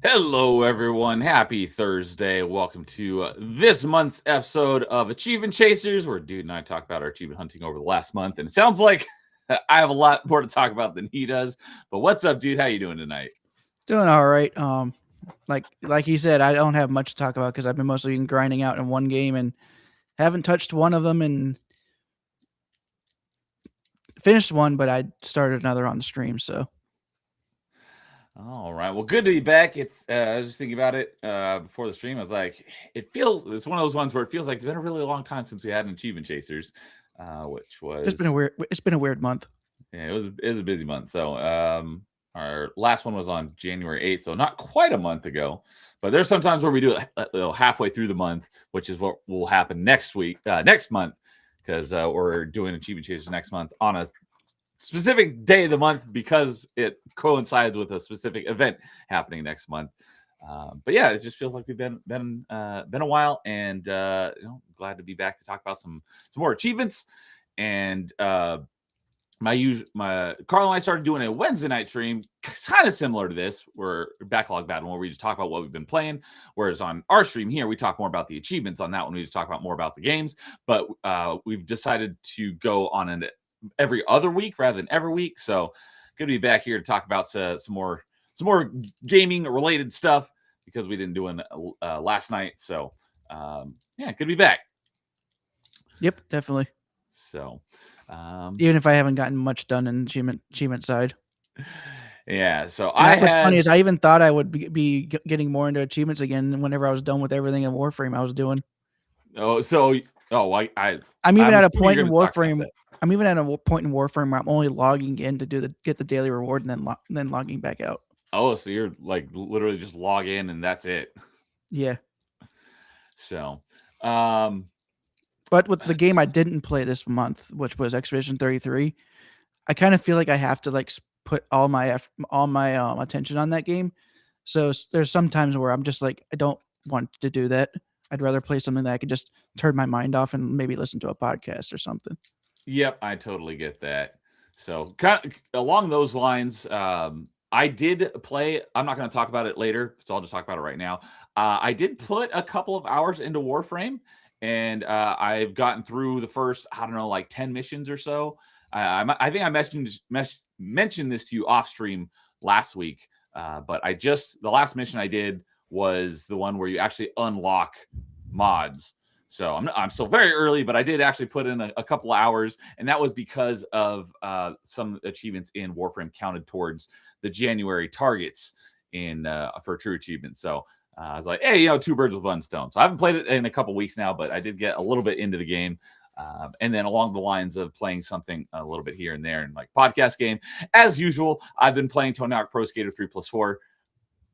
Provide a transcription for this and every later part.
Hello, everyone. Happy Thursday. Welcome to this month's episode of Achievement Chasers, where Dude and I talk about our achievement hunting over the last month. And it sounds like I have a lot more to talk about than he does. But what's up, dude? How you doing tonight? Doing all right. Like he said, I don't have much to talk about because I've been mostly grinding out in one game and haven't touched one of them and finished one, but I started another on the stream. So, All right. Well, good to be back. I was just thinking about it before the stream. I was like, it's one of those ones where it feels like it's been a really long time since we had an Achievement Chasers, which was it's been a weird month. Yeah, it was a busy month. So our last one was on January 8th, so not quite a month ago. But there's sometimes where we do it halfway through the month, which is what will happen next month, because we're doing Achievement Chasers next month on a specific day of the month because it coincides with a specific event happening next month. But yeah, it just feels like we've been a while, and glad to be back to talk about some more achievements. And my Carl and I started doing a Wednesday night stream, kind of similar to this, where backlog battle, where we just talk about what we've been playing. Whereas on our stream here, we talk more about the achievements. On that one, we just talk about more about the games. But we've decided to go on an every other week rather than every week. So good to be back here to talk about some more gaming related stuff because we didn't do it last night. So yeah, good to be back. Yep, definitely. So even if I haven't gotten much done in achievement side. Yeah, so what's funny is I even thought I would be getting more into achievements again whenever I was done with everything in Warframe I was doing. I'm even at a point in Warframe. I'm even at a point in Warframe where I'm only logging in to get the daily reward and then logging back out. Oh, so you're like literally just log in and that's it. Yeah. So, but with the game I didn't play this month, which was Expedition 33, I kind of feel like I have to like put all my attention on that game. So there's some times where I'm just like, I don't want to do that. I'd rather play something that I can just turn my mind off and maybe listen to a podcast or something. Yep, I totally get that. So along those lines, I did play. I'm not going to talk about it later, so I'll just talk about it right now. I did put a couple of hours into Warframe, and I've gotten through the first, 10 missions or so. I think I mentioned this to you off stream last week, but the last mission I did was the one where you actually unlock mods. So I'm still very early, but I did actually put in a couple of hours, and that was because of some achievements in Warframe counted towards the January targets for true achievements. So I was like, hey, two birds with one stone. So I haven't played it in a couple of weeks now, but I did get a little bit into the game. And then along the lines of playing something a little bit here and there, and like podcast game, as usual, I've been playing Tony Hawk Pro Skater 3+4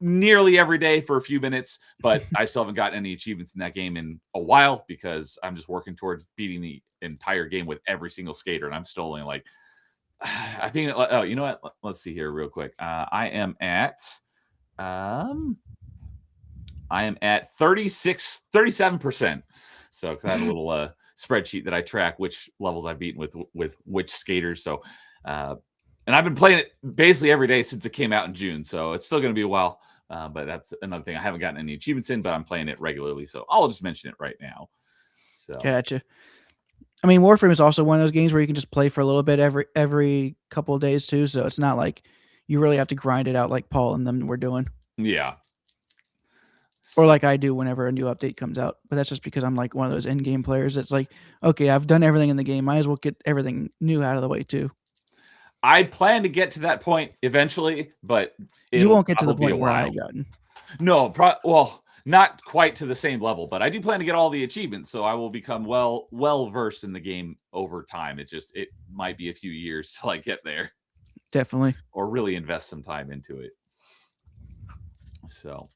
nearly every day for a few minutes, but I still haven't gotten any achievements in that game in a while because I'm just working towards beating the entire game with every single skater, and I'm still only like, I think, oh, you know what? Let's see here real quick. I am at 37%. So because I have a little spreadsheet that I track which levels I've beaten with which skaters. So and I've been playing it basically every day since it came out in June. So it's still going to be a while. But that's another thing. I haven't gotten any achievements in, but I'm playing it regularly. So I'll just mention it right now. So gotcha. I mean, Warframe is also one of those games where you can just play for a little bit every couple of days too. So it's not like you really have to grind it out like Paul and them were doing. Yeah. Or like I do whenever a new update comes out. But that's just because I'm like one of those in-game players. It's like, okay, I've done everything in the game. Might as well get everything new out of the way too. I plan to get to that point eventually, but you won't get to the point where I've gotten. No, well, not quite to the same level, but I do plan to get all the achievements, so I will become well versed in the game over time. It might be a few years till I get there. Definitely. Or really invest some time into it. So,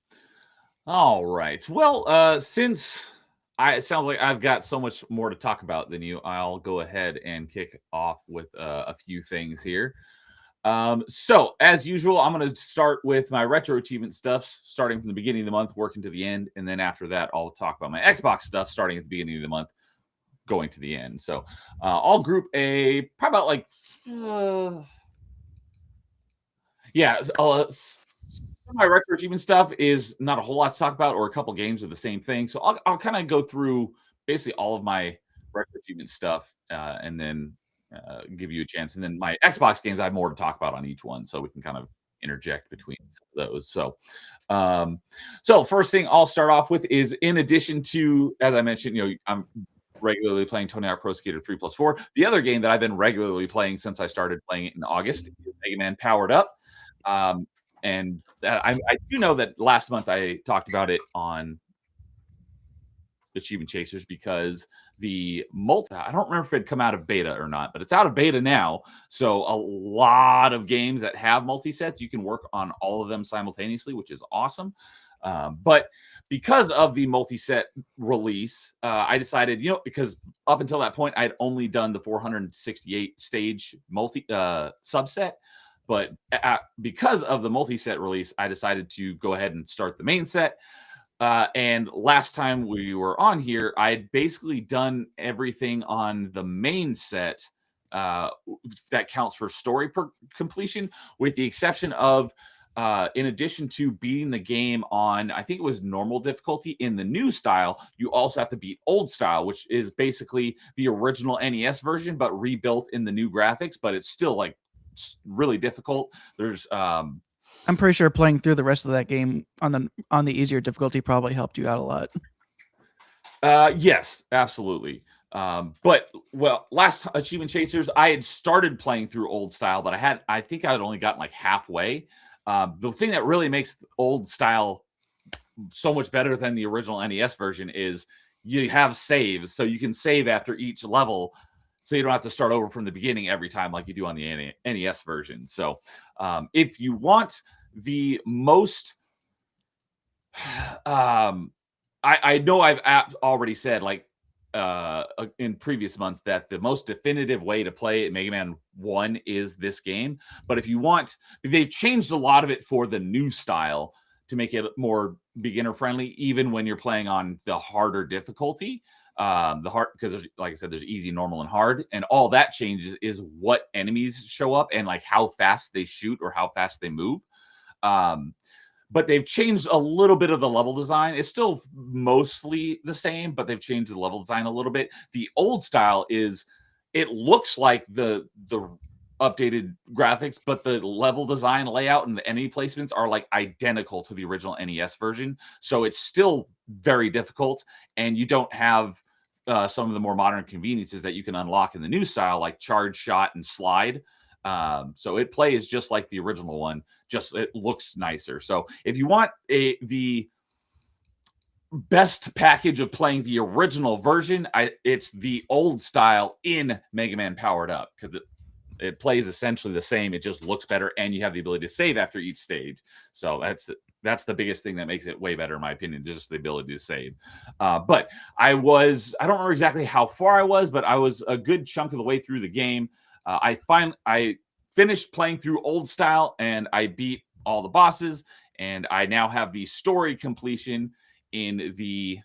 all right. Well, since it sounds like I've got so much more to talk about than you, I'll go ahead and kick off with a few things here. So as usual, I'm going to start with my retro achievement stuff, starting from the beginning of the month, working to the end. And then after that, I'll talk about my Xbox stuff, starting at the beginning of the month, going to the end. So I'll group probably about my record achievement stuff is not a whole lot to talk about, or a couple games of the same thing. So I'll kind of go through basically all of my record achievement stuff, and then give you a chance. And then my Xbox games, I have more to talk about on each one, so we can kind of interject between some of those. So first thing I'll start off with is, in addition to, as I mentioned, I'm regularly playing Tony Hawk Pro Skater 3+4. The other game that I've been regularly playing since I started playing it in August is Mega Man Powered Up. And I do know that last month I talked about it on Achievement Chasers, because the I don't remember if it had come out of beta or not, but it's out of beta now. So a lot of games that have multi-sets, you can work on all of them simultaneously, which is awesome. But because of the multi-set release, I decided, because up until that point, I'd only done the 468 stage subset. But because of the multi-set release, I decided to go ahead and start the main set. And last time we were on here, I had basically done everything on the main set that counts for story completion, with the exception of, in addition to beating the game on, I think it was normal difficulty, in the new style, you also have to beat old style, which is basically the original NES version, but rebuilt in the new graphics. But it's still like really difficult. There's I'm pretty sure playing through the rest of that game on the easier difficulty probably helped you out a lot. Yes, absolutely. But last Achievement Chasers, I had started playing through old style, but I think I had only gotten like halfway. The thing that really makes old style so much better than the original NES version is you have saves, so you can save after each level, so you don't have to start over from the beginning every time like you do on the NES version. So if you want the most, I know I've already said, like, in previous months, that the most definitive way to play Mega Man 1 is this game. But if you want, they've changed a lot of it for the new style to make it more beginner friendly, even when you're playing on the harder difficulty. The hard, because like I said, there's easy, normal, and hard, and all that changes is what enemies show up and like how fast they shoot or how fast they move. But they've changed a little bit of the level design. It's still mostly the same, but they've changed the level design a little bit. The old style it looks like the updated graphics, but the level design, layout, and the enemy placements are like identical to the original NES version. So it's still very difficult, and you don't have some of the more modern conveniences that you can unlock in the new style, like charge, shot, and slide. So it plays just like the original one, just it looks nicer. So if you want the best package of playing the original version, it's the old style in Mega Man Powered Up, because it plays essentially the same. It just looks better, and you have the ability to save after each stage. So that's the biggest thing that makes it way better, in my opinion, just the ability to save. But I don't remember exactly how far I was, but I was a good chunk of the way through the game. I finished playing through old style, and I beat all the bosses, and I now have the story completion in the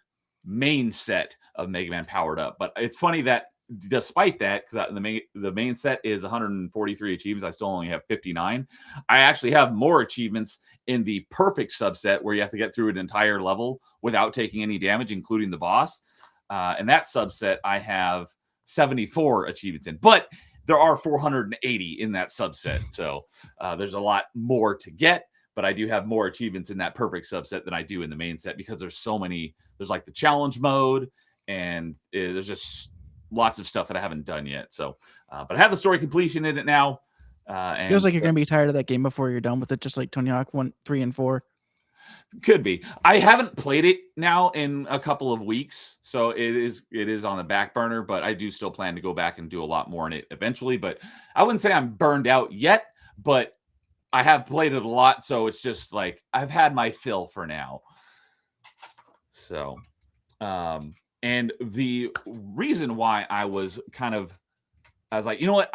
main set of Mega Man Powered Up. But it's funny that despite that, because the main set is 143 achievements, I still only have 59. I actually have more achievements in the perfect subset, where you have to get through an entire level without taking any damage, including the boss. And that subset, I have 74 achievements in. But there are 480 in that subset. So there's a lot more to get. But I do have more achievements in that perfect subset than I do in the main set, because there's so many. There's like the challenge mode, and there's just lots of stuff that I haven't done yet. So, but I have the story completion in it now. And feels like you're going to be tired of that game before you're done with it, just like Tony Hawk 1, 3, and 4. Could be. I haven't played it now in a couple of weeks, so it is on the back burner, but I do still plan to go back and do a lot more in it eventually. But I wouldn't say I'm burned out yet, but I have played it a lot, so it's just like I've had my fill for now. So, and the reason why I was like, you know what,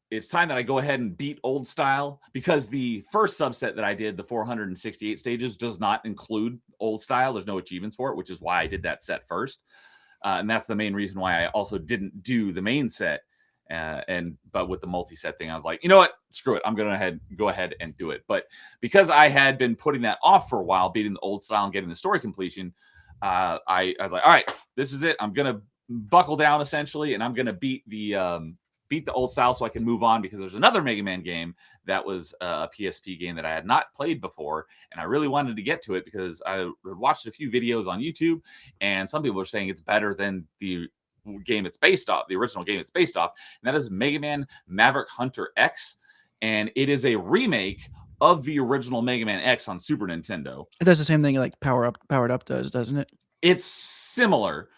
it's time that I go ahead and beat old style, because the first subset that I did, the 468 stages, does not include old style. There's no achievements for it, which is why I did that set first. And that's the main reason why I also didn't do the main set, But with the multi-set thing, I was like, you know what? Screw it. I'm gonna go ahead and do it. But because I had been putting that off for a while, beating the old style and getting the story completion, I was like, all right, this is it. I'm gonna buckle down essentially, and I'm gonna beat the old style so I can move on, because there's another Mega Man game that was a PSP game that I had not played before, and I really wanted to get to it because I watched a few videos on YouTube, and some people are saying it's better than the game it's based off, the original game it's based off, and that is Mega Man Maverick Hunter X, and it is a remake of the original Mega Man X on Super Nintendo. It does the same thing like Powered Up does, doesn't it? It's similar.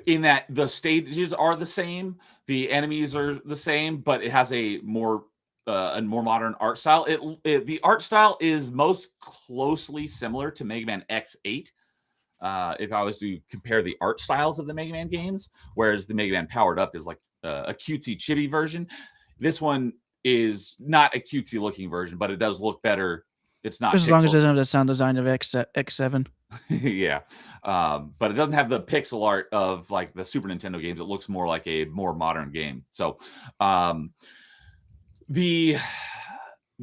In that the stages are the same, the enemies are the same, but it has a more modern art style. The art style is most closely similar to Mega Man X8. If I was to compare the art styles of the Mega Man games, whereas the Mega Man Powered Up is like a cutesy chibi version. This one is not a cutesy looking version, but it does look better. It's not just as long as it doesn't have the sound design of X7. Yeah. But it doesn't have the pixel art of like the Super Nintendo games. It looks more like a more modern game. So the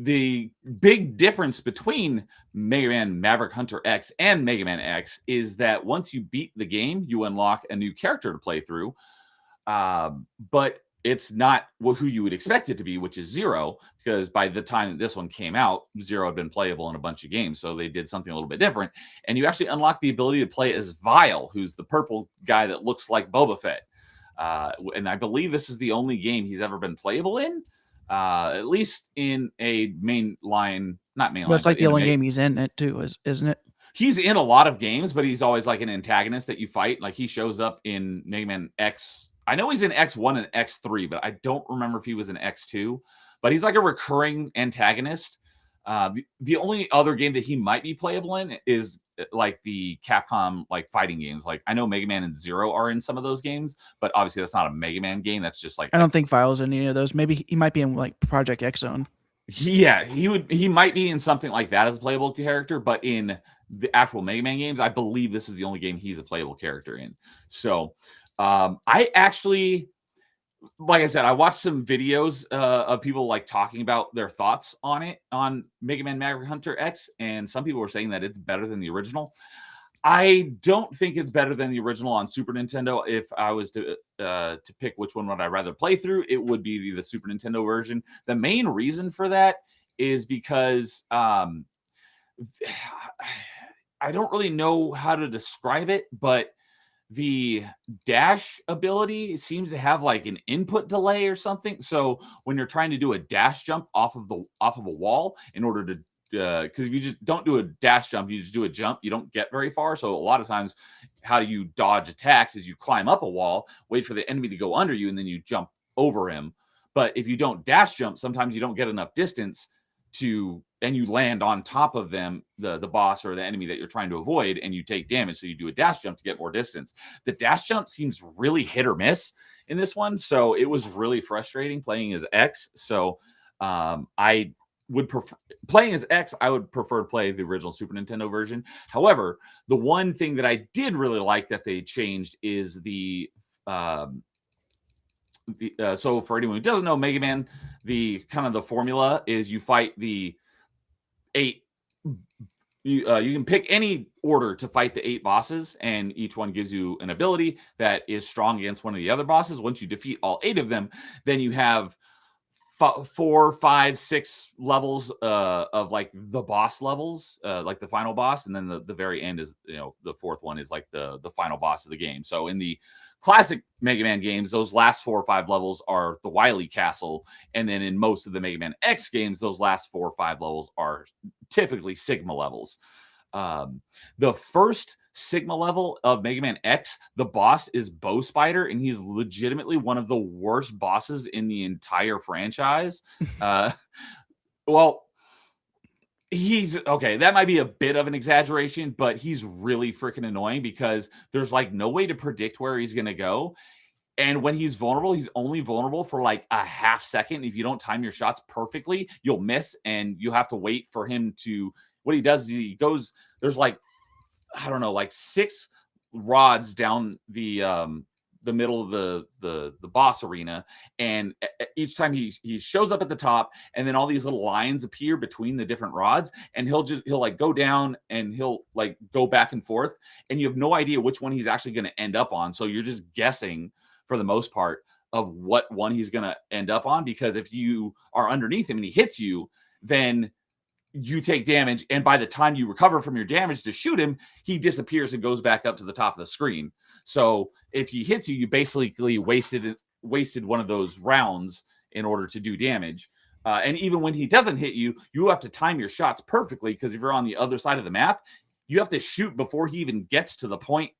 big difference between Mega Man Maverick Hunter X and Mega Man X is that once you beat the game, you unlock a new character to play through. But it's not who you would expect it to be, which is Zero, because by the time that this one came out, Zero had been playable in a bunch of games. So they did something a little bit different. And you actually unlock the ability to play as Vile, who's the purple guy that looks like Boba Fett. And I believe this is the only game he's ever been playable in, at least in a mainline, not mainline. But it's like the only game he's in it too, isn't it? He's in a lot of games, but he's always like an antagonist that you fight. Like he shows up in Mega Man X. I know he's in X1 and X3, but I don't remember if he was in X2. But he's like a recurring antagonist. The only other game that he might be playable in is like the Capcom like fighting games. Like I know Mega Man and Zero are in some of those games, but obviously that's not a Mega Man game. That's just like I don't think Vile's in any of those. Maybe he might be in like Project X Zone. Yeah, he might be in something like that as a playable character, but in the actual Mega Man games, I believe this is the only game he's a playable character in. So I actually, like I said, I watched some videos of people like talking about their thoughts on it on Mega Man Maverick Hunter X, and some people were saying that it's better than the original. I don't think it's better than the original on Super Nintendo. If I was to pick which one would I rather play through, it would be the Super Nintendo version. The main reason for that is because I don't really know how to describe it, but the dash ability seems to have like an input delay or something. So when you're trying to do a dash jump off of a wall, in order to because if you just don't do a dash jump, you just do a jump, you don't get very far. So a lot of times how you dodge attacks is you climb up a wall, wait for the enemy to go under you, and then you jump over him. But if you don't dash jump, sometimes you don't get enough distance and you land on top of them, the boss or the enemy that you're trying to avoid, and you take damage. So you do a dash jump to get more distance. The dash jump seems really hit or miss in this one. So it was really frustrating playing as X. So I would prefer playing as X. I would prefer to play the original Super Nintendo version. However, the one thing that I did really like that they changed is so for anyone who doesn't know Mega Man, the kind of the formula is you fight the 8. You can pick any order to fight the 8 bosses, and each one gives you an ability that is strong against one of the other bosses. Once you defeat all 8 of them, then you have 4, 5, 6 levels of like the boss levels, like the final boss, and then the very end is, the 4th one is like the final boss of the game. So in the classic Mega Man games, those last 4 or 5 levels are the Wily Castle, and then in most of the Mega Man X games, those last 4 or 5 levels are typically Sigma levels. The first Sigma level of Mega Man X, the boss is Bow Spider, and he's legitimately one of the worst bosses in the entire franchise. Well, he's okay. That might be a bit of an exaggeration, but he's really freaking annoying because there's like no way to predict where he's going to go. And when he's vulnerable, he's only vulnerable for like a half second. If you don't time your shots perfectly, you'll miss, and you have to wait for him to. What he does is he goes, there's like, I don't know, like 6 rods down the the middle of the boss arena, and each time he shows up at the top, and then all these little lines appear between the different rods, and he'll like go down and he'll like go back and forth, and you have no idea which one he's actually going to end up on. So you're just guessing for the most part of what one he's going to end up on, because if you are underneath him and he hits you, then you take damage, and by the time you recover from your damage to shoot him, he disappears and goes back up to the top of the screen. So if he hits you, you basically wasted one of those rounds in order to do damage. And even when he doesn't hit you, you have to time your shots perfectly, because if you're on the other side of the map, you have to shoot before he even gets to the point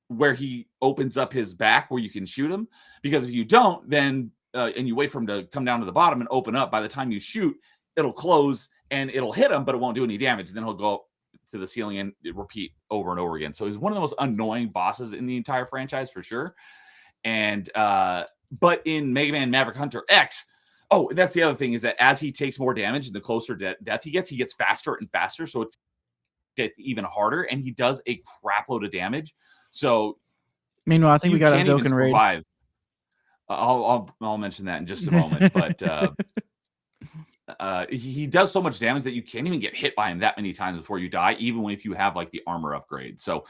where he opens up his back where you can shoot him. Because if you don't, then and you wait for him to come down to the bottom and open up, by the time you shoot, it'll close and it'll hit him, but it won't do any damage. And then he'll go up to the ceiling and repeat over and over again. So he's one of the most annoying bosses in the entire franchise for sure. And but in Mega Man Maverick Hunter X, oh, that's the other thing, is that as he takes more damage and the closer death he gets faster and faster. So it gets even harder, and he does a crap load of damage. So meanwhile, I think we got a Dokkan raid. I'll mention that in just a moment, but he does so much damage that you can't even get hit by him that many times before you die, even if you have like the armor upgrade. So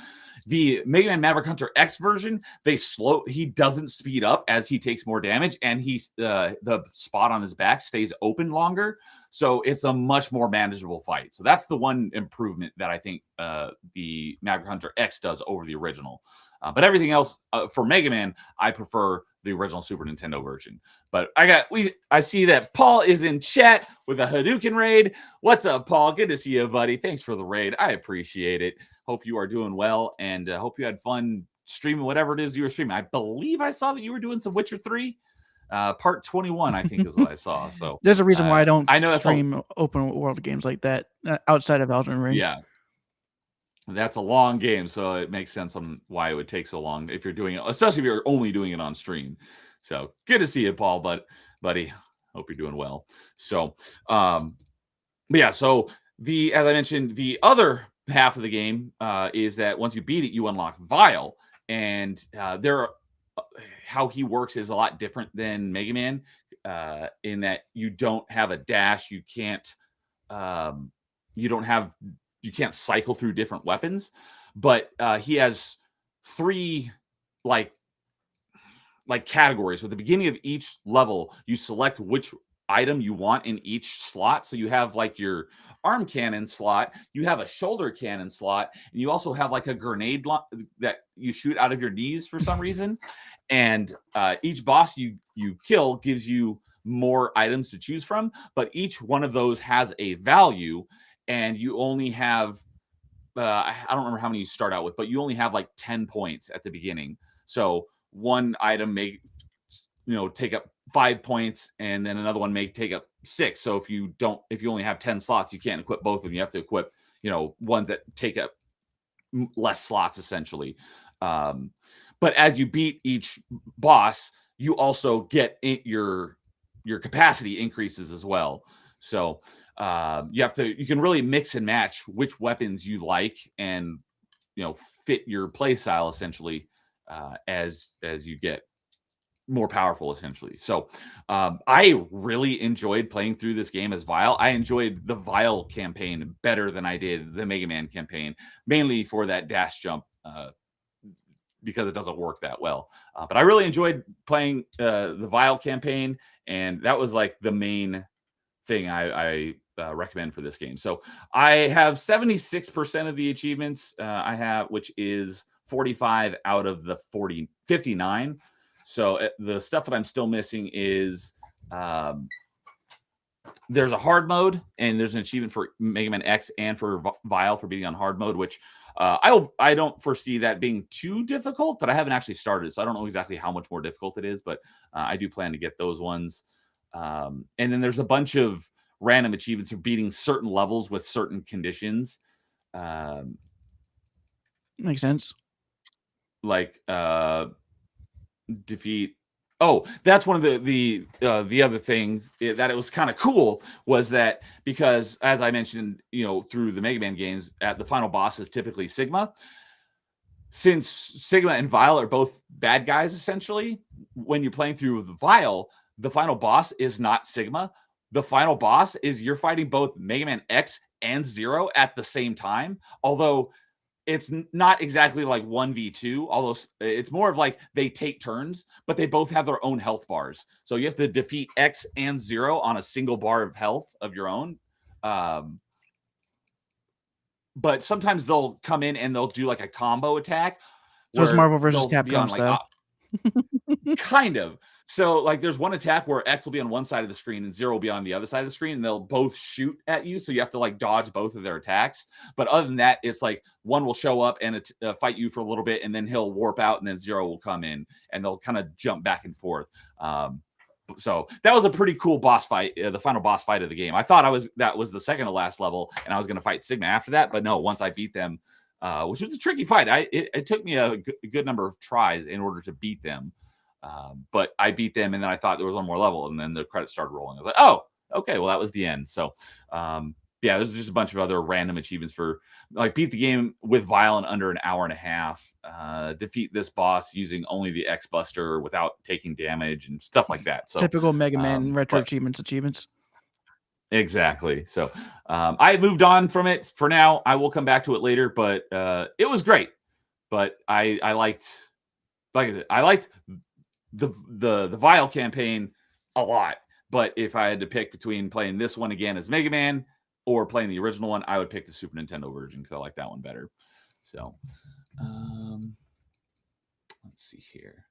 the Mega Man Maverick Hunter X version, he doesn't speed up as he takes more damage, and the spot on his back stays open longer. So it's a much more manageable fight. So that's the one improvement that I think the Maverick Hunter X does over the original. But everything else for Mega Man, I prefer the original Super Nintendo version. But I see that Paul is in chat with a Hadouken raid. What's up, Paul? Good to see you, buddy. Thanks for the raid. I appreciate it. Hope you are doing well, and hope you had fun streaming whatever it is you were streaming. I believe I saw that you were doing some Witcher 3. Part 21, I think, is what I saw. So there's a reason why I don't know stream open world games like that outside of Elden Ring. Yeah. That's a long game, so it makes sense on why it would take so long if you're doing it, especially if you're only doing it on stream. So good to see you, Paul, buddy. Hope you're doing well. So, but yeah, so as I mentioned, the other half of the game is that once you beat it, you unlock Vile, and how he works is a lot different than Mega Man, in that you don't have a dash, you can't cycle through different weapons, but he has 3 like categories. So at the beginning of each level, you select which item you want in each slot. So you have like your arm cannon slot, you have a shoulder cannon slot, and you also have like a grenade that you shoot out of your knees for some reason. And each boss you kill gives you more items to choose from, but each one of those has a value. And you only have, I don't remember how many you start out with, but you only have like 10 points at the beginning. So one item may, take up 5 points, and then another one may take up 6. So if you only have 10 slots, you can't equip both of them. You have to equip, ones that take up less slots, essentially. But as you beat each boss, you also get your capacity increases as well. So you can really mix and match which weapons you like, and fit your play style essentially as you get more powerful, essentially. So I really enjoyed playing through this game as Vile. I enjoyed the Vile campaign better than I did the Mega Man campaign, mainly for that dash jump, because it doesn't work that well. But I really enjoyed playing the Vile campaign, and that was like the main thing I recommend for this game. So I have 76% of the achievements which is 45 out of the 59. So the stuff that I'm still missing is there's a hard mode, and there's an achievement for Mega Man X and for Vile for being on hard mode, which I don't foresee that being too difficult, but I haven't actually started, so I don't know exactly how much more difficult it is, but I do plan to get those ones. And then there's a bunch of random achievements for beating certain levels with certain conditions. Makes sense. Like defeat. Oh, that's one of the other thing that it was kind of cool was that, because as I mentioned, through the Mega Man games, at the final boss is typically Sigma. since Sigma and Vile are both bad guys, essentially, when you're playing through the Vile, the final boss is not Sigma. The final boss is you're fighting both Mega Man X and Zero at the same time. Although it's not exactly like 1v2, although it's more of like they take turns, but they both have their own health bars. So you have to defeat X and Zero on a single bar of health of your own. But sometimes they'll come in and they'll do like a combo attack. So it's Marvel versus Capcom style. Kind of. So like there's one attack where X will be on one side of the screen and Zero will be on the other side of the screen, and they'll both shoot at you. So you have to like dodge both of their attacks. But other than that, it's like one will show up and fight you for a little bit, and then he'll warp out, and then Zero will come in, and they'll kind of jump back and forth. So that was a pretty cool boss fight, the final boss fight of the game. I thought that was the second to last level, and I was going to fight Sigma after that, but no. Once I beat them, which was a tricky fight, it took me a good number of tries in order to beat them. But I beat them, and then I thought there was one more level, and then the credits started rolling. I was like, oh, okay, well, that was the end. So, yeah, there's just a bunch of other random achievements for like beat the game with Vile in under an hour and a half, defeat this boss using only the X Buster without taking damage and stuff like that. So typical Mega Man retro achievements. Exactly. So I moved on from it for now. I will come back to it later, but it was great. But I liked, like I said, I liked the Vile campaign a lot. But if I had to pick between playing this one again as Mega Man or playing the original one, I would pick the Super Nintendo version because I like that one better. So let's see here.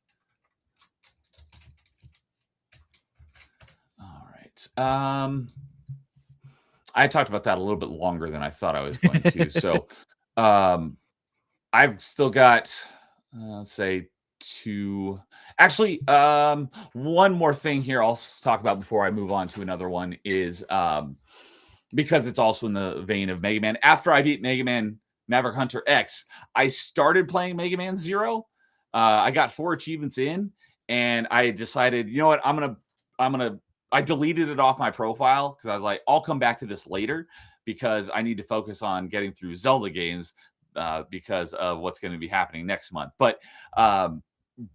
All right. I talked about that a little bit longer than I thought I was going to. So I've still got, let's say, two. Actually, one more thing here I'll talk about before I move on to another one is because it's also in the vein of Mega Man. After I beat Mega Man Maverick Hunter X, I started playing Mega Man Zero. I got 4 achievements in, and I decided, you know what, I deleted it off my profile because I was like, I'll come back to this later because I need to focus on getting through Zelda games because of what's going to be happening next month. But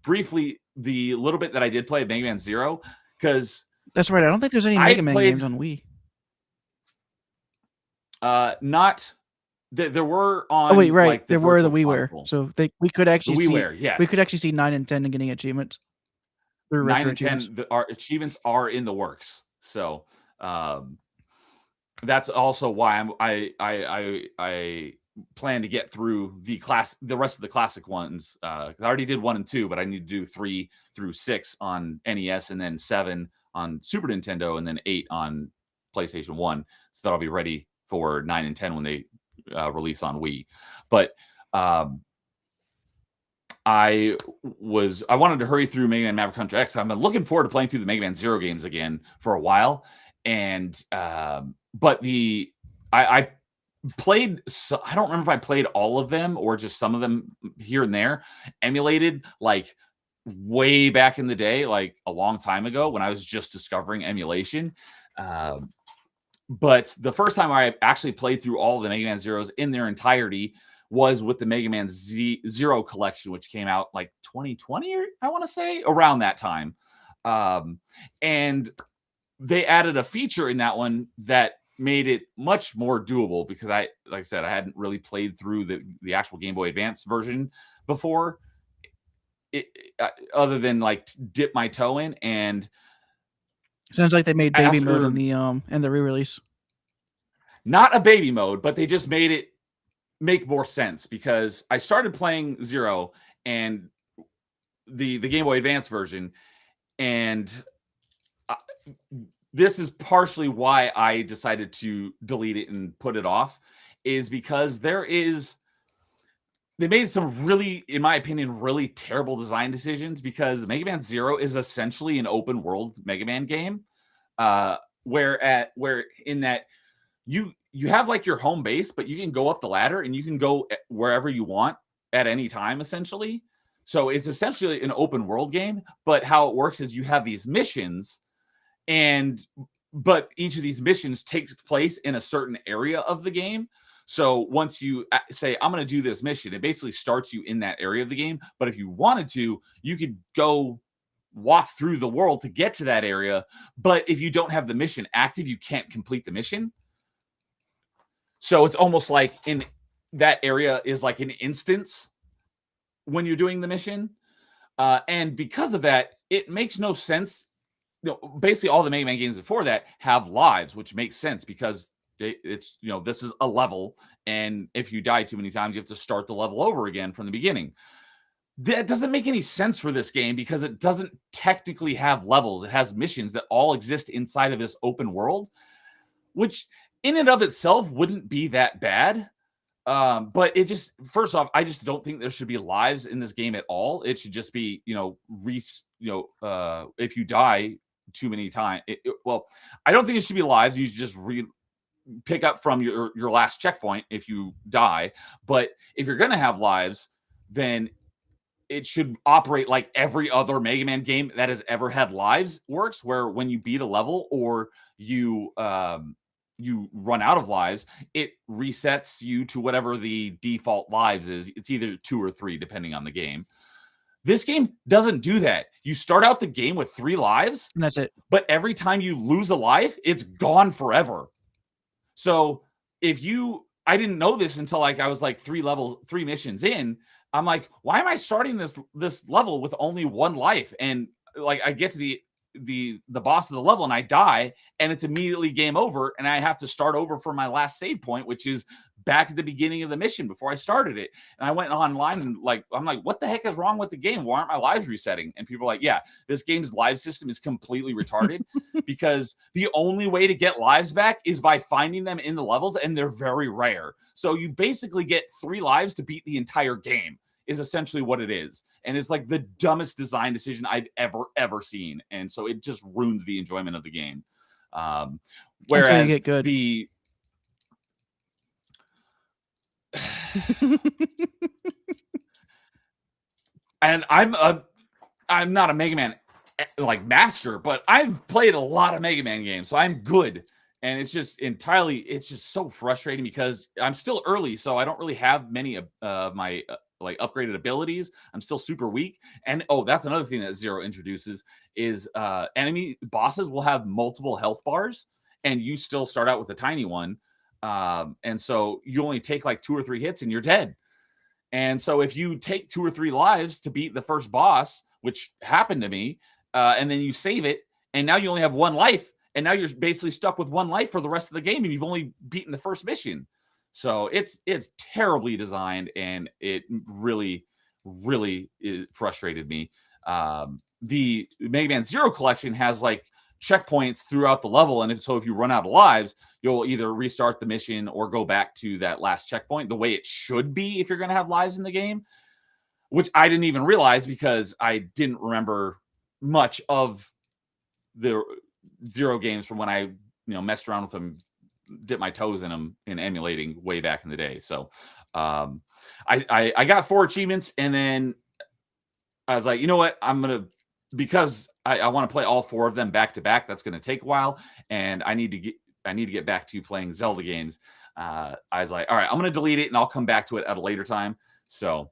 briefly, the little bit that I did play Mega Man Zero, because that's right. I don't think there's any Mega Man games on Wii. There were on. Oh wait, right. Like there were the WiiWare, so we could actually see. Yes. We could actually see 9 and 10 and getting achievements. 9 and 10, our achievements are in the works. So that's also why I plan to get through the rest of the classic ones. I already did 1 and 2, but I need to do 3 through 6 on NES, and then 7 on Super Nintendo, and then 8 on PlayStation 1. So that I'll be ready for 9 and 10 when they release on Wii. But I wanted to hurry through Mega Man Maverick Hunter X. I've been looking forward to playing through the Mega Man Zero games again for a while. And but I played, I don't remember if I played all of them or just some of them here and there, emulated like way back in the day, like a long time ago when I was just discovering emulation. But the first time I actually played through all of the Mega Man Zeros in their entirety was with the Mega Man Zero collection, which came out like 2020, or I want to say around that time. And they added a feature in that one that made it much more doable because like I said, I hadn't really played through the actual Game Boy Advance version before, other than like dip my toe in. And sounds like they made baby mode in the re-release. Not a baby mode, but they just made it make more sense because I started playing Zero and the Game Boy Advance version, and this is partially why I decided to delete it and put it off, is because they made some really, in my opinion, really terrible design decisions, because Mega Man Zero is essentially an open world Mega Man game, where in that you have like your home base, but you can go up the ladder and you can go wherever you want at any time, essentially. So it's essentially an open world game, but how it works is you have these missions, but each of these missions takes place in a certain area of the game. So once you say, I'm going to do this mission, it basically starts you in that area of the game. But if you wanted to, you could go walk through the world to get to that area. But if you don't have the mission active, you can't complete the mission. So it's almost like in that area is like an instance when you're doing the mission. And because of that, it makes no sense. Basically all the Mega Man games before that have lives, which makes sense because it's, this is a level. And if you die too many times, you have to start the level over again from the beginning. That doesn't make any sense for this game because it doesn't technically have levels. It has missions that all exist inside of this open world, which in and of itself wouldn't be that bad. But it just, first off, I just don't think there should be lives in this game at all. It should just be, if you die too many times, well, I don't think it should be lives. You should just pick up from your last checkpoint if you die. But if you're going to have lives, then it should operate like every other Mega Man game that has ever had lives works, where when you beat a level or you run out of lives, it resets you to whatever the default lives is. It's either 2 or 3, depending on the game. This game doesn't do that. You start out the game with 3 lives. And that's it. But every time you lose a life, it's gone forever. So I didn't know this until I was 3 missions in. I'm like, why am I starting this level with only 1 life? And I get to the boss of the level and I die and it's immediately game over and I have to start over for my last save point, which is back at the beginning of the mission before I started it. And I went online and I'm like, what the heck is wrong with the game? Why aren't my lives resetting? And people are like, yeah, this game's live system is completely retarded because the only way to get lives back is by finding them in the levels, and they're very rare. So you basically get 3 lives to beat the entire game is essentially what it is. And it's like the dumbest design decision I've ever seen. And so it just ruins the enjoyment of the game. Whereas Until you get good. And I'm not a Mega Man master, but I've played a lot of Mega Man games, so I'm good. And it's just so frustrating because I'm still early, so I don't really have many of my upgraded abilities. I'm still super weak. And that's another thing that Zero introduces is enemy bosses will have multiple health bars, and you still start out with a tiny one. And so you only take 2 or 3 hits and you're dead. And so if you take 2 or 3 lives to beat the first boss, which happened to me, and then you save it, and now you only have 1 life, and now you're basically stuck with 1 life for the rest of the game, and you've only beaten the first mission. So it's terribly designed, and it really, really frustrated me. The Mega Man Zero collection has checkpoints throughout the level, and if you run out of lives, you'll either restart the mission or go back to that last checkpoint the way it should be if you're going to have lives in the game, which I didn't even realize because I didn't remember much of the Zero games from when I messed around with them, dipped my toes in them in emulating way back in the day. So I got 4 achievements, and then I was like, you know what, because I want to play all 4 of them back to back. That's going to take a while, and I need to get back to playing Zelda games. I was like, all right, I'm going to delete it, and I'll come back to it at a later time. So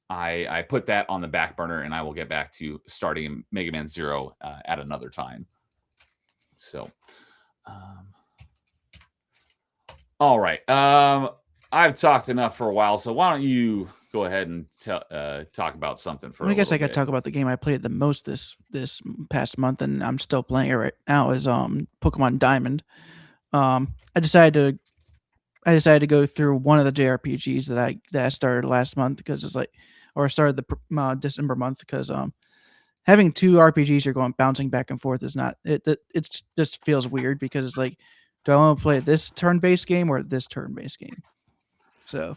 I put that on the back burner, and I will get back to starting Mega Man Zero at another time. So, all right. I've talked enough for a while, so why don't you go ahead and talk about something for I guess I got to talk about the game I played the most this past month, and I'm still playing it right now, is Pokemon Diamond. I decided to go through one of the JRPGs that I started last month because started the December month, because having 2 RPGs you're going bouncing back and forth is not it just feels weird, because it's like, do I want to play this turn-based game or this turn-based game? So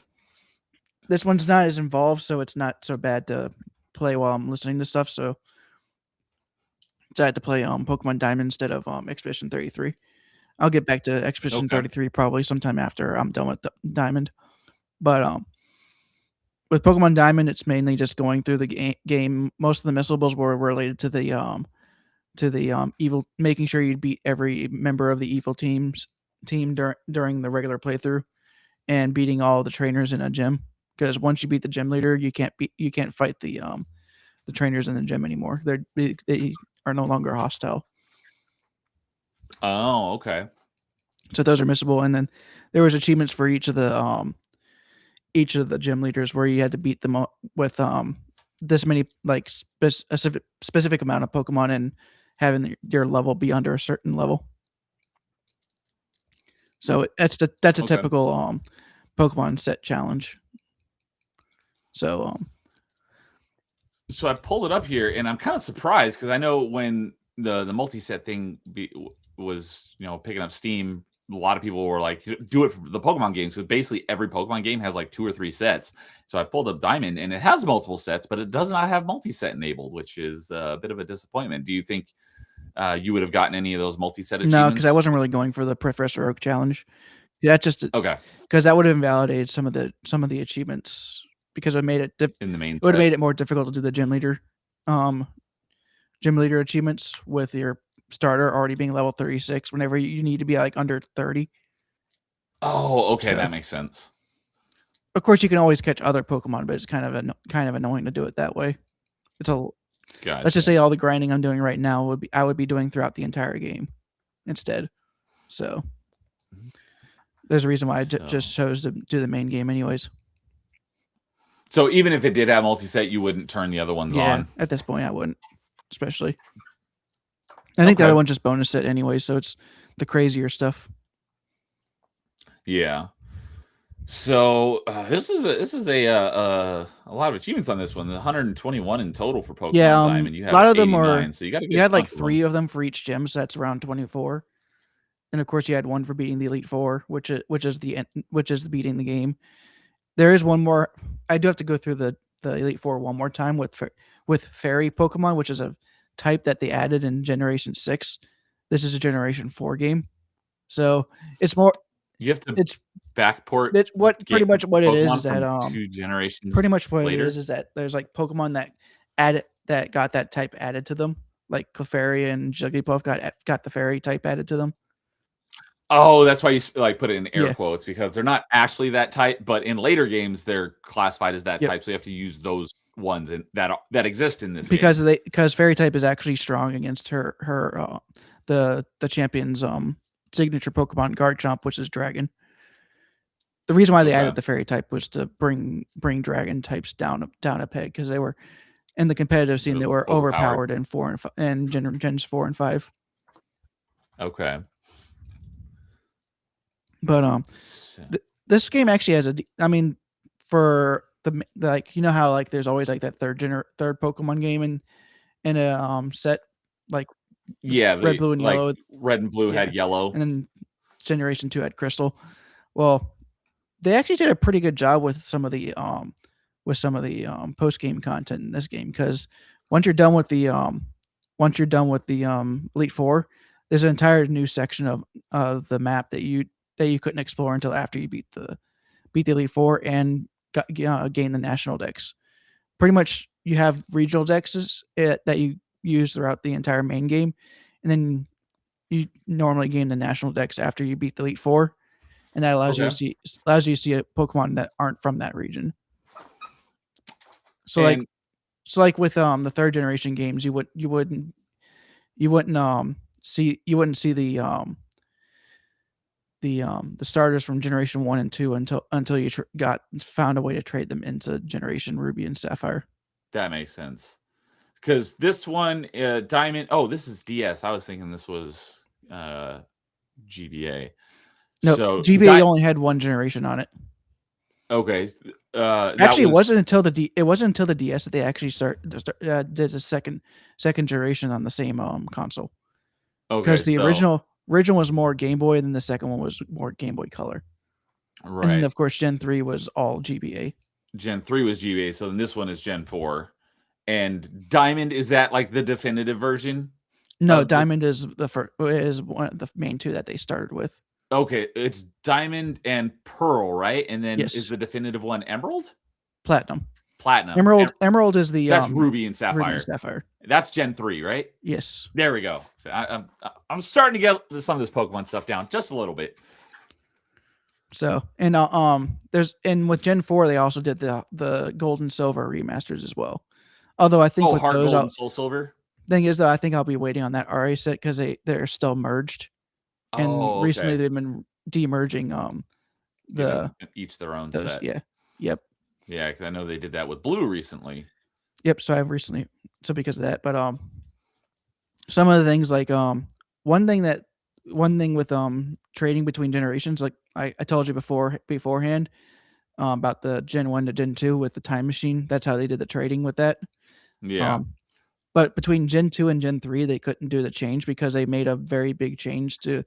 this one's not as involved, so it's not so bad to play while I'm listening to stuff. So decided to play Pokemon Diamond instead of Expedition 33. I'll get back to Expedition 33 probably sometime after I'm done with Diamond. But with Pokemon Diamond, it's mainly just going through the game. Most of the missiles were related to the evil, making sure you beat every member of the evil teams team during the regular playthrough and beating all the trainers in a gym. Because once you beat the gym leader, you can't fight the trainers in the gym anymore. They are no longer hostile. Oh, okay. So those are missable. And then there was achievements for each of the gym leaders where you had to beat them with this many like specific amount of Pokemon and having your level be under a certain level. So that's a Okay. typical Pokemon set challenge. So So I pulled it up here, and I'm kind of surprised because I know when the multi-set thing was picking up steam, a lot of people were like, do it for the Pokemon games. So basically every Pokemon game has like 2 or 3 sets. So I pulled up Diamond, and it has multiple sets, but it does not have multi-set enabled, which is a bit of a disappointment. Do you think you would have gotten any of those multi-set achievements? no, because I wasn't really going for the Professor Oak challenge. That's just okay, because that would have invalidated some of the achievements because it made it in the main it would have set. made it more difficult to do the gym leader achievements with your starter already being level 36 whenever you need to be like under 30. Oh, okay, So- that makes sense. Of course, you can always catch other Pokemon, but it's kind of annoying to do it that way. Gotcha. Let's just say all the grinding I'm doing right now I would be doing throughout the entire game instead. So there's a reason why I just chose to do the main game anyways. So even if it did have multi-set, you wouldn't turn the other ones on? At this point I wouldn't, especially. I think the other one just bonus it anyway, so it's the crazier stuff. Yeah. So this is a lot of achievements on this one. 121 in total for Pokemon Diamond. You have a lot of them are. So you had like 3 of them for each gym, so that's around 24. And of course, you had one for beating the Elite Four, which is beating the game. There is one more. I do have to go through the Elite Four one more time with Fairy Pokemon, which is a type that they added in Generation 6. This is a Generation 4 game, so it's more. You have to backport. It's pretty much what it is that 2 generations. Pretty much what later. it is that there's like Pokemon that got that type added to them, like Clefairy and Jigglypuff got the Fairy type added to them. Oh, that's why you like put it in air quotes, because they're not actually that type, but in later games they're classified as that type. So you have to use those ones that exist in this because game. Because Fairy type is actually strong against the champion's signature Pokemon Garchomp, which is Dragon. The reason why they added the Fairy type was to bring Dragon types down a peg, because they were in the competitive scene. They were overpowered in Gens 4 and 5. Okay. But this game actually has for the like, you know how like there's always like that third Pokemon game in a set, like red, blue, and yellow. Red and blue had yellow, and then Generation 2 had crystal. Well, they actually did a pretty good job with some of the post game content in this game, because once you're done with the Elite Four, there's an entire new section of the map that you couldn't explore until after you beat the Elite Four and gain the national decks. Pretty much, you have regional decks that you use throughout the entire main game, and then you normally gain the national decks after you beat the Elite Four, and that allows you to see a Pokemon that aren't from that region. So like with the third generation games, you wouldn't see the starters from Generation 1 and 2 until you found a way to trade them into Generation Ruby and Sapphire. That makes sense. Because this one, Diamond. Oh, this is DS. I was thinking this was GBA. No, so GBA only had one generation on it. Okay. Actually, it wasn't until the DS that they actually did a second generation on the same console. Okay. Because the original was more Game Boy, and then the second one was more Game Boy Color. Right. And then of course Gen 3 was all GBA. Gen 3 was GBA, so then this one is Gen 4. And Diamond, is that like the definitive version? No, Diamond is one of the main 2 that they started with. Okay, it's Diamond and Pearl, right? And then is the definitive one Emerald? Platinum. Platinum. Emerald is the that's Ruby and Sapphire. Ruby and Sapphire. That's Gen 3, right? Yes. There we go. So I'm starting to get some of this Pokemon stuff down just a little bit. So and with Gen 4 they also did the Gold and Silver remasters as well. Although I think with Heart those Gold and Soul Silver. Thing is though, I think I'll be waiting on that RA set because they're still merged, and recently they've been demerging Giving each their own set. Yeah. Yep. Yeah, because I know they did that with Blue recently. Yep. So because of that, but some of the things like one thing with trading between generations, like I told you beforehand about the Gen 1 to Gen 2 with the time machine. That's how they did the trading with that. Yeah. But between Gen 2 and Gen 3, they couldn't do the change because they made a very big change to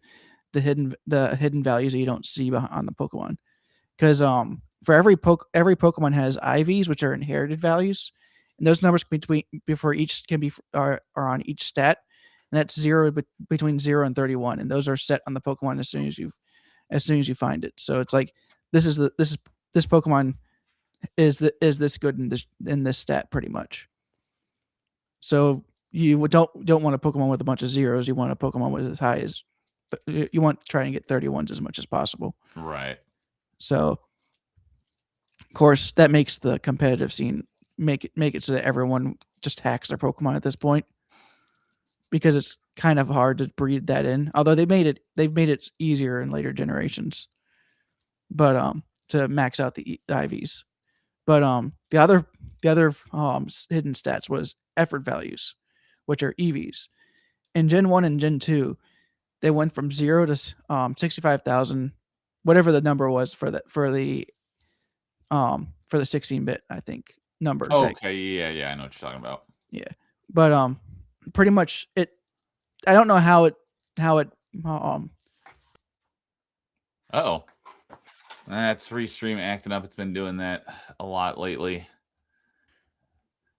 the hidden values that you don't see on the Pokemon. Because for every Pokemon has IVs, which are inherited values, and those numbers are on each stat, and that's between 0 and 31, and those are set on the Pokemon as soon as you find it. So it's like this Pokemon is this good in this stat pretty much. So you don't want a Pokemon with a bunch of zeros. You want a Pokemon with as high as you want to try and get 31s as much as possible. Right. So, of course, that makes the competitive scene make it so that everyone just hacks their Pokemon at this point, because it's kind of hard to breed that in. Although they've made it easier in later generations, but to max out the IVs. But the other hidden stats was effort values, which are EVs. In Gen 1 and Gen 2, they went from 0 to 65,000, whatever the number was for the 16-bit, I think, number. Okay, yeah, I know what you're talking about. Yeah. But pretty much I don't know how it that's Restream acting up. It's been doing that a lot lately.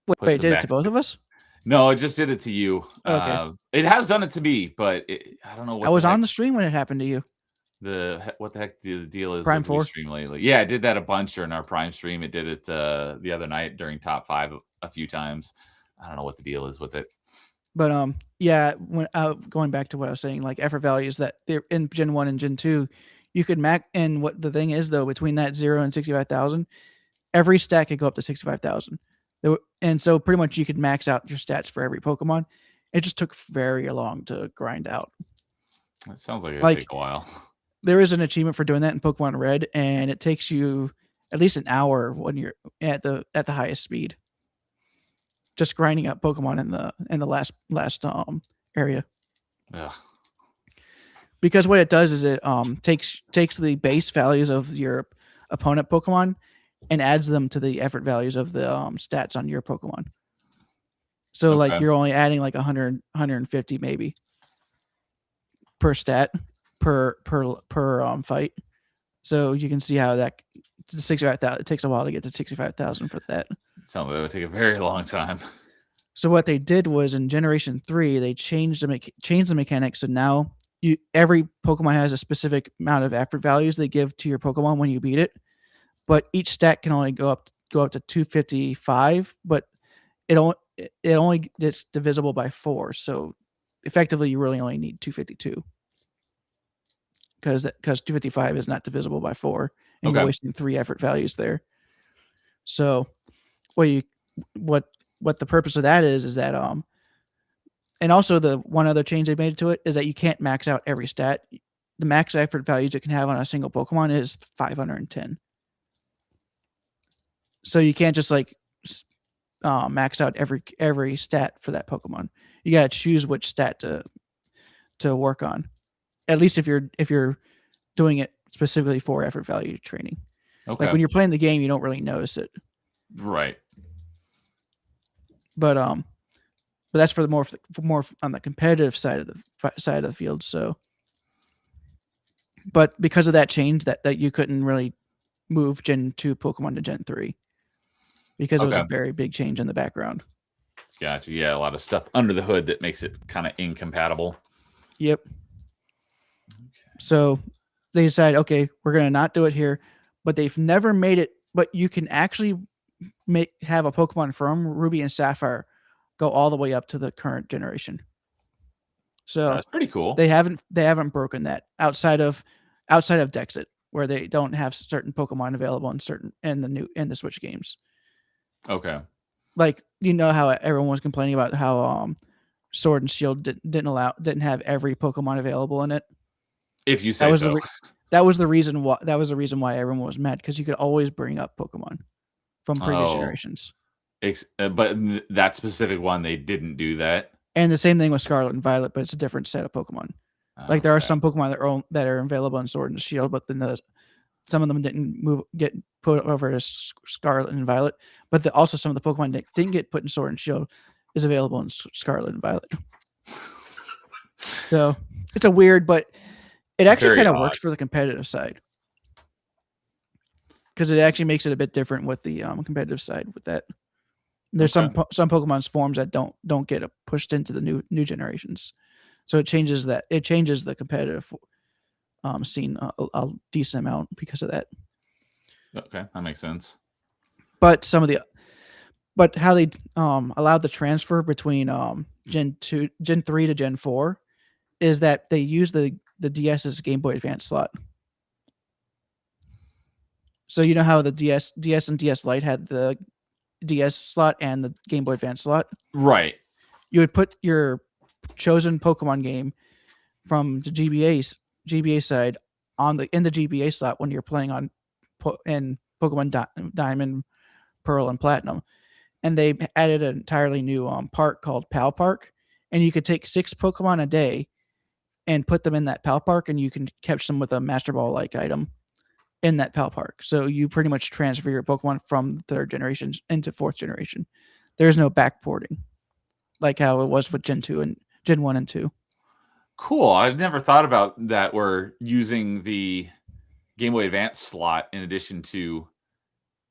Wait, did it to both of us? No, it just did it to you. Okay. It has done it to me, but I don't know what. I was on the stream when it happened to you. What the heck the deal is Prime with 4 Restream lately? Yeah, I did that a bunch during our Prime stream. It did it the other night during Top 5 a few times. I don't know what the deal is with it. But yeah, when going back to what I was saying, like effort values that they're in Gen 1 and Gen 2, you could max. And what the thing is though, between that 0 and 65,000, every stat could go up to 65,000. And so pretty much you could max out your stats for every Pokemon. It just took very long to grind out. It sounds like it'd take a while. There is an achievement for doing that in Pokemon Red, and it takes you at least an hour when you're at the highest speed. Just grinding up Pokemon in the last area. Yeah. Because what it does is it takes the base values of your opponent Pokemon and adds them to the effort values of the stats on your Pokemon. So like you're only adding like 100, 150 maybe per stat per fight. So you can see how that 65,000. It takes a while to get to 65,000 for that. Sounds like it would take a very long time. So what they did was in Generation 3, they changed the mechanics. So now every Pokemon has a specific amount of effort values they give to your Pokemon when you beat it, but each stat can only go up to 255. But it only gets divisible by 4. So effectively, you really only need 252. Because 255 is not divisible by 4, and you're wasting 3 effort values there. So, what the purpose of that is that and also the one other change they made to it is that you can't max out every stat. The max effort values you can have on a single Pokemon is 510. So you can't just like max out every stat for that Pokemon. You gotta choose which stat to work on. At least if you're doing it specifically for effort value training. Like when you're playing the game, you don't really notice it. Right. But that's for the more on the competitive side of the field. So, but because of that change, that you couldn't really move Gen 2 Pokemon to Gen 3 because it was a very big change in the background. Gotcha. Yeah, a lot of stuff under the hood that makes it kind of incompatible. Yep. So they decide, okay, we're going to not do it here, but they've never made it. But you can actually have a Pokemon from Ruby and Sapphire go all the way up to the current generation. So That's pretty cool. they haven't broken that outside of Dexit, where they don't have certain Pokemon available in the Switch games. Okay. Like, how everyone was complaining about how Sword and Shield didn't have every Pokemon available in it. If you say so. That was the reason why everyone was mad, because you could always bring up Pokemon from previous generations. But that specific one, they didn't do that. And the same thing with Scarlet and Violet, but it's a different set of Pokemon. Like, there are some Pokemon that are available in Sword and Shield, but then some of them didn't get put over to Scarlet and Violet. But also some of the Pokemon that didn't get put in Sword and Shield is available in Scarlet and Violet. So it's a weird, but it actually kind of works for the competitive side, because it actually makes it a bit different with the competitive side with that. There's some Pokemon's forms that don't get pushed into the new generations, so it changes the competitive scene a decent amount because of that. Okay, that makes sense. But how they allowed the transfer between Gen 3 to Gen 4 is that they use the DS's Game Boy Advance slot. So you know how the DS and DS Lite had the DS slot and the Game Boy Advance slot? Right. You would put your chosen Pokemon game from the GBA side in the GBA slot when you're playing in Pokemon Diamond, Pearl, and Platinum. And they added an entirely new park called Pal Park, and you could take 6 Pokemon a day and put them in that Pal Park, and you can catch them with a Master Ball like item in that Pal Park. So you pretty much transfer your Pokemon from 3rd generation into 4th generation. There's no backporting like how it was with Gen 2 and Gen 1 and 2. Cool. I've never thought about that. We're using the Game Boy Advance slot in addition to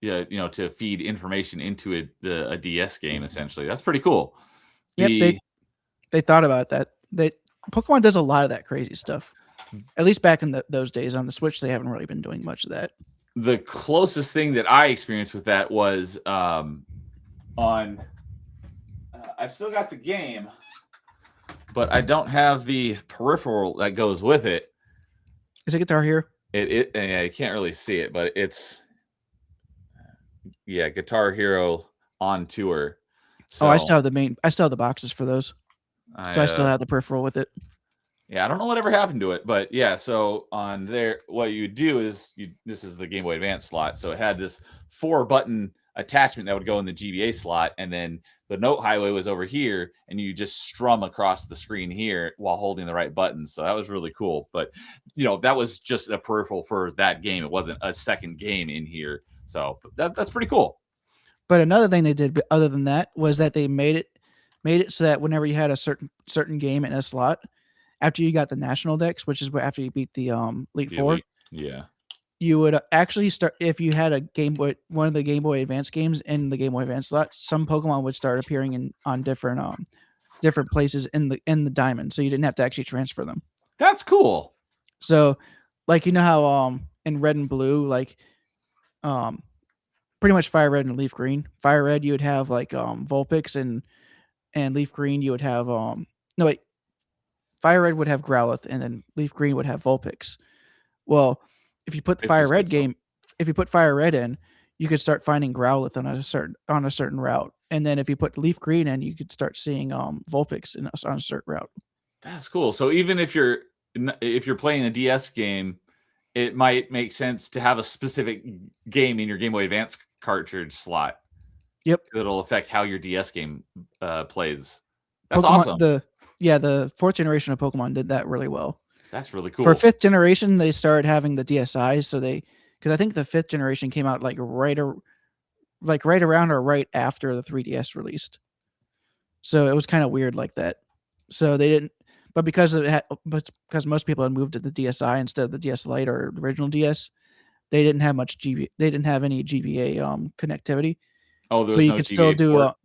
to feed information into a DS game, essentially. That's pretty cool. Yep, they thought about that. Pokemon does a lot of that crazy stuff. At least back in those days. On the Switch, they haven't really been doing much of that. The closest thing that I experienced with that was on. I've still got the game, but I don't have the peripheral that goes with it. Is it Guitar Hero? I can't really see it, but it's Guitar Hero on tour. So, I still have the boxes for those. So I still have the peripheral with it. Yeah, I don't know whatever happened to it, but yeah, so on there, what you do is this is the Game Boy Advance slot. So it had this 4-button attachment that would go in the GBA slot, and then the note highway was over here, and you just strum across the screen here while holding the right buttons. So that was really cool. But that was just a peripheral for that game. It wasn't a second game in here. So that's pretty cool. But another thing they did other than that was that they made it so that whenever you had a certain game in a slot, after you got the national decks, which is after you beat the Elite Four, you would actually start, if you had one of the Game Boy Advance games in the Game Boy Advance slot, some Pokemon would start appearing on different places in the diamond, so you didn't have to actually transfer them. That's cool. So, like, how in Red and Blue, like pretty much Fire Red and Leaf Green. Fire Red, you would have like Vulpix, and Leaf Green, you would have Fire Red would have Growlithe, and then Leaf Green would have Vulpix. Well, if you put the Fire Red in, you could start finding Growlithe on a certain route, and then if you put Leaf Green in, you could start seeing Vulpix on a certain route. That's cool. So even if you're playing a DS game, it might make sense to have a specific game in your Game Boy Advance cartridge slot. Yep, it'll affect how your DS game plays. That's awesome. The 4th generation of Pokemon did that really well. That's really cool. For 5th generation, they started having the DSIs, because I think the 5th generation came out like right around or right after the 3DS released. So it was kind of weird like that. So they didn't, but because most people had moved to the DSi instead of the DS Lite or original DS, they didn't have they didn't have any GBA connectivity. Oh, there's no GBA port?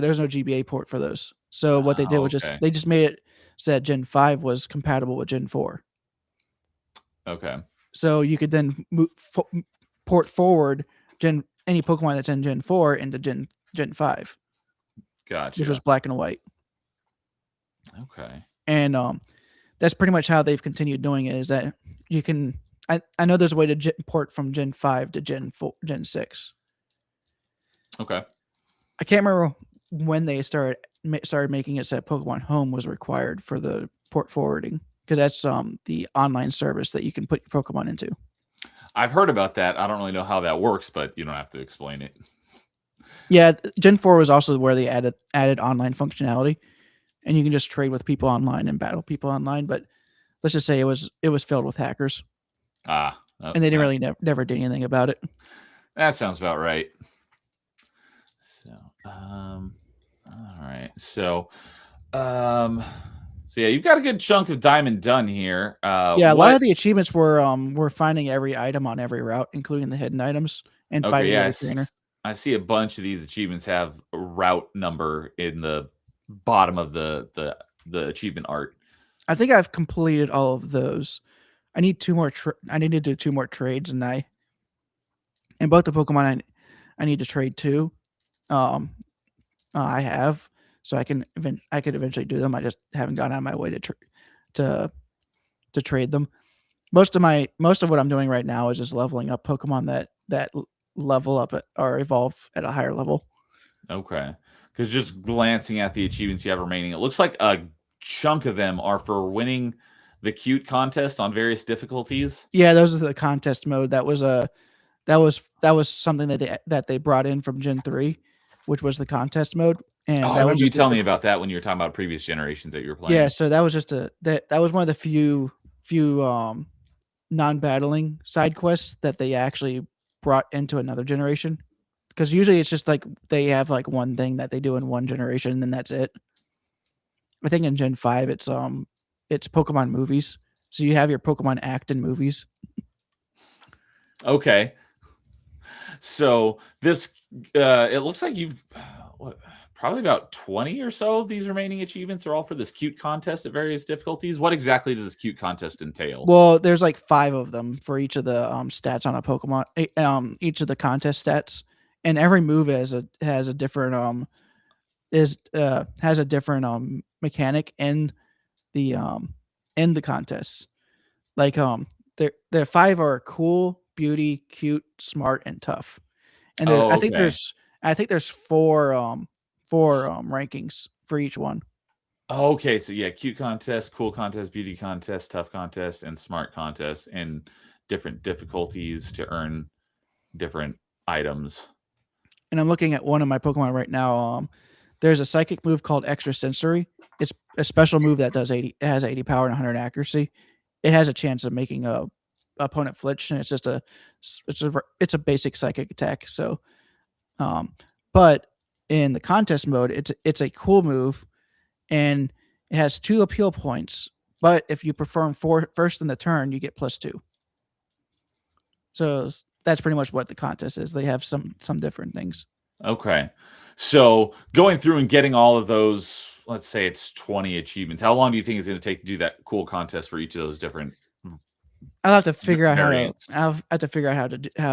There's no GBA port for those. So what they did was they just made it so that Gen 5 was compatible with Gen 4. Okay. So you could then port forward any Pokemon that's in Gen 4 into Gen Gen 5, which was Gotcha. black and white. Okay. And that's pretty much how they've continued doing it. Is that you can? I know there's a way to port from Gen 5 to Gen 6. Okay. I can't remember when they started making it so that Pokemon Home was required for the port forwarding, because that's the online service that you can put your Pokemon into. I've heard about that. I don't really know how that works, but you don't have to explain it. Yeah, Gen 4 was also where they added online functionality, and you can just trade with people online and battle people online. But let's just say it was filled with hackers, and they didn't really never did anything about it. That sounds about right. So, all right. So yeah, you've got a good chunk of diamond done here. Yeah, a lot of the achievements were finding every item on every route, including the hidden items, and fighting every trainer. I see a bunch of these achievements have a route number in the bottom of the achievement art. I think I've completed all of those. I need 2 more. I need to do 2 more trades, and both the Pokemon I need to trade too. I have, so I could eventually do them. I just haven't gone out of my way to trade them. Most of what I'm doing right now is just leveling up Pokemon that level up or evolve at a higher level. Okay, because just glancing at the achievements you have remaining, it looks like a chunk of them are for winning the cute contest on various difficulties. Yeah, those are the contest mode. That was something that they brought in from Gen 3, which was the contest mode. And I remember you telling me about that when you were talking about previous generations that you were playing. Yeah, so that was just that was one of the few non-battling side quests that they actually brought into another generation. Because usually it's just like they have like one thing that they do in one generation, and then that's it. I think in Gen 5 it's Pokemon movies. So you have your Pokemon act in movies. Okay. So this it looks like you've probably about 20 or so of these remaining achievements are all for this cute contest at various difficulties. What exactly does this cute contest entail? Well, there's like 5 of them for each of the stats on a Pokemon. Each of the contest stats, and every move has a different mechanic in the contests. Like there 5 are cool, beauty, cute, smart, and tough. And I think there's 4 rankings for each one. Okay, so yeah, cute contest, cool contest, beauty contest, tough contest, and smart contest, and different difficulties to earn different items. And I'm looking at one of my Pokemon right now. There's a psychic move called Extrasensory. It's a special move that does 80. It has 80 power and 100 accuracy. It has a chance of making a opponent flinch, and it's just a basic psychic attack. So, but in the contest mode, it's a cool move, and it has 2 appeal points. But if you perform first in the turn, you get +2. So that's pretty much what the contest is. They have some different things. Okay. So going through and getting all of those, let's say it's 20 achievements. How long do you think it's going to take to do that cool contest for each of those different? I'll have to figure out how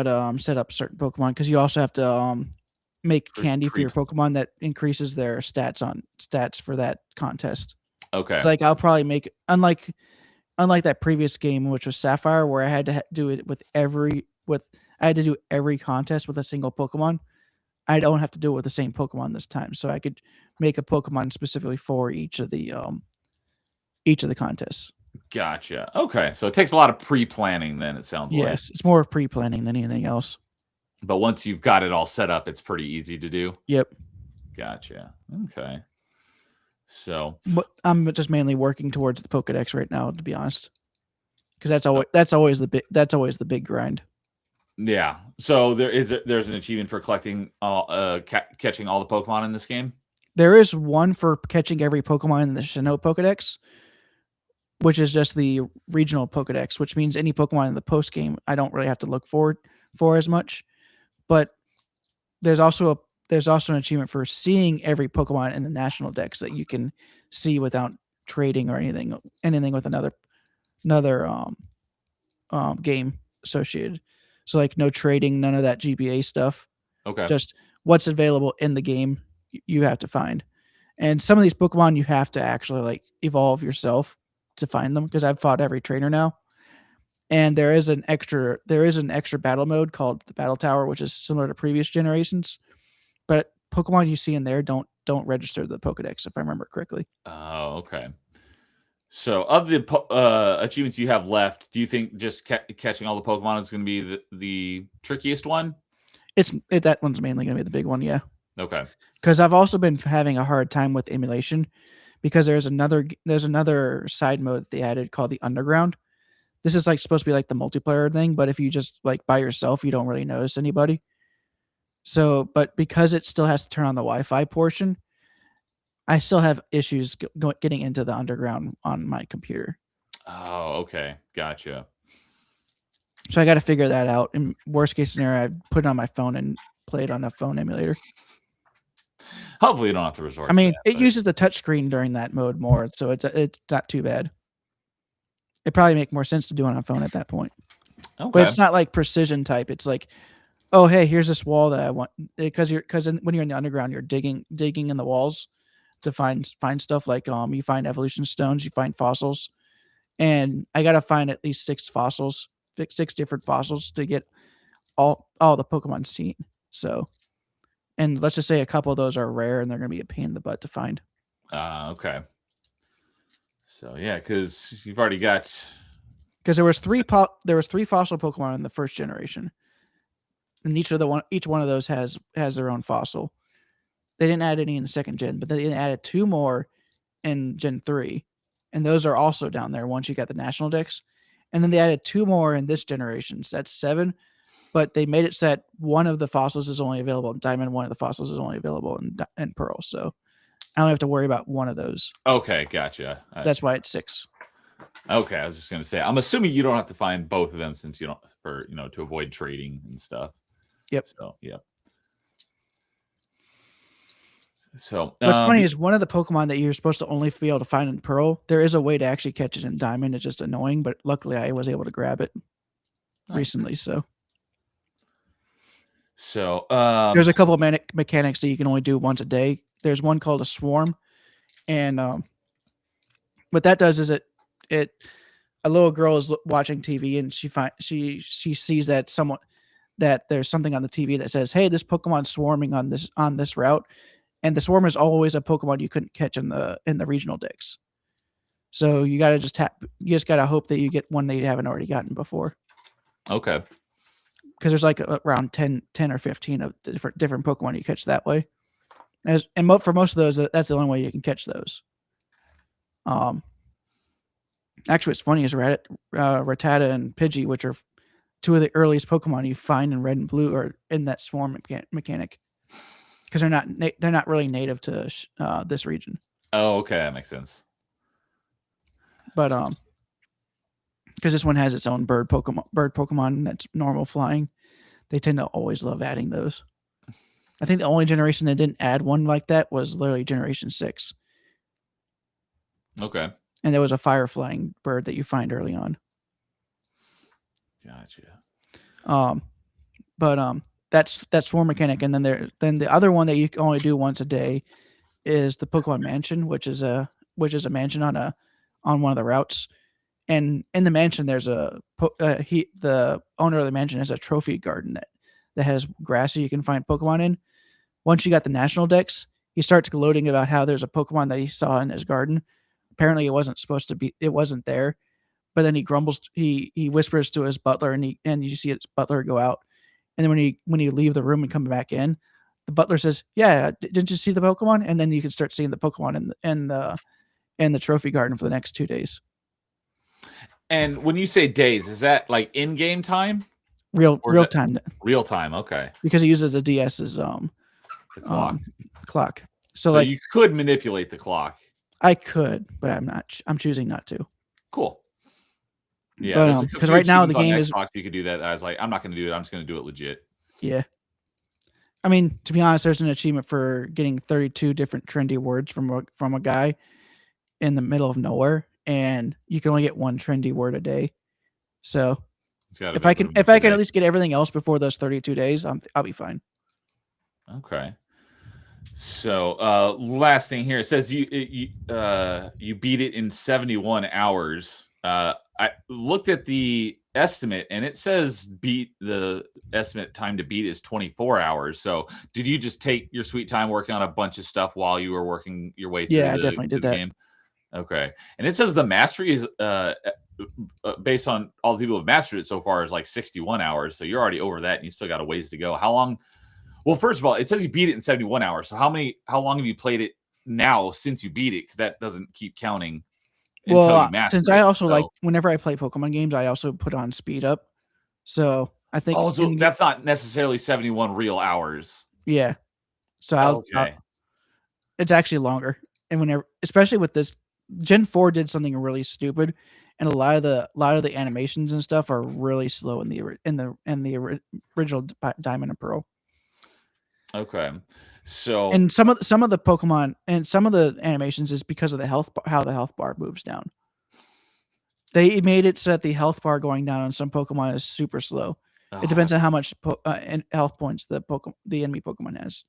to set up certain Pokemon, because you also have to make candy for your Pokemon that increases their stats for that contest. Okay. So like I'll probably make, unlike that previous game, which was Sapphire, where I had to do it I had to do every contest with a single Pokemon. I don't have to do it with the same Pokemon this time, so I could make a Pokemon specifically for each of the contests. Gotcha. Okay, so it takes a lot of pre-planning then, it sounds like. Yes, it's more pre-planning than anything else. But once you've got it all set up, it's pretty easy to do. Yep. Gotcha. Okay. So but I'm just mainly working towards the Pokedex right now, to be honest, because that's always the big grind. Yeah. So there's an achievement for collecting catching all the Pokemon in this game. There is one for catching every Pokemon in the Sinnoh Pokedex, which is just the regional Pokedex, which means any Pokemon in the post game I don't really have to look for as much. But there's also an achievement for seeing every Pokemon in the national dex that you can see without trading or anything with another game associated. So like no trading, none of that GBA stuff. Okay. Just what's available in the game you have to find. And some of these Pokemon you have to actually like evolve yourself to find them, because I've fought every trainer now. And there is an extra battle mode called the Battle Tower, which is similar to previous generations. But Pokemon you see in there don't register the Pokedex, if I remember correctly. Oh, okay. So, of the achievements you have left, do you think just catching all the Pokemon is going to be the trickiest one? That one's mainly going to be the big one, yeah. Okay. Because I've also been having a hard time with emulation, because there's another side mode that they added called the Underground. This is like supposed to be like the multiplayer thing, but if you just like by yourself, you don't really notice anybody. So, but because it still has to turn on the Wi-Fi portion, I still have issues getting into the Underground on my computer. Oh, okay. Gotcha. So I got to figure that out. In worst case scenario, I put it on my phone and play it on a phone emulator. Hopefully you don't have to resort I mean, to that, it uses the touchscreen during that mode more, so it's not too bad. It'd probably make more sense to do on a phone at that point. Okay. But it's not like precision type. It's like, oh, hey, here's this wall that I want, because when you're in the Underground, you're digging in the walls to find stuff like you find evolution stones, you find fossils, and I gotta find at least 6 different fossils to get all the Pokemon seen. So, and let's just say a couple of those are rare and they're gonna be a pain in the butt to find. Okay. So yeah, because you've already got. Because there was 3 fossil Pokemon in the first generation, and each one of those has their own fossil. They didn't add any in the second gen, but they added 2 more in Gen 3, and those are also down there once you got the National Dex. And then they added 2 more in this generation, so that's 7. But they made it so that one of the fossils is only available in Diamond, one of the fossils is only available in Pearl. So I only have to worry about one of those. Okay, gotcha. So that's why it's 6. Okay, I was just gonna say, I'm assuming you don't have to find both of them since you don't to avoid trading and stuff. Yep. So yeah. So what's funny is one of the Pokemon that you're supposed to only be able to find in Pearl, there is a way to actually catch it in Diamond. It's just annoying, but luckily I was able to grab it recently. So there's a couple of mechanics that you can only do once a day. There's one called a swarm, and what that does is a little girl is watching TV and she sees that there's something on the TV that says, "Hey, this Pokemon's swarming on this route." And the swarm is always a Pokemon you couldn't catch in the regional decks. So you just gotta hope that you get one that you haven't already gotten before. Okay. Because there's like around 10 or 15 of different Pokemon you catch that way. For most of those, that's the only way you can catch those. Actually, what's funny is Rattata and Pidgey, which are 2 of the earliest Pokemon you find in Red and Blue, are in that swarm mechanic. Because they're not really native to this region. Oh, okay, that makes sense. But because this one has its own bird Pokemon that's normal flying, they tend to always love adding those. I think the only generation that didn't add one like that was literally Generation 6. Okay. And there was a fire flying bird that you find early on. Gotcha. That's swarm mechanic, and then the other one that you can only do once a day is the Pokemon Mansion, which is a mansion on one of the routes. And in the mansion, there's the owner of the mansion has a trophy garden that has grass that you can find Pokemon in. Once you got the National Dex, he starts gloating about how there's a Pokemon that he saw in his garden. Apparently, it wasn't there. But then he grumbles. He whispers to his butler, and you see his butler go out. And then when you leave the room and come back in, the butler says, "Yeah, didn't you see the Pokemon?" And then you can start seeing the Pokemon in the trophy garden for the next 2 days. And when you say days, is that like in-game time? Real time. Real time, okay. Because he uses a DS's the clock. So like you could manipulate the clock. I could, but I'm not. I'm choosing not to. Cool. Yeah, because right now the game is. Xbox, you could do that. I was like, I'm not going to do it. I'm just going to do it legit. Yeah. I mean, to be honest, there's an achievement for getting 32 different trendy words from a guy in the middle of nowhere, and you can only get 1 trendy word a day. So if I can at least get everything else before those 32 days, I'll be fine. Okay. So, last thing here, it says you beat it in 71 hours. I looked at the estimate, and it says the estimate time to beat is 24 hours. So, did you just take your sweet time working on a bunch of stuff while you were working your way through Yeah, I definitely through did the that. game? Okay, and it says the mastery is based on all the people who've mastered it so far is like 61 hours. So you're already over that, and you still got a ways to go. How long? Well, first of all, it says you beat it in 71 hours. So how long have you played it now since you beat it? Because that doesn't keep counting until you Well, master since I it. also like So, whenever I play Pokemon games, I also put on speed up. So I think oh, so that's not necessarily 71 real hours. yeah. So Okay. it's actually longer. And whenever, especially with this, Gen 4 did something really stupid, and a lot of the animations and stuff are really slow in the original Diamond and Pearl. Okay. So, And some of the Pokemon and some of the animations is because of how the health bar moves down. They made it so that the health bar going down on some Pokemon is super slow. It depends on how much health points the enemy Pokemon has.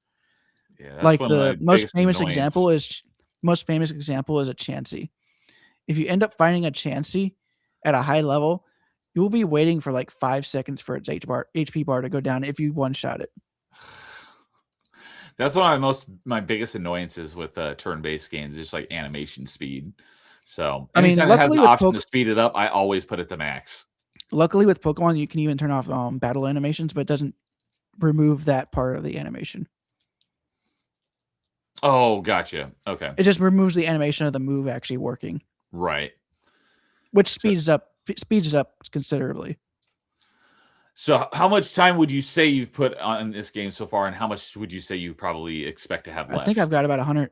yeah, that's Like one of my the biggest annoyance. most famous example is a Chansey. If you end up finding a Chansey at a high level, you'll be waiting for like 5 seconds for its HP bar to go down if you one shot it. That's one of my biggest annoyances with turn-based games, just like animation speed. So I mean, anytime it has an option to speed it up, I always put it to max. Luckily with Pokemon, you can even turn off battle animations, but it doesn't remove that part of the animation. Oh, gotcha. Okay. It just removes the animation of the move actually working. Right. Which speeds it up considerably. So how much time would you say you've put on this game so far, and how much would you say you probably expect to have left? I think I've got about 100.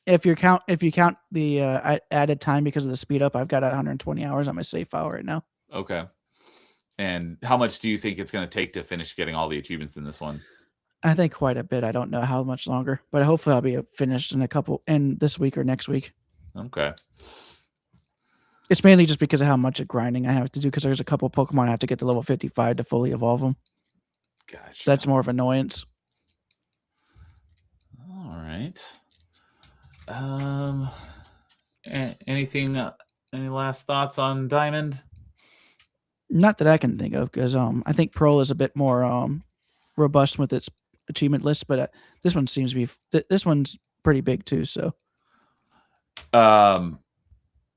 If you count the added time because of the speed up, I've got 120 hours on my save file right now. Okay. And how much do you think it's going to take to finish getting all the achievements in this one? I think quite a bit. I don't know how much longer, but hopefully I'll be finished in this week or next week. Okay. It's mainly just because of how much grinding I have to do, because there's a couple Pokemon I have to get to level 55 to fully evolve them. Gotcha. So that's more of annoyance. All right. Anything? Any last thoughts on Diamond? Not that I can think of, because I think Pearl is a bit more robust with its achievement list, but this one seems to be this one's pretty big too. So,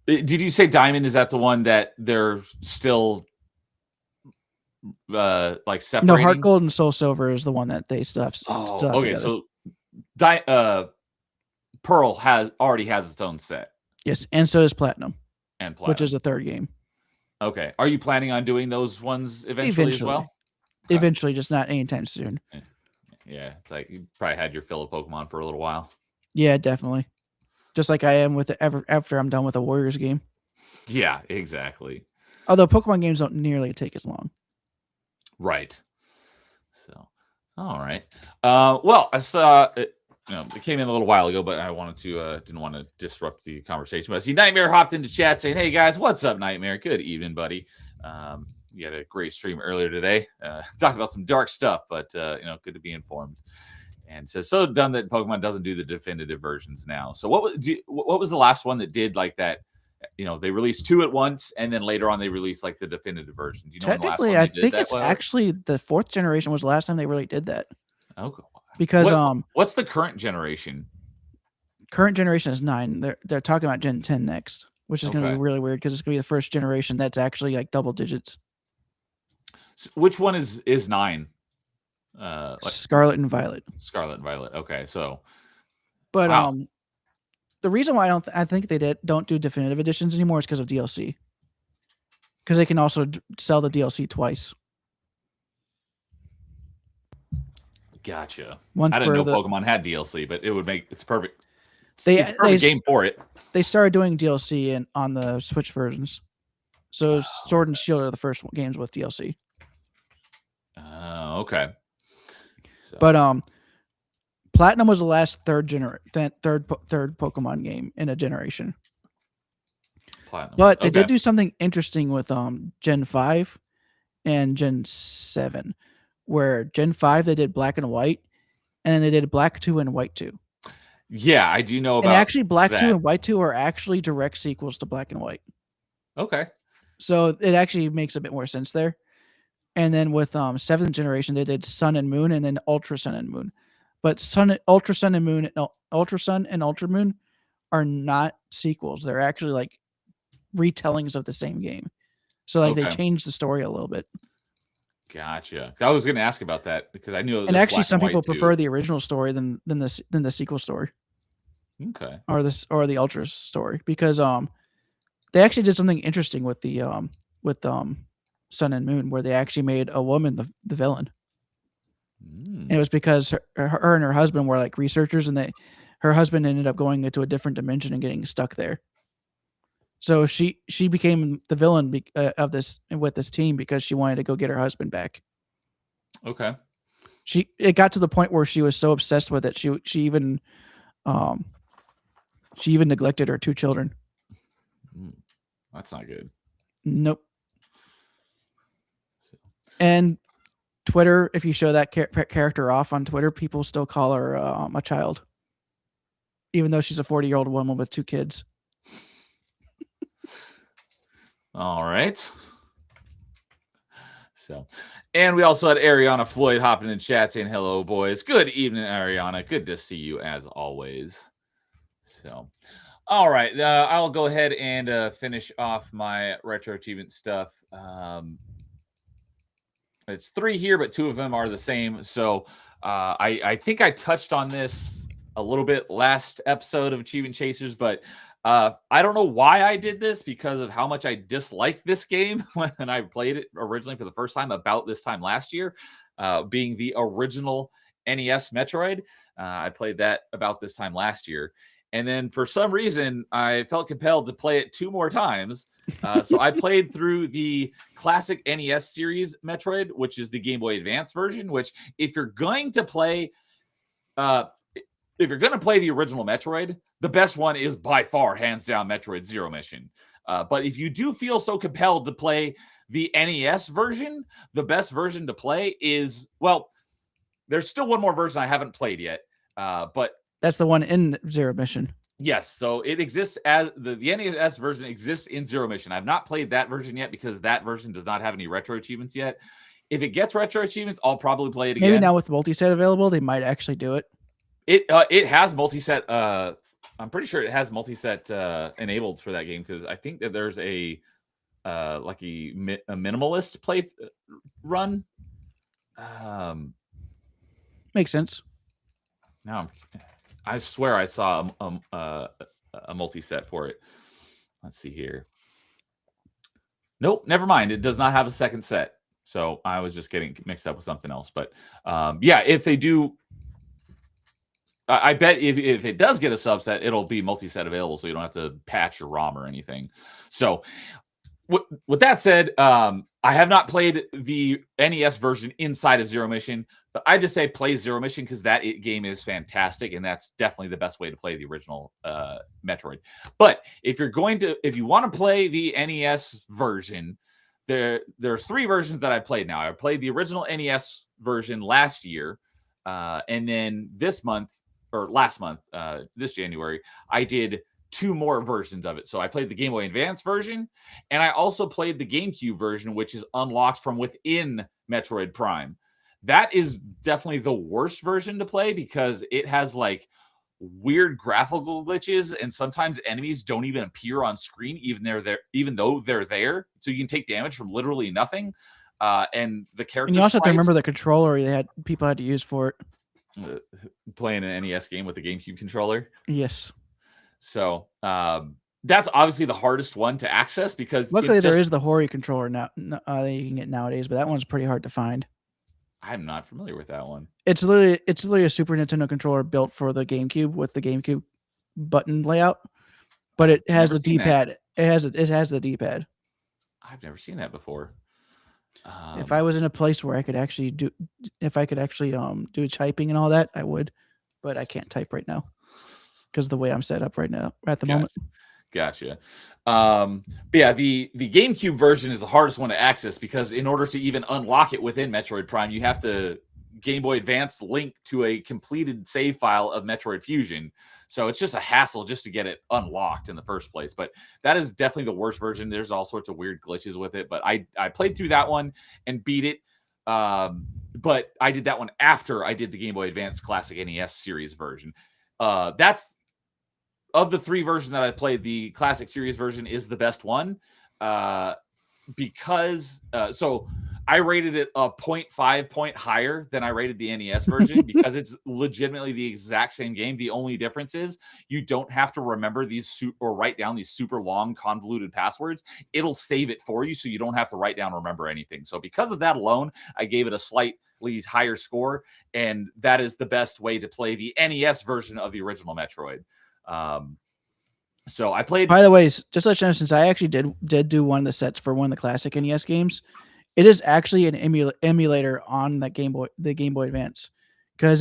did you say Diamond is that the one that they're still like separating? No, Heart Gold and Soul Silver is the one that they still have. Okay. Together. So, Pearl already has its own set. Yes, and so is Platinum, which is the third game. Okay. Are you planning on doing those ones eventually as well? Eventually, just not anytime soon. Yeah, it's like you probably had your fill of Pokemon for a little while. Yeah, definitely. Just like I am with after I'm done with a Warriors game. Yeah, exactly. Although Pokemon games don't nearly take as long. Right. So, all right. Well, I saw it. It came in a little while ago, but I wanted to didn't want to disrupt the conversation. But I see Nightmare hopped into chat saying, "Hey guys, what's up, Nightmare? Good evening, buddy. You had a great stream earlier today. Talked about some dark stuff, but good to be informed." And says, "So done that Pokemon doesn't do the definitive versions now. So what was the last one that did like that? They released two at once, and then later on they released like the definitive version. Do you know Technically, when the last one I think it's actually the 4th generation was the last time they really did that. Okay. Because what's the current generation? Current generation is 9. They're talking about Gen 10 next, which is going to be really weird because it's going to be the first generation that's actually like double digits. So which one is 9? Scarlet and Violet. Scarlet and Violet. Okay, so. But wow. The reason why I think they don't do definitive editions anymore is because of DLC. Because they can also sell the DLC twice. Gotcha. I didn't know Pokemon had DLC, but it's perfect. It's a perfect game for it. They started doing DLC on the Switch versions. So Sword and Shield are the first games with DLC. Okay. So. But Platinum was the last third Pokemon game in a generation. Platinum. But they did do something interesting with Gen 5 and Gen 7, where Gen 5 they did Black and White, and then they did Black 2 and White 2. Yeah, I do know about. And actually, Black that. 2 and White 2 are actually direct sequels to Black and White. Okay. So it actually makes a bit more sense there. And then with 7th generation, they did Sun and Moon, and then Ultra Sun and Moon. But Ultra Sun and Moon, Ultra Sun and Ultra Moon are not sequels. They're actually like retellings of the same game. So like they changed the story a little bit. Gotcha. I was going to ask about that because I knew. And actually, some people prefer the original story than the sequel story. Okay. Or the Ultra story, because they actually did something interesting with the Sun and Moon, where they actually made a woman the villain. And it was because her and her husband were like researchers, and her husband ended up going into a different dimension and getting stuck there. So she became the villain of this with this team because she wanted to go get her husband back. Okay. It got to the point where she was so obsessed with it, she even neglected her 2 children. That's not good. Nope. And Twitter, if you show that character off on Twitter, people still call her a child, even though she's a 40-year-old woman with 2 kids. All right. So, and we also had Ariana Floyd hopping in chat saying, hello, boys. Good evening, Ariana. Good to see you as always. So, all right. I'll go ahead and finish off my retro achievement stuff. It's 3 here, but 2 of them are the same. So I think I touched on this a little bit last episode of Achievement Chasers, but I don't know why I did this because of how much I disliked this game when I played it originally for the first time about this time last year, being the original NES Metroid. I played that about this time last year. And then for some reason, I felt compelled to play it 2 more times. So I played through the classic NES series Metroid, which is the Game Boy Advance version, which if you're going to play the original Metroid, the best one is by far, hands down, Metroid Zero Mission. But if you do feel so compelled to play the NES version, the best version to play is, well, there's still one more version I haven't played yet. But that's the one in Zero Mission. Yes, so it exists as the NES version exists in Zero Mission. I've not played that version yet because that version does not have any retro achievements yet. If it gets retro achievements, I'll probably play it again. Maybe now with multi-set available, they might actually do it. It has multi-set. I'm pretty sure it has multi-set enabled for that game because I think that there's a minimalist play run. Makes sense. Now I swear I saw a multi-set for it. Let's see here. Nope, never mind. It does not have a second set. So I was just getting mixed up with something else. But yeah, if they do, I bet if it does get a subset, it'll be multi-set available, so you don't have to patch your ROM or anything. So with that said, I have not played the NES version inside of Zero Mission, but I just say play Zero Mission because that game is fantastic, and that's definitely the best way to play the original Metroid. But if you want to play the NES version, there's 3 versions that I've played now. I played the original NES version last year, and then this January, I did 2 more versions of it. So I played the Game Boy Advance version, and I also played the GameCube version, which is unlocked from within Metroid Prime. That is definitely the worst version to play because it has like weird graphical glitches, and sometimes enemies don't even appear on screen, even though they're there. So you can take damage from literally nothing. And the character. And you also have to remember the controller people had to use for it. Playing an NES game with a GameCube controller. Yes. So that's obviously the hardest one to access because luckily there is the Hori controller now that you can get nowadays, but that one's pretty hard to find. I'm not familiar with that one. It's literally a Super Nintendo controller built for the GameCube with the GameCube button layout, but it has the D-pad. It has the D-pad. I've never seen that before. If I was in a place where I could actually do typing and all that, I would, but I can't type right now because of the way I'm set up right now at the moment. Gotcha. But yeah, the GameCube version is the hardest one to access because in order to even unlock it within Metroid Prime, you have to Game Boy Advance link to a completed save file of Metroid Fusion. So it's just a hassle just to get it unlocked in the first place. But that is definitely the worst version. There's all sorts of weird glitches with it. But I played through that one and beat it. But I did that one after I did the Game Boy Advance Classic NES series version. That's of the 3 versions that I played, the Classic series version is the best one. Because so I rated it a 0.5 point higher than I rated the NES version because it's legitimately the exact same game. The only difference is you don't have to remember these or write down these super long convoluted passwords. It'll save it for you, so you don't have to write down or remember anything. So because of that alone, I gave it a slightly higher score, and that is the best way to play the NES version of the original Metroid. So I played. By the way, just to let you know, since I actually did do one of the sets for one of the classic NES games, it is actually an emulator on that Game Boy Advance, because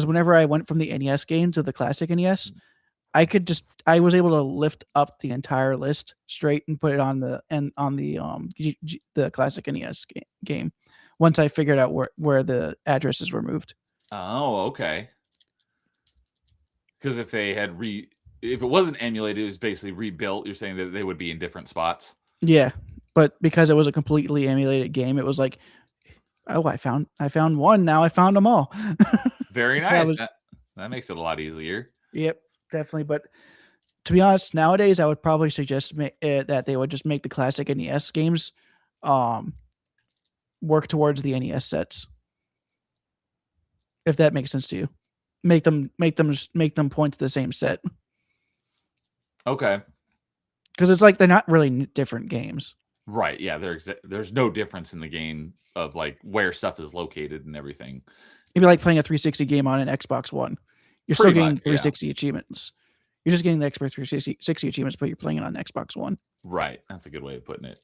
whenever I went from the NES game to the classic NES, I was able to lift up the entire list straight and put it on the classic NES game once I figured out where the addresses were moved. Oh, okay. Because if it wasn't emulated, it was basically rebuilt. You're saying that they would be in different spots. Yeah, but because it was a completely emulated game, it was like, oh, I found one. Now I found them all. Very nice. That makes it a lot easier. Yep, definitely. But to be honest, nowadays I would probably suggest that they would just make the classic NES games work towards the NES sets, if that makes sense to you. Make them point to the same set. Okay. Because it's like they're not really different games. Right. Yeah. There's no difference in the game of like where stuff is located and everything. It'd be like playing a 360 game on an Xbox One. You're still getting 360 achievements. You're just getting the Xbox 360 achievements, but you're playing it on Xbox One. Right. That's a good way of putting it.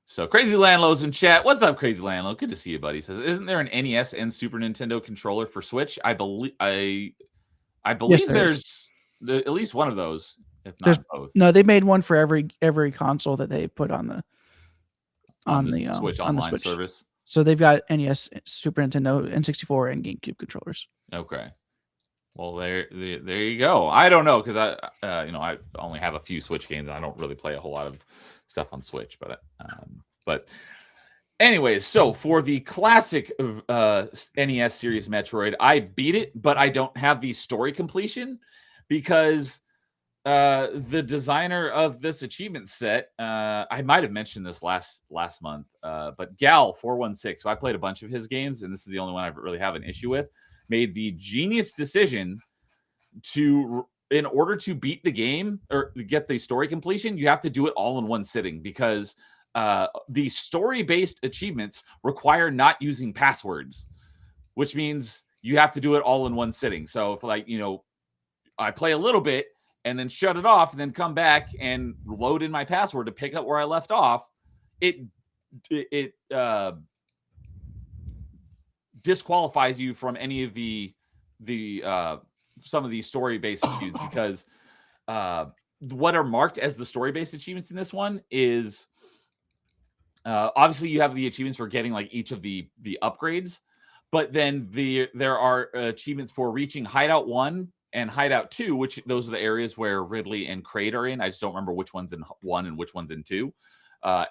So Crazy Landlord's in chat. What's up, Crazy Landlord? Good to see you, buddy. He says, isn't there an NES and Super Nintendo controller for Switch? I believe Yes, there's at least one of those, if not both. No, they made one for every console that they put on the Switch online service. So they've got NES, Super Nintendo, N64, and GameCube controllers. Okay. Well, there you go. I don't know, because I only have a few Switch games, and I don't really play a whole lot of stuff on Switch. But anyways, so for the classic NES series Metroid, I beat it, but I don't have the story completion because the designer of this achievement set, I might have mentioned this last month, but Gal416, who I played a bunch of his games, and this is the only one I really have an issue with, made the genius decision in order to beat the game or get the story completion, you have to do it all in one sitting, because the story-based achievements require not using passwords, which means you have to do it all in one sitting. So if I play a little bit and then shut it off and then come back and load in my password to pick up where I left off, it disqualifies you from any of the some of these story-based achievements, because what are marked as the story-based achievements in this one is obviously you have the achievements for getting like each of the upgrades, but then there are achievements for reaching Hideout 1 and Hideout 2, which those are the areas where Ridley and Kraid are in. I just don't remember which one's in 1 and which one's in 2.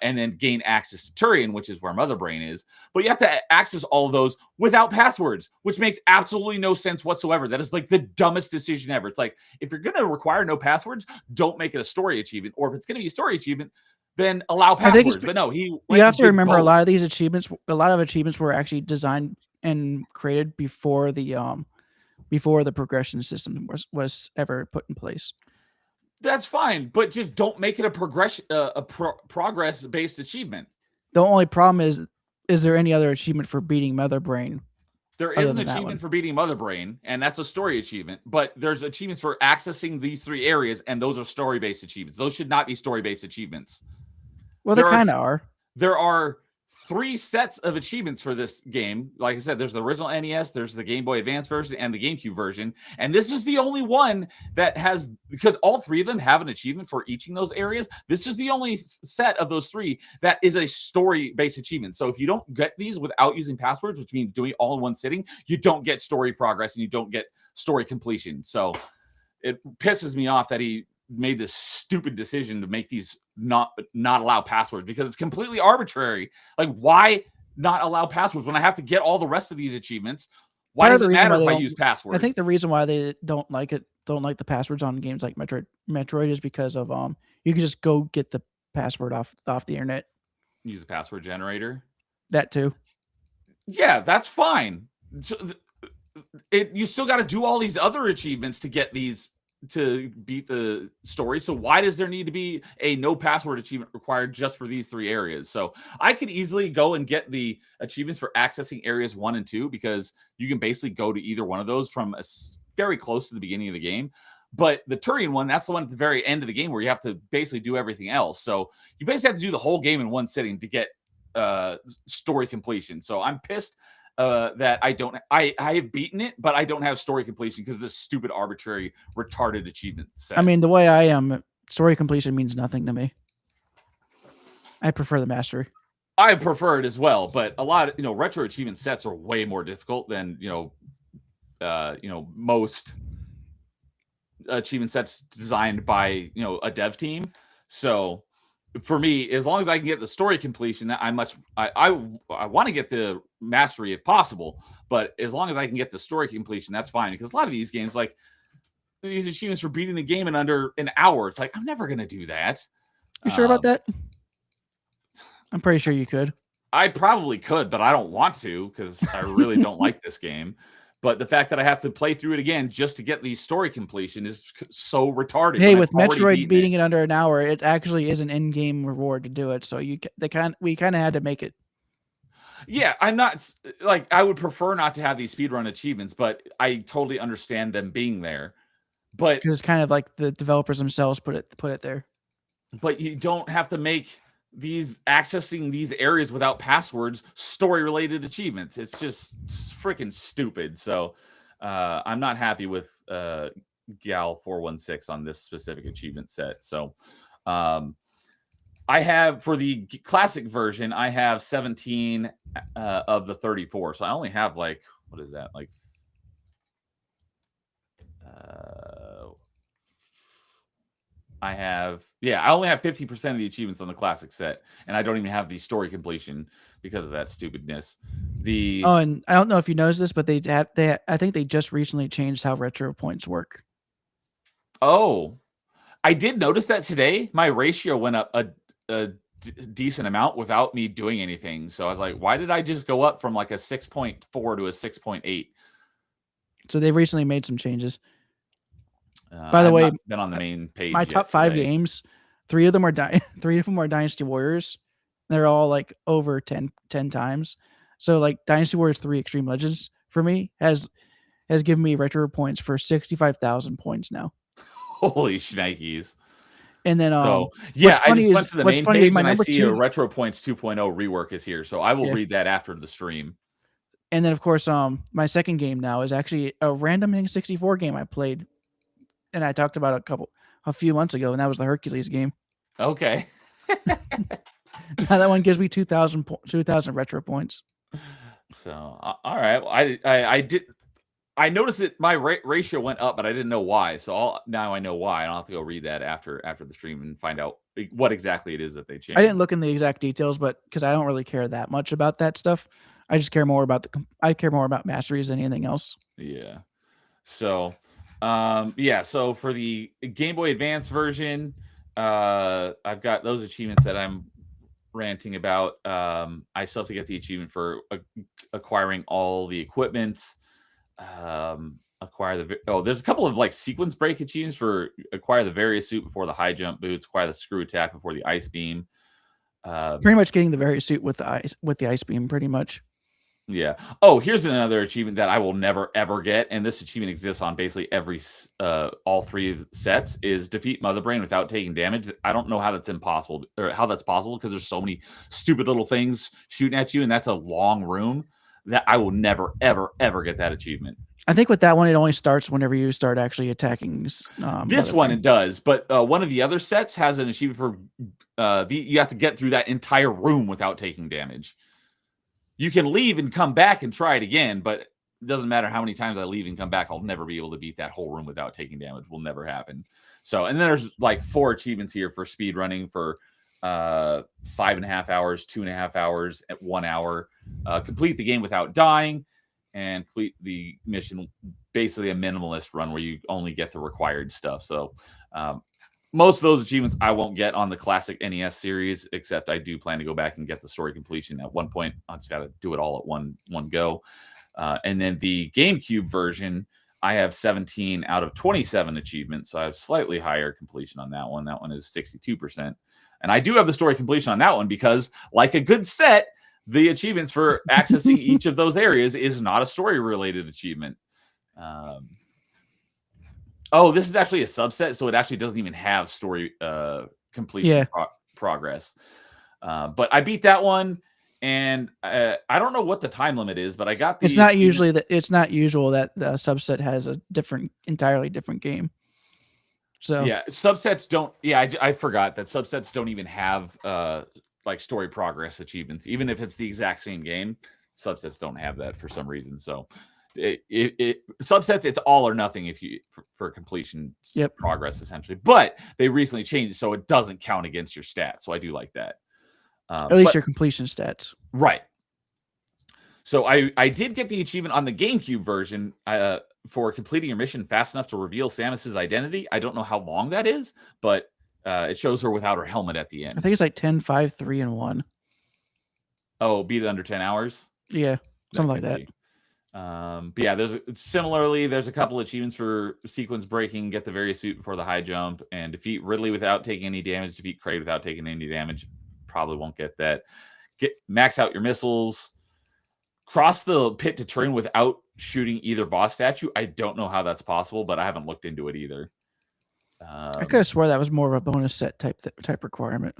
And then gain access to Turian, which is where Mother Brain is. But you have to access all of those without passwords, which makes absolutely no sense whatsoever. That is like the dumbest decision ever. It's like, if you're going to require no passwords, don't make it a story achievement. Or if it's going to be a story achievement, then allow passwords. But no, you have to remember both. A lot of achievements were actually designed and created before the progression system was ever put in place. That's fine, but just don't make it a progress-based achievement. The only problem is there any other achievement for beating Mother Brain? There is an achievement for beating Mother Brain, and that's a story achievement. But there's achievements for accessing these 3 areas, and those are story-based achievements. Those should not be story-based achievements. Well, they kind of are. There are 3 sets of achievements for this game. Like I said, there's the original NES, there's the Game Boy Advance version, and the GameCube version. And this is the only one that has, because all 3 of them have an achievement for each of those areas. This is the only set of those 3 that is a story-based achievement. So if you don't get these without using passwords, which means doing it all in one sitting, you don't get story progress and you don't get story completion. So it pisses me off that he made this stupid decision to make these not allow passwords, because it's completely arbitrary. Like, why not allow passwords when I have to get all the rest of these achievements? Why does it matter if I use passwords? I think the reason why they don't like the passwords on games like Metroid is because of you can just go get the password off the internet. Use a password generator. That too. Yeah, that's fine. So you still got to do all these other achievements to get these, to beat the story. So why does there need to be a no password achievement required just for these 3 areas? So I could easily go and get the achievements for accessing areas 1 and 2, because you can basically go to either one of those from very close to the beginning of the game. But the Turian one, that's the one at the very end of the game where you have to basically do everything else. So you basically have to do the whole game in one sitting to get story completion. So I'm pissed that I have beaten it, but I don't have story completion because of this stupid, arbitrary, retarded achievement set. I mean, the way I am, story completion means nothing to me. I prefer the mastery. I prefer it as well, but a lot of retro achievement sets are way more difficult than most achievement sets designed by a dev team. So for me, as long as I can get the story completion, I want to get the mastery if possible, but as long as I can get the story completion, that's fine. Because a lot of these games, like these achievements for beating the game in under an hour, it's like, I'm never going to do that. You sure about that? I'm pretty sure you could. I probably could, but I don't want to, because I really don't like this game. But the fact that I have to play through it again just to get the story completion is so retarded. Hey, with Metroid beating it under an hour, it actually is an in-game reward to do it. So we kind of had to make it. Yeah, I'm not like, I would prefer not to have these speedrun achievements, but I totally understand them being there. But because it's kind of like the developers themselves put it there. But you don't have to make these accessing these areas without passwords story related achievements. It's just freaking stupid. So I'm not happy with Gal 416 on this specific achievement set. So I have, for the classic version, I have 17 of the 34. So I only have like, what is that, like I only have 50% of the achievements on the classic set, and I don't even have the story completion because of that stupidness. And I don't know if you noticed this, but I think they just recently changed how retro points work. Oh, I did notice that today. My ratio went up a decent amount without me doing anything. So I was like, why did I just go up from like a 6.4 to a 6.8? So they recently made some changes. By the way, I've not been on the main page. My top 5 games, 3 of them are Dynasty Warriors. They're all like over 10 times. So like Dynasty Warriors 3 Extreme Legends for me has given me retro points for 65,000 points now. Holy shnikes. And then I just went to the main page and I see a Retro Points 2.0 rework is here. So I will read that after the stream. And then of course my second game now is actually a random N64 game I played, and I talked about a few months ago, and that was the Hercules game. Okay. Now that one gives me 2,000 retro points. So all right, well, I noticed that my ratio went up, but I didn't know why. So now I know why. I'll have to go read that after the stream and find out what exactly it is that they changed. I didn't look in the exact details, but because I don't really care that much about that stuff, I just care more about masteries than anything else. Yeah. So, so for the Game Boy Advance version, I've got those achievements that I'm ranting about. I still have to get the achievement for acquiring all the equipment. There's a couple of like sequence break achievements for acquire the various suit before the high jump boots, acquire the screw attack before the ice beam. Pretty much getting the various suit with the ice beam, pretty much. Yeah. Oh, here's another achievement that I will never ever get, and this achievement exists on basically every all 3 sets, is defeat Mother Brain without taking damage. I don't know how that's impossible, or how that's possible, because there's so many stupid little things shooting at you, and that's a long room that I will never ever ever get that achievement. I think with that one, it only starts whenever you start actually attacking. This one it does, but one of the other sets has an achievement for you have to get through that entire room without taking damage. You can leave and come back and try it again, but it doesn't matter how many times I leave and come back. I'll never be able to beat that whole room without taking damage. Will never happen. So, and then there's like 4 achievements here for speed running for 5.5 hours, 2.5 hours, at 1 hour. Complete the game without dying, and complete the mission, basically a minimalist run where you only get the required stuff. So, most of those achievements I won't get on the classic NES series, except I do plan to go back and get the story completion at one point. I just got to do it all at one go. And then the GameCube version, I have 17 out of 27 achievements, so I have slightly higher completion on that one. That one is 62%. And I do have the story completion on that one because, like a good set, the achievements for accessing each of those areas is not a story-related achievement. Oh, this is actually a subset, so it actually doesn't even have story completion progress. But I beat that one, and I don't know what the time limit is, but I got the. It's not usually that. It's not usual that the subset has a entirely different game. So yeah, subsets don't. Yeah, I forgot that subsets don't even have like story progress achievements, even if it's the exact same game. Subsets don't have that for some reason. So. Subsets, it's all or nothing if you for completion progress essentially, but they recently changed so it doesn't count against your stats. So I do like that. At least your completion stats, right? So I did get the achievement on the GameCube version for completing your mission fast enough to reveal Samus's identity. I don't know how long that is, but it shows her without her helmet at the end. I think it's like 10, 5, 3, and 1. Oh, beat it under 10 hours. Yeah, something like that. But yeah, there's a couple achievements for sequence breaking, get the various suit before the high jump, and defeat Ridley without taking any damage, defeat Kraid without taking any damage. Probably won't get that. Max out your missiles, cross the pit to turn without shooting either boss statue. I don't know how that's possible, but I haven't looked into it either. I could have swore that was more of a bonus set type requirement.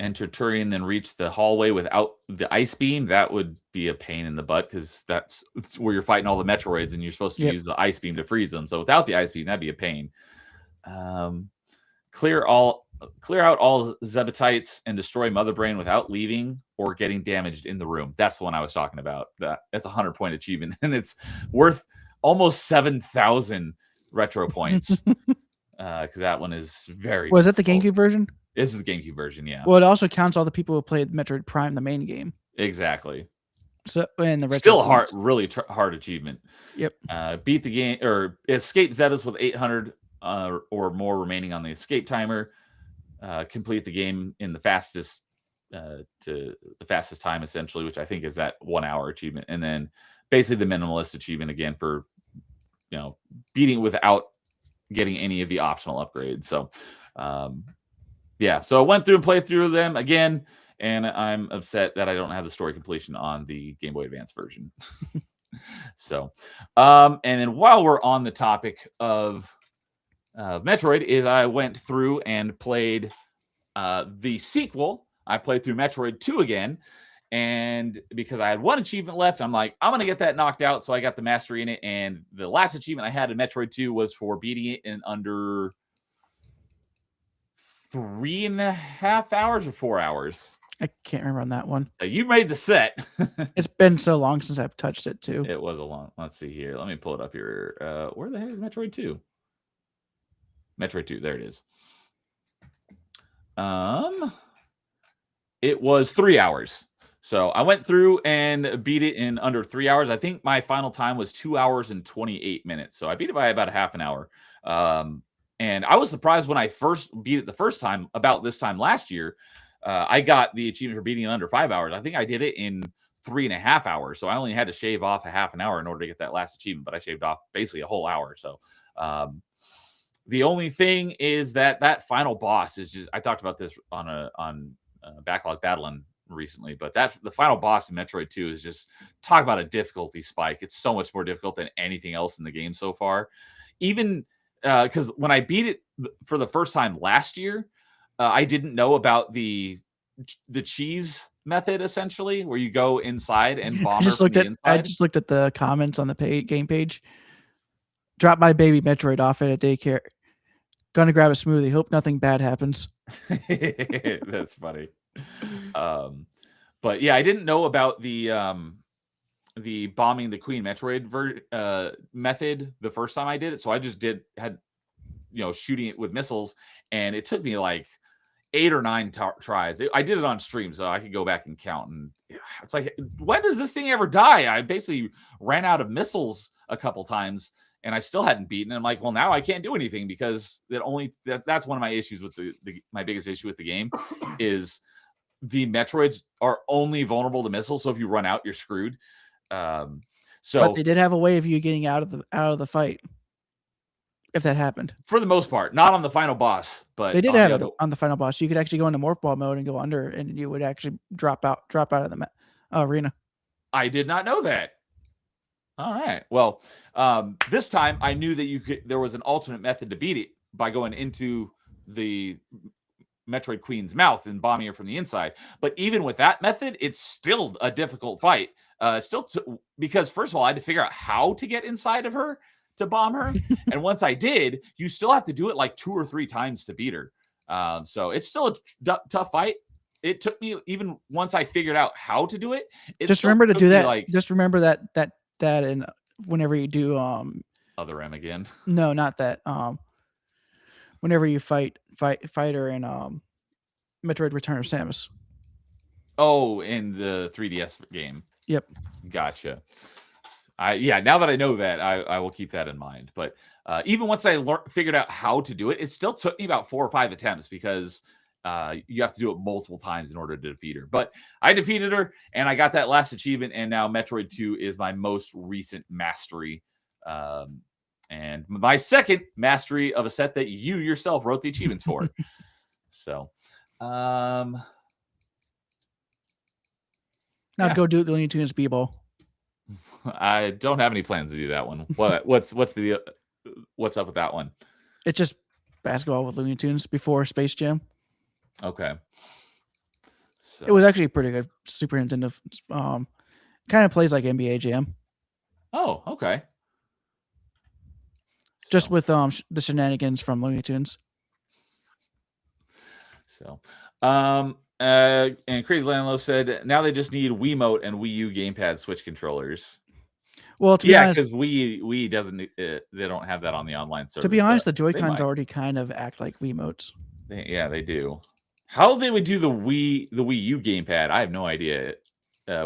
Enter Turian, then reach the hallway without the ice beam. That would be a pain in the butt because that's where you're fighting all the Metroids and you're supposed to use the ice beam to freeze them. So without the ice beam, that'd be a pain. Clear out all Zebatites and destroy Mother Brain without leaving or getting damaged in the room. That's the one I was talking about. That's a 100-point achievement, and it's worth almost 7,000 retro points. Because that one is very. Was that the GameCube version? This is the GameCube version, yeah. Well, it also counts all the people who played Metroid Prime, the main game. Exactly. So, and the retro still hard, really hard achievement. Yep. Beat the game or escape Zebas with 800 or more remaining on the escape timer. Complete the game in the fastest time, essentially, which I think is that 1 hour achievement, and then basically the minimalist achievement again for beating without getting any of the optional upgrades. So. Yeah, so I went through and played through them again, and I'm upset that I don't have the story completion on the Game Boy Advance version. So, and then while we're on the topic of Metroid, is I went through and played the sequel. I played through Metroid 2 again, and because I had one achievement left, I'm like, I'm going to get that knocked out, so I got the mastery in it, and the last achievement I had in Metroid 2 was for beating it in under 3.5 hours or 4 hours. I can't remember on that one. You made the set. It's been so long since I've touched it too. It was a long. Let's see here. Let me pull it up here. Where the heck is Metroid 2? Metroid 2. There it is. It was 3 hours. So I went through and beat it in under 3 hours. I think my final time was 2 hours and 28 minutes. So I beat it by about a half an hour. And I was surprised when I first beat it the first time, about this time last year. I got the achievement for beating it under 5 hours. I think I did it in 3.5 hours. So I only had to shave off a half an hour in order to get that last achievement, but I shaved off basically a whole hour. So the only thing is that final boss is just, I talked about this on Backlog Battling recently, but the final boss in Metroid 2 is just talk about a difficulty spike. It's so much more difficult than anything else in the game so far. Even because when I beat it for the first time last year, I didn't know about the cheese method, essentially, where you go inside and bomb her from the inside. I just looked at the comments on the game page. Drop my baby Metroid off at a daycare. Gonna grab a smoothie. Hope nothing bad happens. That's funny. But yeah, I didn't know about the bombing the Queen Metroid method the first time I did it. So I just had shooting it with missiles, and it took me like 8 or 9 tries. I did it on stream, so I could go back and count. And it's like, when does this thing ever die? I basically ran out of missiles a couple times, and I still hadn't beaten. And I'm like, well, now I can't do anything because that's one of my issues with my biggest issue with the game is the Metroids are only vulnerable to missiles. So if you run out, you're screwed. But they did have a way of you getting out of the fight. If that happened, for the most part, not on the final boss, but they did have it on the final boss. You could actually go into morph ball mode and go under, and you would actually drop out of the arena. I did not know that. All right. Well, this time I knew that there was an alternate method to beat it by going into the Metroid Queen's mouth and bombing her from the inside. But even with that method, it's still a difficult fight. Because first of all, I had to figure out how to get inside of her to bomb her. And once I did, you still have to do it like 2 or 3 times to beat her. So it's still a tough fight. It took me, even once I figured out how to do it. Just remember to do that. Just remember that and whenever you do Other M again. No, not that. Whenever you fight her in Metroid Return of Samus. Oh, in the 3DS game. Yep. Gotcha. Now that I know that, I will keep that in mind. But even once I figured out how to do it, it still took me about 4 or 5 attempts because you have to do it multiple times in order to defeat her. But I defeated her, and I got that last achievement, and now Metroid 2 is my most recent mastery. And my second mastery of a set that you yourself wrote the achievements for. So, now go do the Looney Tunes B-Ball. I don't have any plans to do that one. What's up with that one? It's just basketball with Looney Tunes before Space Jam. Okay. So. It was actually pretty good. Super Nintendo. Kind of plays like NBA Jam. Oh, okay. Just with the shenanigans from Looney Tunes. So, and Crazy Landlow said now they just need Wiimote and Wii U gamepad Switch controllers. Well, to be honest, because Wii doesn't. They don't have that on the online service. To be honest, the Joy-Cons already kind of act like Wiimotes. They do. How they would do the Wii U gamepad, I have no idea.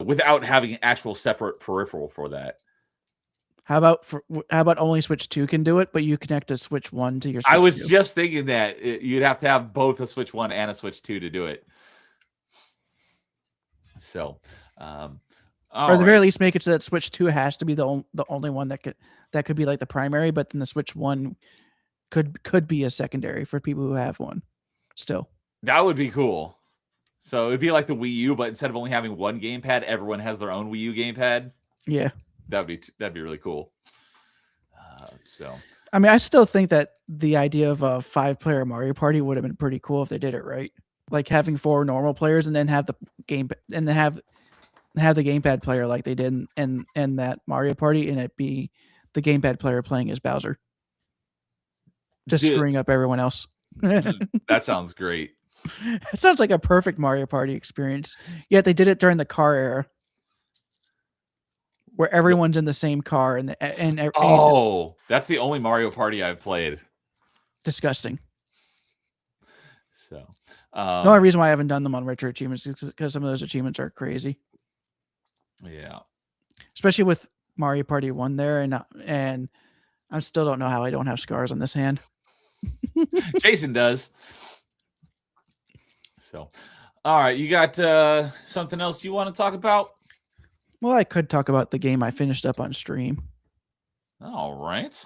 Without having an actual separate peripheral for that. How about only Switch 2 can do it, but you connect a Switch 1 to your Switch 2? I was just thinking that you'd have to have both a Switch 1 and a Switch 2 to do it. So, or at the very least, make it so that Switch 2 has to be the only one that could be like the primary, but then the Switch 1 could be a secondary for people who have one. Still, that would be cool. So it'd be like the Wii U, but instead of only having one gamepad, everyone has their own Wii U gamepad. Yeah, that'd be really cool. I mean, I still think that the idea of a 5-player Mario Party would have been pretty cool if they did it right. Like having 4 normal players and then have the game and then have the gamepad player like they did in that Mario Party, and it be the gamepad player playing as Bowser, just screwing up everyone else. That sounds great. It sounds like a perfect Mario Party experience. Yet they did it during the car era, where everyone's in the same car and that's the only Mario Party I've played. Disgusting. So the only reason why I haven't done them on retro achievements is because some of those achievements are crazy. Yeah, especially with Mario Party 1 there, and I still don't know how I don't have scars on this hand. Jason does. So, all right, you got something else you want to talk about? Well, I could talk about the game I finished up on stream. All right.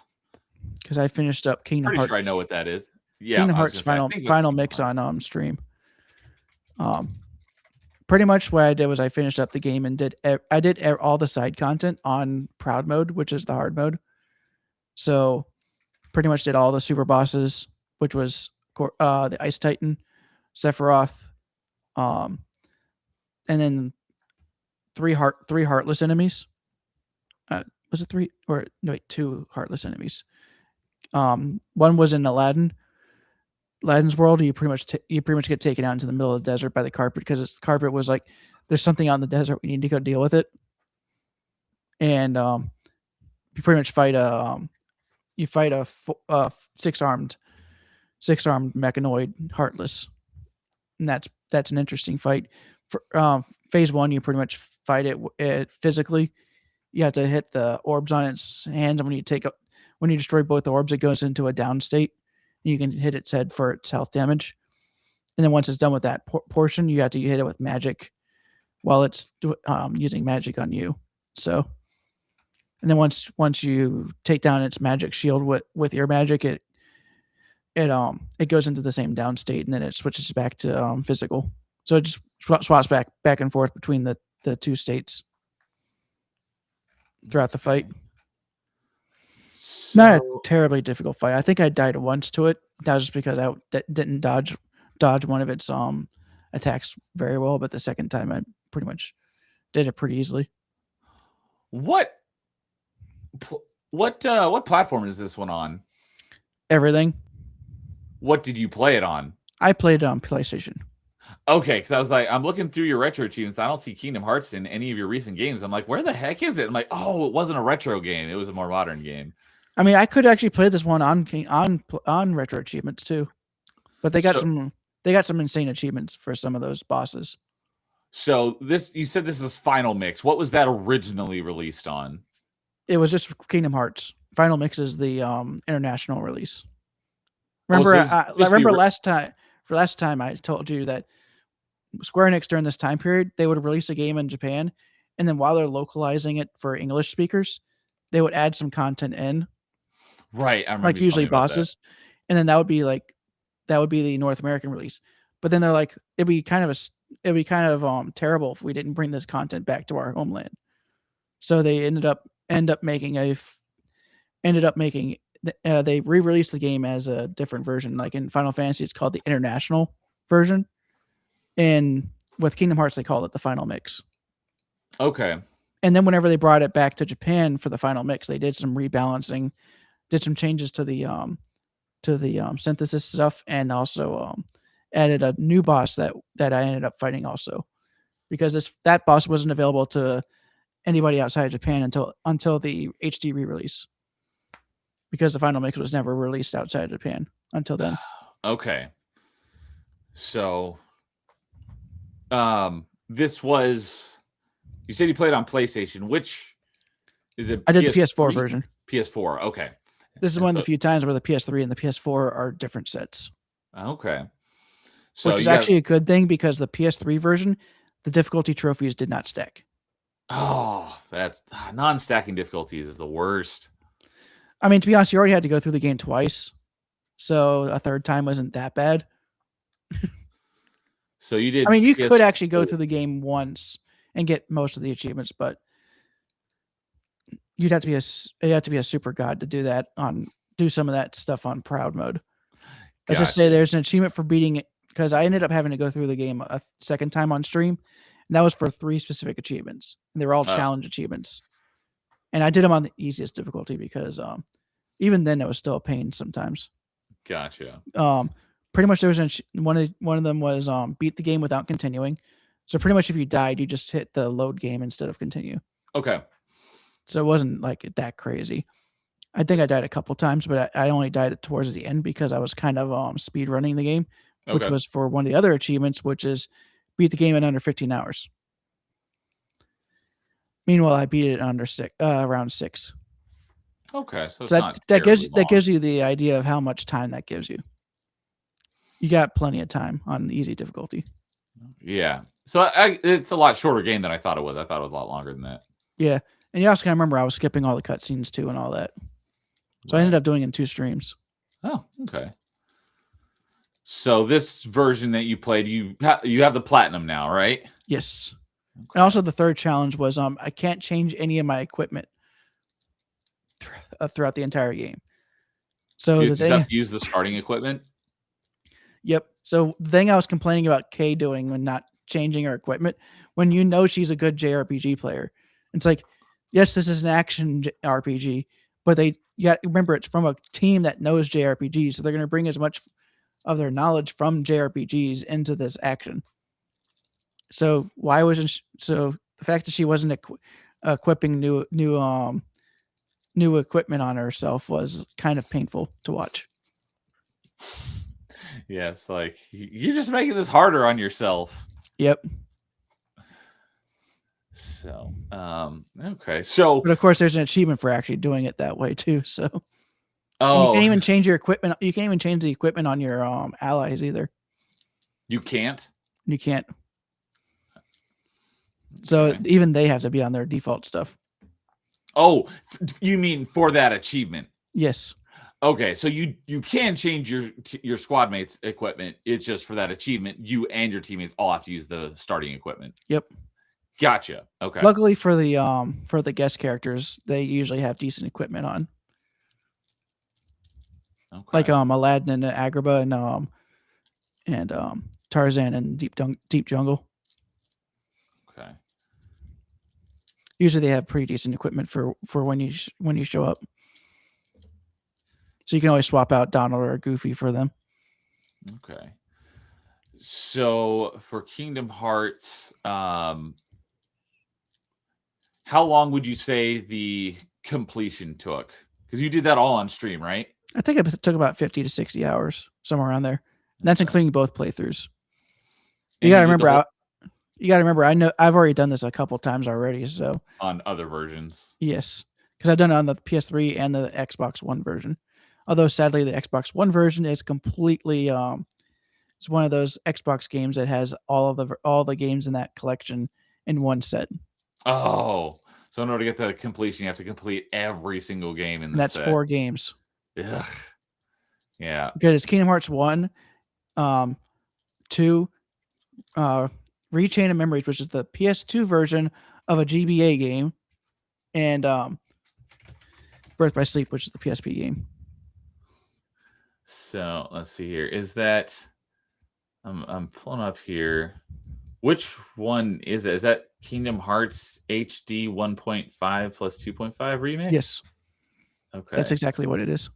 Because I finished up Kingdom Hearts. Pretty sure I know what that is. Yeah, Kingdom Hearts final mix on stream. pretty much what I did was I finished up the game and did all the side content on Proud mode, which is the hard mode. So pretty much did all the super bosses, which was the Ice Titan, Sephiroth, and then three heartless enemies. Was it three or no? Wait, two heartless enemies. One was in Aladdin's world. You pretty much get taken out into the middle of the desert by the carpet because the carpet was like, there's something out in the desert. We need to go deal with it. And you pretty much fight a six-armed mechanoid heartless, and that's an interesting fight. For phase 1, you pretty much fight it physically. You have to hit the orbs on its hands, and when you destroy both orbs, it goes into a down state. You can hit its head for its health damage, and then once it's done with that portion, you have to hit it with magic while it's using magic on you. So, and then once you take down its magic shield with your magic, it goes into the same down state, and then it switches back to physical. So it just swaps back and forth between the two states throughout the fight. So, Not a terribly difficult fight. I think I died once to it. That was just because I didn't dodge one of its attacks very well. But the second time, I pretty much did it pretty easily. what platform is this one on? Everything. What did you play it on? I played it on PlayStation. Okay, because I was like, I'm looking through your retro achievements. I don't see Kingdom Hearts in any of your recent games. I'm like, where the heck is it? I'm like, oh, it wasn't a retro game. It was a more modern game. I mean, I could actually play this one on retro achievements too, but they got some insane achievements for some of those bosses. So you said this is Final Mix. What was that originally released on? It was just Kingdom Hearts. Final Mix is the international release. Remember, last time I told you that Square Enix during this time period, they would release a game in Japan, and then while they're localizing it for English speakers, they would add some content in. Right, I remember. Like usually bosses, and then that would be the North American release. But then they're like, it'd be kind of terrible if we didn't bring this content back to our homeland. So they ended up making they re-released the game as a different version. Like in Final Fantasy, it's called the international version, and with Kingdom Hearts, they called it the Final Mix. Okay. And then whenever they brought it back to Japan for the Final Mix, they did some rebalancing, did some changes to the synthesis stuff, and also added a new boss that I ended up fighting also, because that boss wasn't available to anybody outside of Japan until the HD re-release, because the Final Mix was never released outside of Japan until then. Okay. So, this was, you said you played on PlayStation. Which is it? I did the PS4 version. PS4. Okay. This is one of the few times where the PS3 and the PS4 are different sets. Okay. So which is actually a good thing, because the PS3 version, the difficulty trophies did not stack. Oh, that's non-stacking difficulties is the worst. I mean, to be honest, you already had to go through the game twice, so a third time wasn't that bad. So you did. I mean, you could actually go through the game once and get most of the achievements, but you'd have to be a super god to do some of that stuff on Proud mode. Let's just say there's an achievement for beating it, because I ended up having to go through the game a second time on stream, and that was for 3 specific achievements, and they were all challenge achievements. And I did them on the easiest difficulty because even then it was still a pain sometimes. Gotcha. Pretty much there was one of them was beat the game without continuing. So pretty much if you died, you just hit the load game instead of continue. Okay. So it wasn't like that crazy. I think I died a couple times, but I only died towards the end because I was kind of speed running the game, which was for one of the other achievements, which is beat the game in under 15 hours. Meanwhile, I beat it under around 6. Okay, so that gives you the idea of how much time that gives you. You got plenty of time on the easy difficulty. Yeah, so it's a lot shorter game than I thought it was. I thought it was a lot longer than that. Yeah, and you also can remember I was skipping all the cutscenes too and all that. So I ended up doing it in 2 streams. Oh, okay. So this version that you played, you have the platinum now, right? Yes. And also the third challenge was I can't change any of my equipment throughout the entire game. So You the just have thing, to use the starting equipment. yep. So the thing I was complaining about Kay doing when not changing her equipment, when you know she's a good JRPG player, it's like, yes, this is an action RPG, but remember it's from a team that knows JRPGs, so they're going to bring as much of their knowledge from JRPGs into this action. So why wasn't so the fact that she wasn't equipping new equipment on herself was kind of painful to watch. Yeah, it's like you're just making this harder on yourself. Yep. So, okay. So, but of course, there's an achievement for actually doing it that way too. So, and you can't even change your equipment. You can't even change the equipment on your allies either. You can't. You can't. So even they have to be on their default stuff. Oh, you mean for that achievement? Yes. Okay, so you can change your squad mates' equipment. It's just for that achievement, you and your teammates all have to use the starting equipment. Yep. Gotcha. Okay. Luckily for the guest characters, they usually have decent equipment on. Okay. Like Aladdin and Agrabah and Tarzan and Deep Jungle. Okay. Usually they have pretty decent equipment for when you show up. So you can always swap out Donald or Goofy for them. Okay. So for Kingdom Hearts, how long would you say the completion took? Because you did that all on stream, right? I think it took about 50 to 60 hours, somewhere around there. And that's including both playthroughs. You gotta remember. I know I've already done this a couple times already. So on other versions, yes, because I've done it on the PS3 and the Xbox One version. Although sadly, the Xbox One version is completely it's one of those Xbox games that has all the games in that collection in one set. Oh, so in order to get the completion, you have to complete every single game in the set. That's 4 games. Ugh. Yeah. Because it's Kingdom Hearts 1, 2, Rechain of Memories, which is the PS2 version of a GBA game, and Birth by Sleep, which is the PSP game. So let's see here. Is that I'm pulling up here. Which one is it? Is that Kingdom Hearts HD 1.5 plus 2.5 remix? Yes. Okay. That's exactly what it is.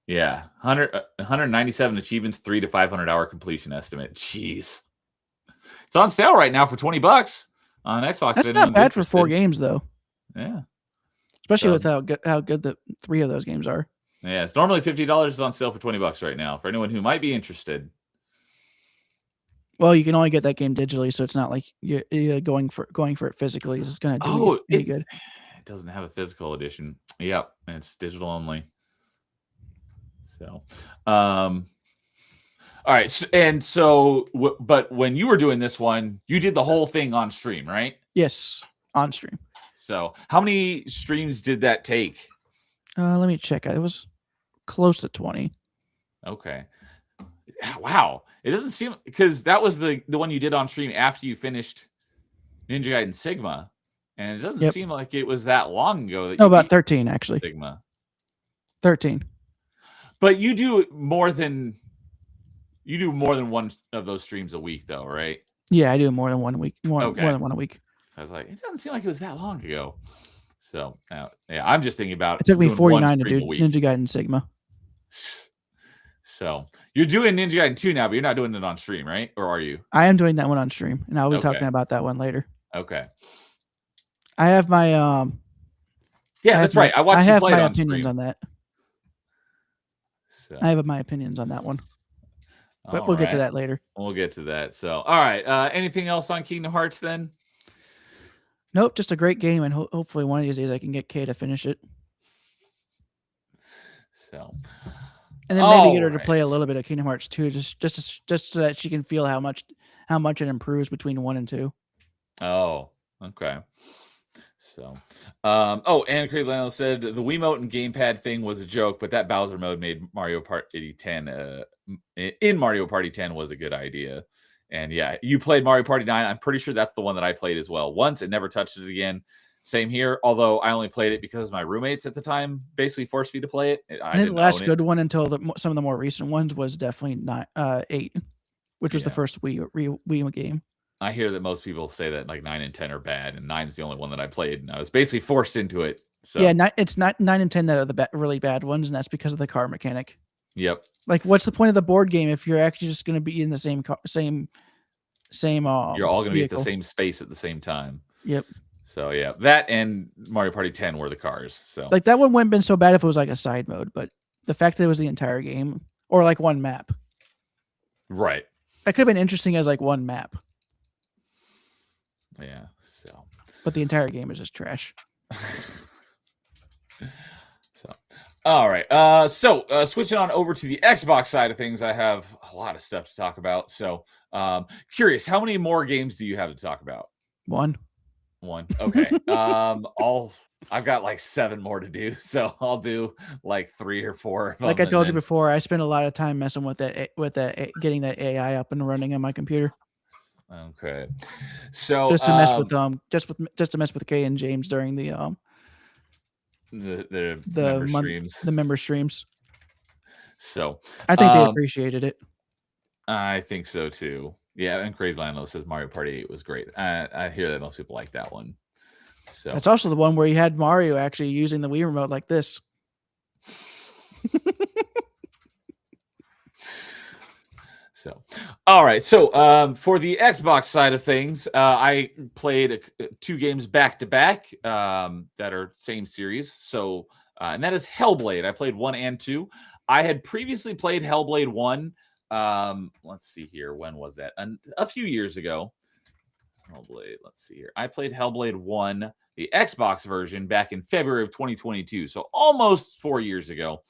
Yeah. 197 achievements, 300 to 500 hour completion estimate. Jeez. It's on sale right now for $20 on Xbox. That's not bad for 4 games, though. Yeah. Especially with how good the 3 of those games are. Yeah, it's normally $50. It's on sale for $20 right now for anyone who might be interested. Well, you can only get that game digitally, so it's not like you're going for it physically is going to do you any good. It doesn't have a physical edition. Yep, and it's digital only. So, all right. But when you were doing this one, you did the whole thing on stream, right? Yes, on stream. So, how many streams did that take? Let me check. It was close to 20. Okay. Wow. It doesn't seem, because that was the one you did on stream after you finished Ninja Gaiden Sigma, and it doesn't seem like it was that long ago. That about 13 actually. Sigma. 13. But you do more than one of those streams a week, though, right? Yeah, I do more than one week. More than one a week. I was like, it doesn't seem like it was that long ago. So yeah, I'm just thinking about. It took me 49 to do Ninja Gaiden Sigma. So you're doing Ninja Gaiden 2 now, but you're not doing it on stream, right? Or are you? I am doing that one on stream, and I'll be talking about that one later. Okay. I have my yeah, that's right. I watched you play it on stream. I have my opinions on that. So. I have my opinions on that one. But we'll get to that later. We'll get to that. So, all right. Anything else on Kingdom Hearts then? Nope, just a great game, and hopefully one of these days I can get Kay to finish it. So, and then maybe get her to play a little bit of Kingdom Hearts 2, just so that she can feel how much it improves between 1 and 2. Oh, okay. So, and Craig Lano said the Wiimote and gamepad thing was a joke, but that Bowser mode made Mario Party 10 in Mario Party 10 was a good idea. And yeah, you played Mario Party 9. I'm pretty sure that's the one that I played as well. Once and never touched it again. Same here, although I only played it because my roommates at the time basically forced me to play it. I think the last good one until some of the more recent ones was definitely 8, which was the first Wii game. I hear that most people say that like 9 and 10 are bad, and 9 is the only one that I played, and I was basically forced into it. So yeah, it's not 9 and 10 that are the really bad ones, and that's because of the car mechanic. Yep. Like, what's the point of the board game if you're actually just going to be in the same you're all going to be at the same space at the same time. Yep. So yeah, that and Mario Party 10 were the cars. So like that one wouldn't have been so bad if it was like a side mode, but the fact that it was the entire game or like one map, right? That could have been interesting as like one map. Yeah. So, but the entire game is just trash. So, all right. Switching on over to the Xbox side of things, I have a lot of stuff to talk about. So, curious, how many more games do you have to talk about? One. Okay. I've got like 7 more to do, so I'll do like 3 or 4. Like I told you before, I spent a lot of time messing with getting that AI up and running on my computer. Okay. So just to mess with mess with Kay and James during the member streams. The member streams. So I think they appreciated it. I think so too. Yeah, and Crazy Lando says Mario Party 8 was great. I hear that most people like that one. So that's also the one where you had Mario actually using the Wii remote like this. So, all right. So, for the Xbox side of things, I played 2 games back to back that are same series. So, and that is Hellblade. I played 1 and 2. I had previously played Hellblade 1. Let's see here. When was that? A few years ago. Hellblade. Let's see here. I played Hellblade 1, the Xbox version, back in February of 2022. So almost 4 years ago.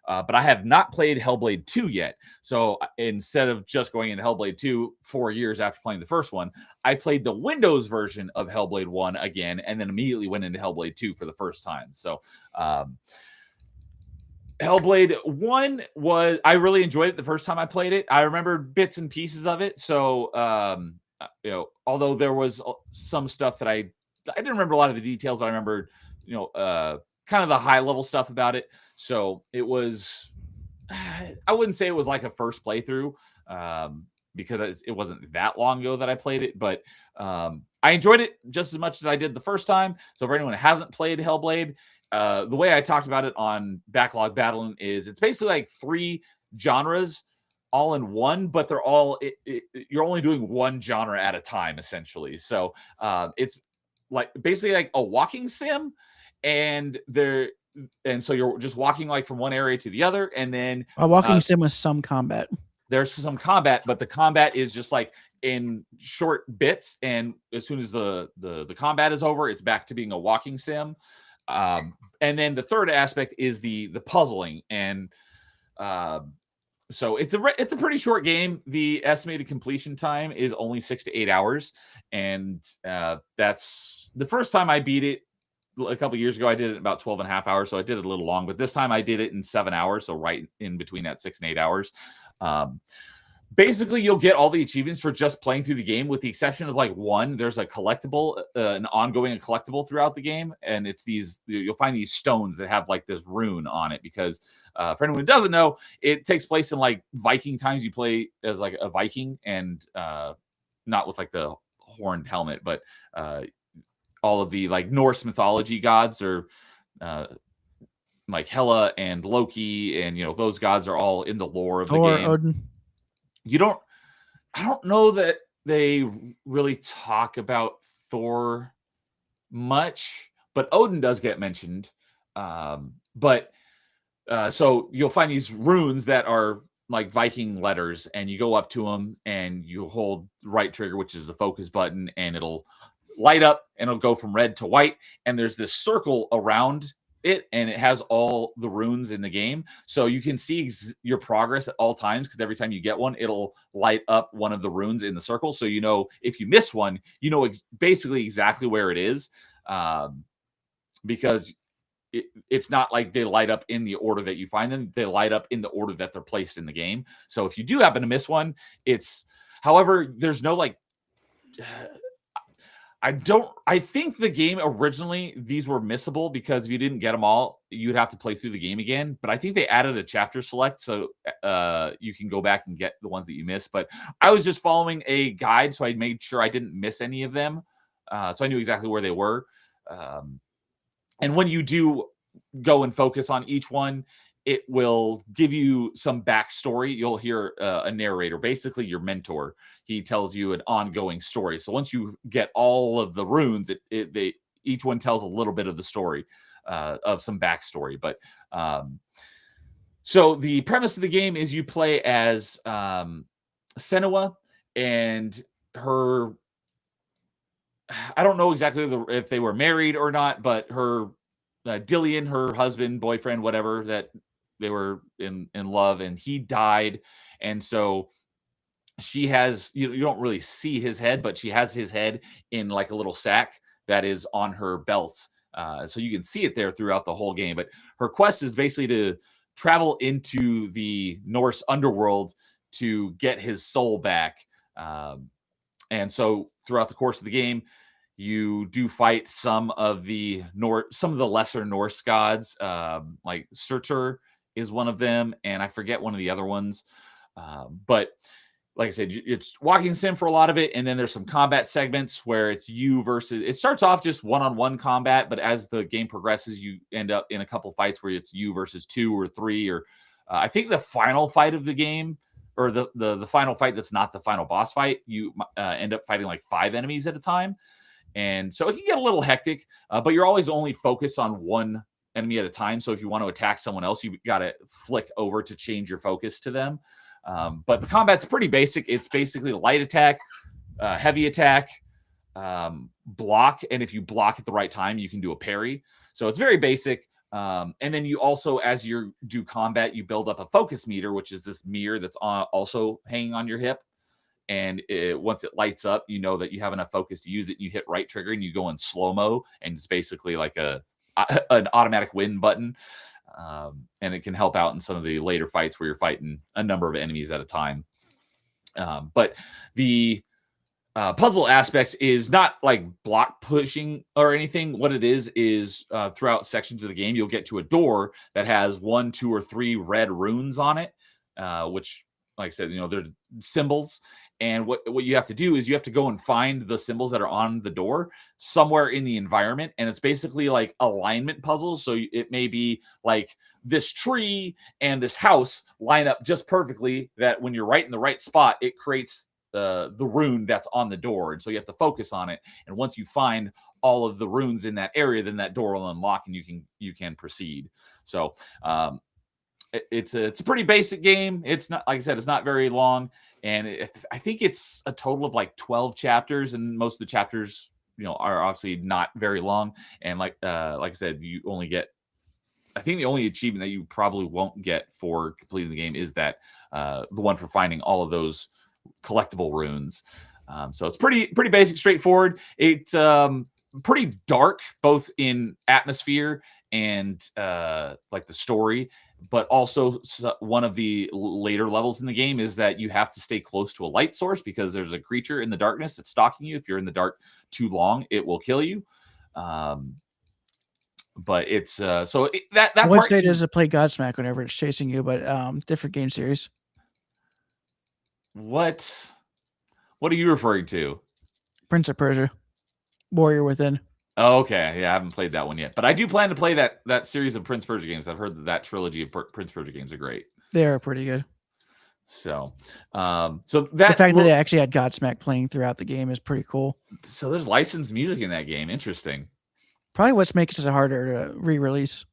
But I have not played Hellblade 2 yet. So instead of just going into Hellblade 2 4 years after playing the first one, I played the Windows version of Hellblade 1 again, and then immediately went into Hellblade 2 for the first time. So Hellblade 1 I really enjoyed it the first time I played it. I remember bits and pieces of it. So, although there was some stuff that I didn't remember a lot of the details, but I remember, kind of the high level stuff about it. So it was, I wouldn't say it was like a first playthrough because it wasn't that long ago that I played it, but I enjoyed it just as much as I did the first time. So for anyone who hasn't played Hellblade, the way I talked about it on Backlog Battling is it's basically like 3 genres all in one, but they're all, you're only doing one genre at a time, essentially. So it's like basically like a walking sim. And so you're just walking like from one area to the other, and then a walking sim with some combat. There's some combat, but the combat is just like in short bits, and as soon as the combat is over, it's back to being a walking sim. And then the third aspect is the puzzling, and so it's a pretty short game. The estimated completion time is only 6 to 8 hours, and that's the first time I beat it. A couple years ago, I did it in about 12 and a half hours. So I did it a little long, but this time I did it in 7 hours. So right in between that 6 and 8 hours. Basically, you'll get all the achievements for just playing through the game, with the exception of like one. There's a collectible, an ongoing collectible throughout the game. And it's you'll find these stones that have like this rune on it, because for anyone who doesn't know, it takes place in like Viking times. You play as like a Viking, and not with like the horned helmet, but all of the like Norse mythology gods are like Hela and Loki, and those gods are all in the lore of the game. Odin. I don't know that they really talk about Thor much, but Odin does get mentioned. So you'll find these runes that are like Viking letters, and you go up to them and you hold the right trigger, which is the focus button, and it'll light up and it'll go from red to white. And there's this circle around it, and it has all the runes in the game. So you can see your progress at all times, because every time you get one, it'll light up one of the runes in the circle. So if you miss one, basically exactly where it is. because it's not like they light up in the order that you find them. They light up in the order that they're placed in the game. So if you do happen to miss one, however, there's no like, I think the game originally, these were missable because if you didn't get them all, you'd have to play through the game again. But I think they added a chapter select so you can go back and get the ones that you missed. But I was just following a guide, so I made sure I didn't miss any of them. So I knew exactly where they were. And when you do go and focus on each one, it will give you some backstory. You'll hear a narrator, basically your mentor. He tells you an ongoing story. So once you get all of the runes, each one tells a little bit of the story, of some backstory. But so the premise of the game is you play as Senua and her. I don't know exactly if they were married or not, but her Dillian, her husband, boyfriend, whatever, that they were in love, and he died. And so she has, you don't really see his head, but she has his head in like a little sack that is on her belt. So you can see it there throughout the whole game. But her quest is basically to travel into the Norse underworld to get his soul back. And so throughout the course of the game, you do fight some of the lesser Norse gods, like Surtur is one of them, and I forget one of the other ones. But like I said, it's walking sim for a lot of it, and then there's some combat segments where it's you versus. It starts off just one-on-one combat, but as the game progresses, you end up in a couple fights where it's you versus 2 or 3, or I think the final fight of the game, or the final fight that's not the final boss fight, you end up fighting like 5 enemies at a time. And so it can get a little hectic, but you're always only focused on one enemy at a time. So if you want to attack someone else, you got to flick over to change your focus to them. But the combat's pretty basic. It's basically light attack, heavy attack, block. And if you block at the right time, you can do a parry. So it's very basic. And then you also, as you do combat, you build up a focus meter, which is this mirror that's also hanging on your hip. And once it lights up, you know that you have enough focus to use it. You hit right trigger and you go in slow-mo, and it's basically like an automatic win button. And it can help out in some of the later fights where you're fighting a number of enemies at a time. But the puzzle aspects is not like block pushing or anything. What it is throughout sections of the game, you'll get to a door that has 1, 2, or 3 red runes on it, which, like I said, they're symbols. And what you have to do is you have to go and find the symbols that are on the door somewhere in the environment. And it's basically like alignment puzzles. So it may be like this tree and this house line up just perfectly, that when you're right in the right spot, it creates the rune that's on the door. And so you have to focus on it. And once you find all of the runes in that area, then that door will unlock and you can proceed. So it's a pretty basic game. It's not, like I said, it's not very long. And I think it's a total of like 12 chapters, and most of the chapters, are obviously not very long. And like I said, you only get, I think the only achievement that you probably won't get for completing the game is that the one for finding all of those collectible runes. So it's pretty basic, straightforward. It's pretty dark, both in atmosphere and like the story. But also, one of the later levels in the game is that you have to stay close to a light source, because there's a creature in the darkness that's stalking you. If you're in the dark too long, it will kill you. But it's so that What state does it play Godsmack whenever it's chasing you? But different game series. What are you referring to? Prince of Persia, Warrior Within. Oh, okay. Yeah, I haven't played that one yet, but I do plan to play that series of Prince Persia games. I've heard that trilogy of Prince Persia games are great. They are pretty good. So, the fact that they actually had Godsmack playing throughout the game is pretty cool. So there's licensed music in that game. Interesting. Probably what makes it harder to re-release.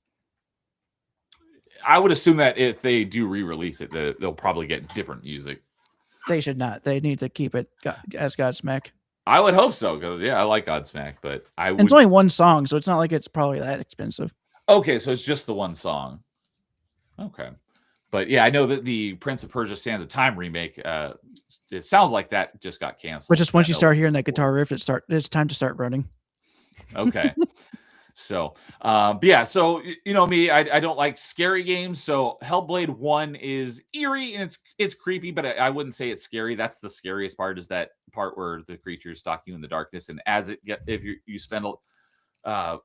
I would assume that if they do re-release it, they'll probably get different music. They should not. They need to keep it as Godsmack. I would hope so, because I like Godsmack, but it's only one song, so it's not like it's probably that expensive. Okay, so it's just the one song. Okay. But yeah, I know that the Prince of Persia Sands of Time remake, it sounds like that just got canceled. But just once you start hearing that guitar riff, it's time to start running. Okay. So, but yeah, so you know me, I don't like scary games. So Hellblade 1 is eerie and it's creepy, but I wouldn't say it's scary. That's the scariest part, is that part where the creature is stalking you in the darkness. And as it get, if you spend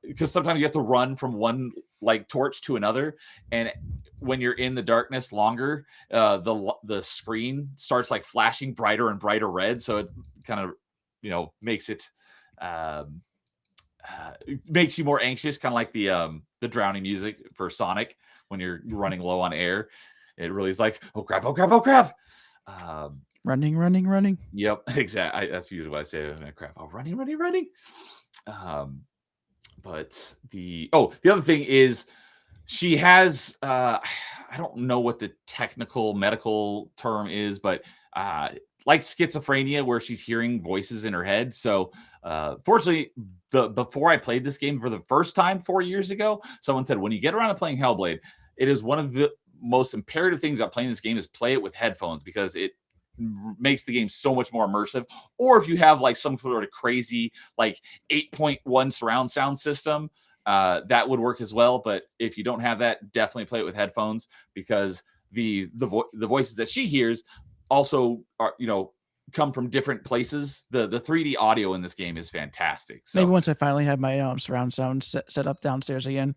because sometimes you have to run from one like torch to another, and when you're in the darkness longer, the screen starts like flashing brighter and brighter red, so it kind of makes it um makes you more anxious, kind of like the drowning music for Sonic when you're running low on air. It really is like, oh crap, oh crap, oh crap. Running. Yep, exactly. That's usually what I say. Oh, crap, oh, running. um but the other thing is, she has I don't know what the technical medical term is, but like schizophrenia, where she's hearing voices in her head. So fortunately, before I played this game for the first time 4 years ago, someone said, when you get around to playing Hellblade, it is one of the most imperative things about playing this game is play it with headphones, because it makes the game so much more immersive. Or if you have like some sort of crazy like 8.1 surround sound system, that would work as well. But if you don't have that, definitely play it with headphones, because the voices that she hears also are come from different places. The 3D audio in this game is fantastic. Maybe So once I finally have my surround sound set up downstairs again.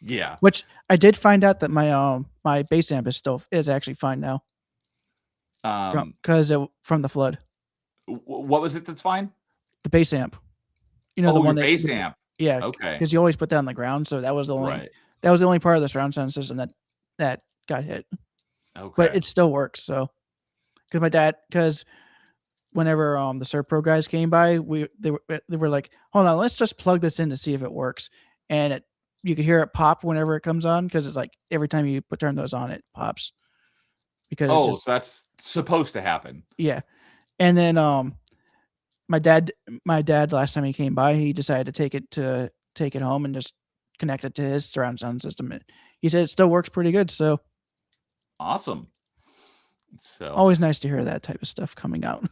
yeah. Which I did find out that my bass amp is actually fine now. From the flood. What was it that's fine? The bass amp. You know, the Oh, one your that bass amp. yeah, Okay. because you always put that on the ground, so that was the Right. only part of the surround sound system that got hit. Okay. But it still works, so because whenever the Serpro guys came by, they were like, "Hold on, let's just plug this in to see if it works." And you could hear it pop whenever it comes on, because it's like every time you turn those on, it pops. Because it's Oh, just so that's supposed to happen. yeah. And then my dad last time he came by, he decided to take it home and just connect it to his surround sound system. He said it still works pretty good, so Awesome. So always nice to hear that type of stuff coming out.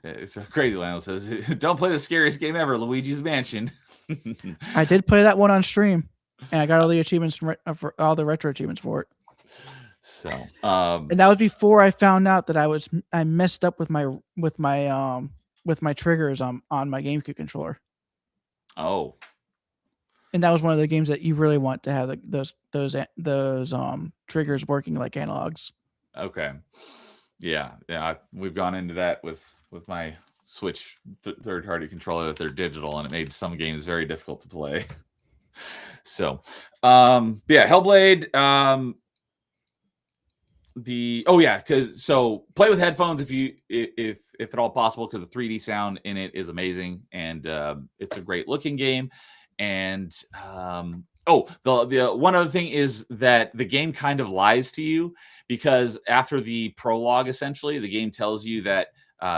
it's a crazy. Lionel says, "Don't play the scariest game ever, Luigi's Mansion." I did play that one on stream, and I got all the achievements for all the retro achievements for it. So, And that was before I found out that I messed up with my triggers on my GameCube controller. oh, And that was one of the games that you really want to have those triggers working like analogs. okay, yeah. We've gone into that with my Switch third-party controller, that they're digital, and it made some games very difficult to play. So, yeah, Hellblade. Play with headphones if at all possible, because the 3D sound in it is amazing, and it's a great looking game. And the one other thing is that the game kind of lies to you, because after the prologue, essentially, the game tells you that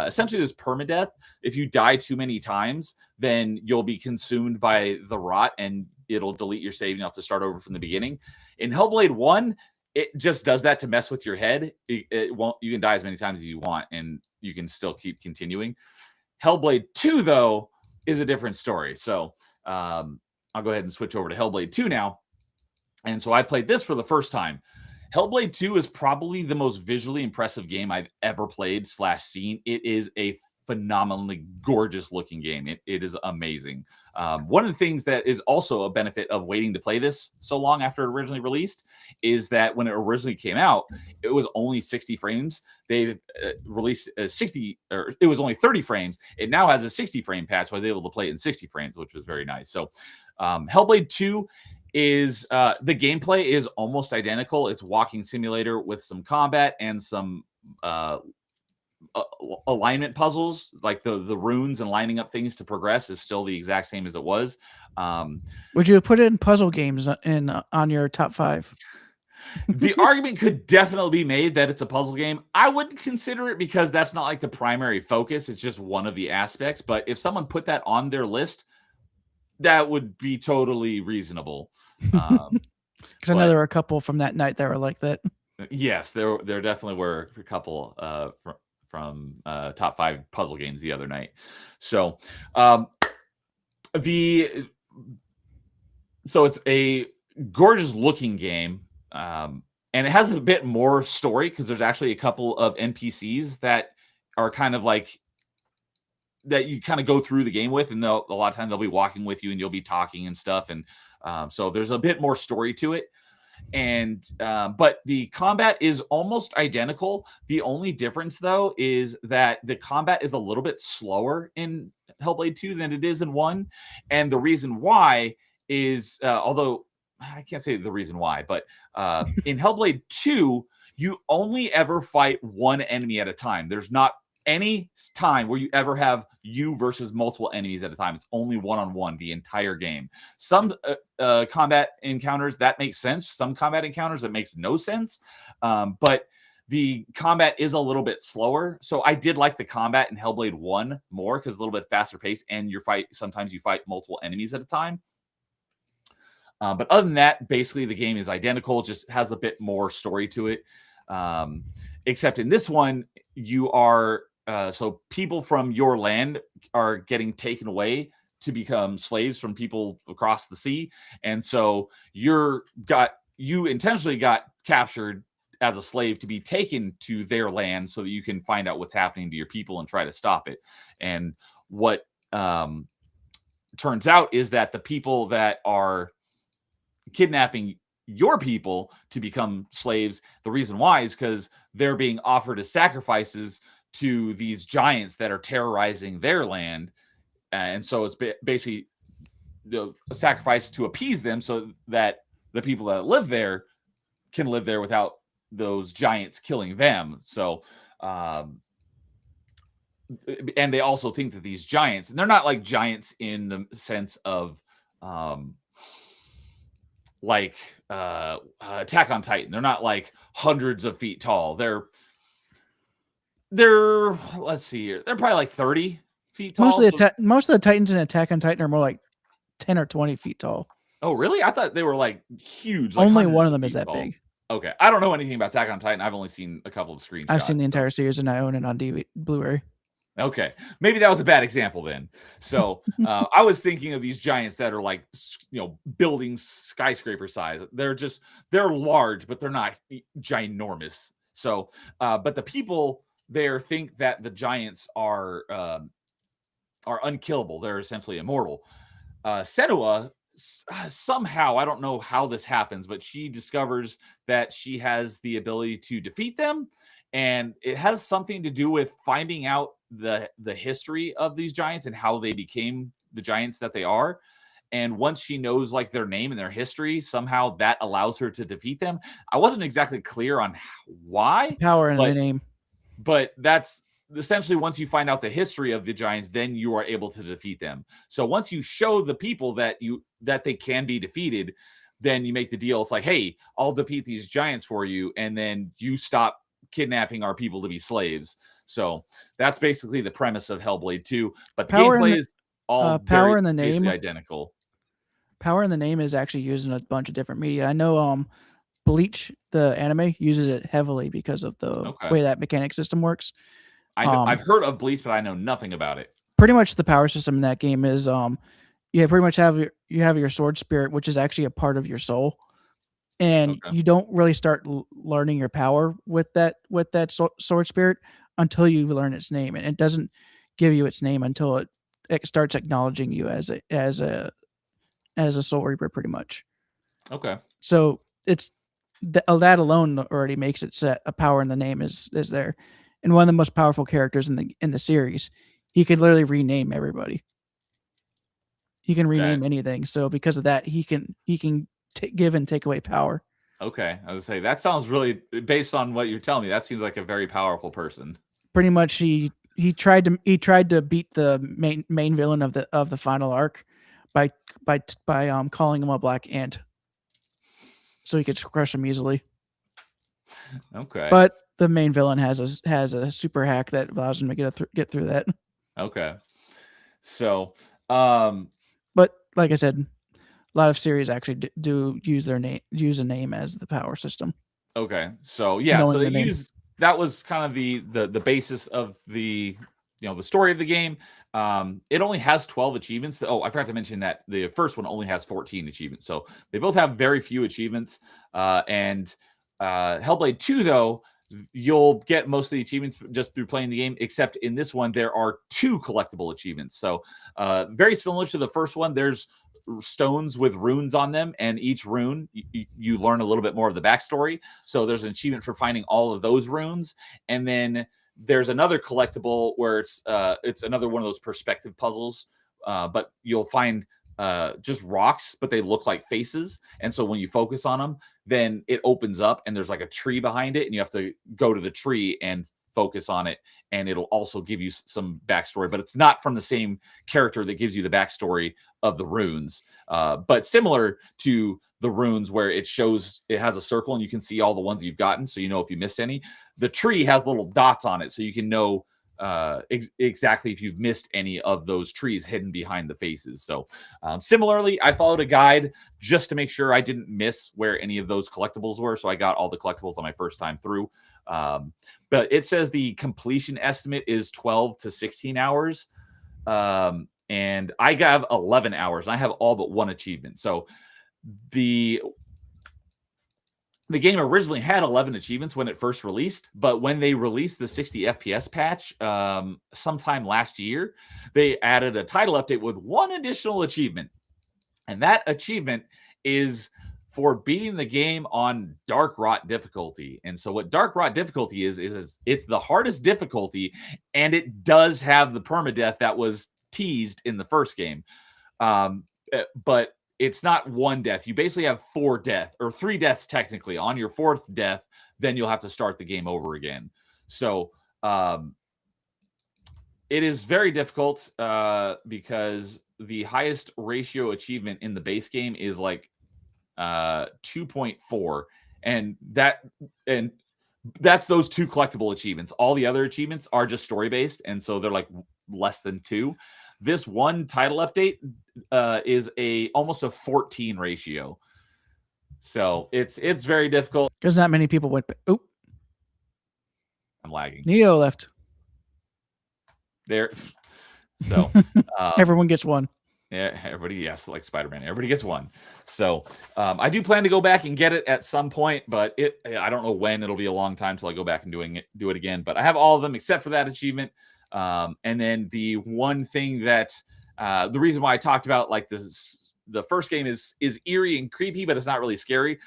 essentially there's permadeath. If you die too many times, then you'll be consumed by the rot, and it'll delete your save, and you'll have to start over from the beginning. In Hellblade 1, it just does that to mess with your head. It won't. You can die as many times as you want, and you can still keep continuing. Hellblade 2, though, is a different story. So I'll go ahead and switch over to Hellblade 2 now. And so I played this for the first time. Hellblade 2 is probably the most visually impressive game I've ever played / seen. It is a phenomenally gorgeous looking game. It is amazing. One of the things that is also a benefit of waiting to play this so long after it originally released is that when it originally came out, it was only 60 frames. They released 60, or it was only 30 frames. It now has a 60 frame patch, so I was able to play it in 60 frames, which was very nice. So Hellblade 2 is the gameplay is almost identical. It's walking simulator with some combat and some alignment puzzles, like the runes and lining up things to progress is still the exact same as it was. Would you put it in puzzle games on your top 5? The argument could definitely be made that it's a puzzle game. I wouldn't consider it, because that's not like the primary focus. It's just one of the aspects. But if someone put that on their list, that would be totally reasonable. Because I know there were a couple from that night that were like that. Yes, there definitely were a couple from top 5 puzzle games the other night. So So it's a gorgeous looking game, and it has a bit more story because there's actually a couple of NPCs that are kind of like that you kind of go through the game with, and a lot of times they'll be walking with you and you'll be talking and stuff, and so there's a bit more story to it. And but the combat is almost identical. The only difference though is that the combat is a little bit slower in Hellblade 2 than it is in 1. And the reason why is although I can't say the reason why, but in Hellblade 2 you only ever fight one enemy at a time. There's not any time where you ever have you versus multiple enemies at a time. It's only one-on-one the entire game. Some combat encounters that makes sense. Some combat encounters that makes no sense. But the combat is a little bit slower. So I did like the combat in Hellblade 1 more because it's a little bit faster paced, and sometimes you fight multiple enemies at a time. But other than that, basically the game is identical, just has a bit more story to it. Except in this one, you are so people from your land are getting taken away to become slaves from people across the sea. And so you intentionally got captured as a slave to be taken to their land so that you can find out what's happening to your people and try to stop it. And what turns out is that the people that are kidnapping your people to become slaves, the reason why is because they're being offered as sacrifices to these giants that are terrorizing their land. And so it's basically the sacrifice to appease them so that the people that live there can live there without those giants killing them. So and they also think that these giants, and they're not like giants in the sense of like Attack on Titan. They're not like hundreds of feet tall. They're let's see here. They're probably like 30 feet tall. Most of the Titans in Attack on Titan are more like 10 or 20 feet tall. Oh, really? I thought they were like huge. Like only one of them is that big. Okay. I don't know anything about Attack on Titan. I've only seen a couple of screenshots. I've seen the entire series and I own it on Blu-ray. Okay. Maybe that was a bad example then. So I was thinking of these giants that are like, building skyscraper size. They're large, but they're not ginormous. So, but the people there think that the giants are unkillable. They're essentially immortal. Senua, somehow, I don't know how this happens, but she discovers that she has the ability to defeat them. And it has something to do with finding out the history of these giants and how they became the giants that they are. And once she knows like their name and their history, somehow that allows her to defeat them. I wasn't exactly clear on why. Power in the name. But that's essentially, once you find out the history of the giants, then you are able to defeat them. So once you show the people that they can be defeated, then you make the deal. It's like, hey, I'll defeat these giants for you, and then you stop kidnapping our people to be slaves. So that's basically the premise of Hellblade 2. But the gameplay is all power in the name identical. Power in the name is actually used in a bunch of different media. I know Bleach, the anime, uses it heavily because of the way that mechanic system works. I've heard of Bleach, but I know nothing about it. Pretty much the power system in that game is you pretty much have your sword spirit, which is actually a part of your soul. And you don't really start learning your power with that sword spirit until you learn its name, and it doesn't give you its name until it starts acknowledging you as a soul reaper, pretty much. Okay. So it's that alone already makes it set a power in the name is there, and one of the most powerful characters in the series. He could literally rename everybody. He can rename anything. So because of that, he can give and take away power. Okay, I was gonna say that sounds really, based on what you're telling me, that seems like a very powerful person. Pretty much, he tried to beat the main villain of the final arc by calling him a black ant, so he could crush him easily. Okay, but the main villain has a super hack that allows him to get through that. Okay, so but like I said, a lot of series actually do use a name as the power system. Okay, so yeah, so they use that was kind of the basis of the the story of the game. It only has 12 achievements. Oh, I forgot to mention that the first one only has 14 achievements. So they both have very few achievements. And Hellblade 2, though, you'll get most of the achievements just through playing the game, except in this one, there are 2 collectible achievements. So very similar to the first one, there's stones with runes on them, and each rune you learn a little bit more of the backstory. So there's an achievement for finding all of those runes, and then there's another collectible where it's another one of those perspective puzzles, but you'll find just rocks, but they look like faces. And so when you focus on them, then it opens up and there's like a tree behind it, and you have to go to the tree and focus on it, and it'll also give you some backstory, but it's not from the same character that gives you the backstory of the runes. But similar to the runes where it has a circle and you can see all the ones you've gotten, so you know if you missed any. The tree has little dots on it, so you can know exactly if you've missed any of those trees hidden behind the faces. So similarly, I followed a guide just to make sure I didn't miss where any of those collectibles were. So I got all the collectibles on my first time through. But it says the completion estimate is 12 to 16 hours. And I have 11 hours, and I have all but one achievement. So the game originally had 11 achievements when it first released, but when they released the 60 FPS patch sometime last year, they added a title update with one additional achievement. And that achievement is for beating the game on Dark Rot difficulty. And so what Dark Rot difficulty is it's the hardest difficulty, and it does have the permadeath that was teased in the first game. But it's not one death. You basically have 4 deaths, or 3 deaths technically. On your 4th death, then you'll have to start the game over again. So it is very difficult because the highest ratio achievement in the base game is like 2.4, and that's those 2 collectible achievements. All the other achievements are just story based, and so they're like less than 2. This one title update is almost a 14 ratio. So it's very difficult. Because not many people went. Oh, I'm lagging. Neo left. There. So everyone gets one. Yeah, everybody, yes, like Spider-Man. Everybody gets one. So I do plan to go back and get it at some point, but I don't know when. It'll be a long time till I go back and do it again. But I have all of them except for that achievement. And then the one thing that the reason why I talked about like this, the first game is eerie and creepy, but it's not really scary.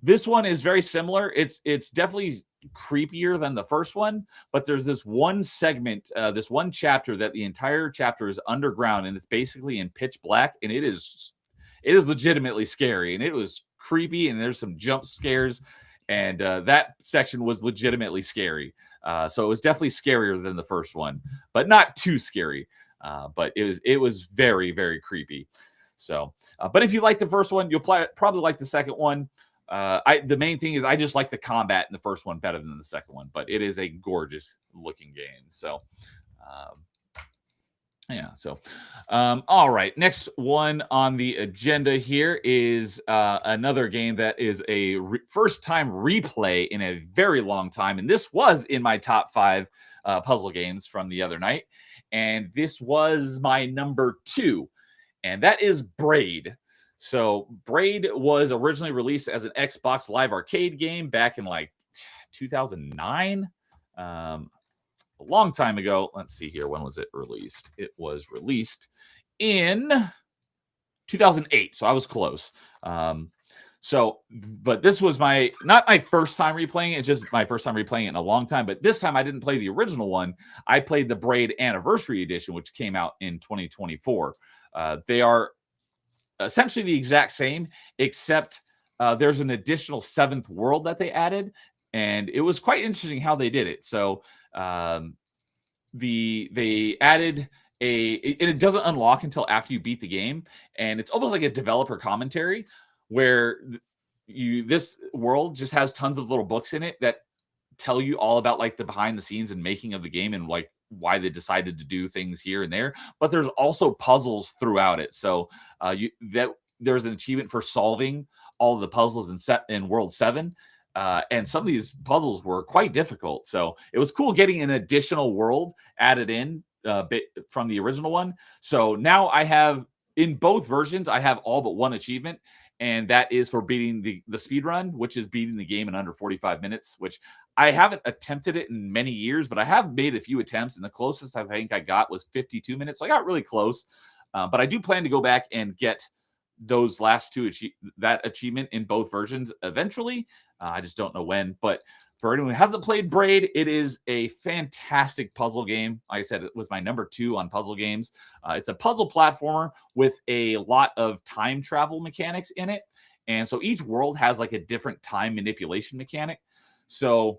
This one is very similar. It's definitely creepier than the first one, but there's this one segment, this one chapter that the entire chapter is underground, and it's basically in pitch black, and it is legitimately scary, and it was creepy, and there's some jump scares, and that section was legitimately scary. So it was definitely scarier than the first one, but not too scary. But it was very, very creepy. So, but if you like the first one, you'll probably like the second one. The main thing is I just like the combat in the first one better than the second one, but it is a gorgeous looking game. So, yeah. So, all right. Next one on the agenda here is another game that is a first time replay in a very long time. And this was in my top 5 puzzle games from the other night. And this was my number 2, and that is Braid. So Braid was originally released as an Xbox Live Arcade game back in like 2009. A long time ago. Let's see here. When was it released? It was released in 2008. So I was close. But this was not my first time replaying it. It's just my first time replaying it in a long time. But this time I didn't play the original one. I played the Braid Anniversary Edition, which came out in 2024. They are essentially the exact same, except there's an additional 7th world that they added, and it was quite interesting how they did it. So they added it doesn't unlock until after you beat the game, and it's almost like a developer commentary where this world just has tons of little books in it that tell you all about like the behind the scenes and making of the game, and like why they decided to do things here and there. But there's also puzzles throughout it. So there's an achievement for solving all of the puzzles in World 7. And some of these puzzles were quite difficult. So it was cool getting an additional world added in from the original one. So now I have, in both versions, I have all but one achievement, and that is for beating the speed run, which is beating the game in under 45 minutes, which I haven't attempted it in many years, but I have made a few attempts, and the closest I think I got was 52 minutes. So I got really close, but I do plan to go back and get those last two that achievement in both versions eventually. I just don't know when, but for anyone who hasn't played Braid, it is a fantastic puzzle game. Like I said, it was my number 2 on puzzle games. It's a puzzle platformer with a lot of time travel mechanics in it. And so each world has like a different time manipulation mechanic. So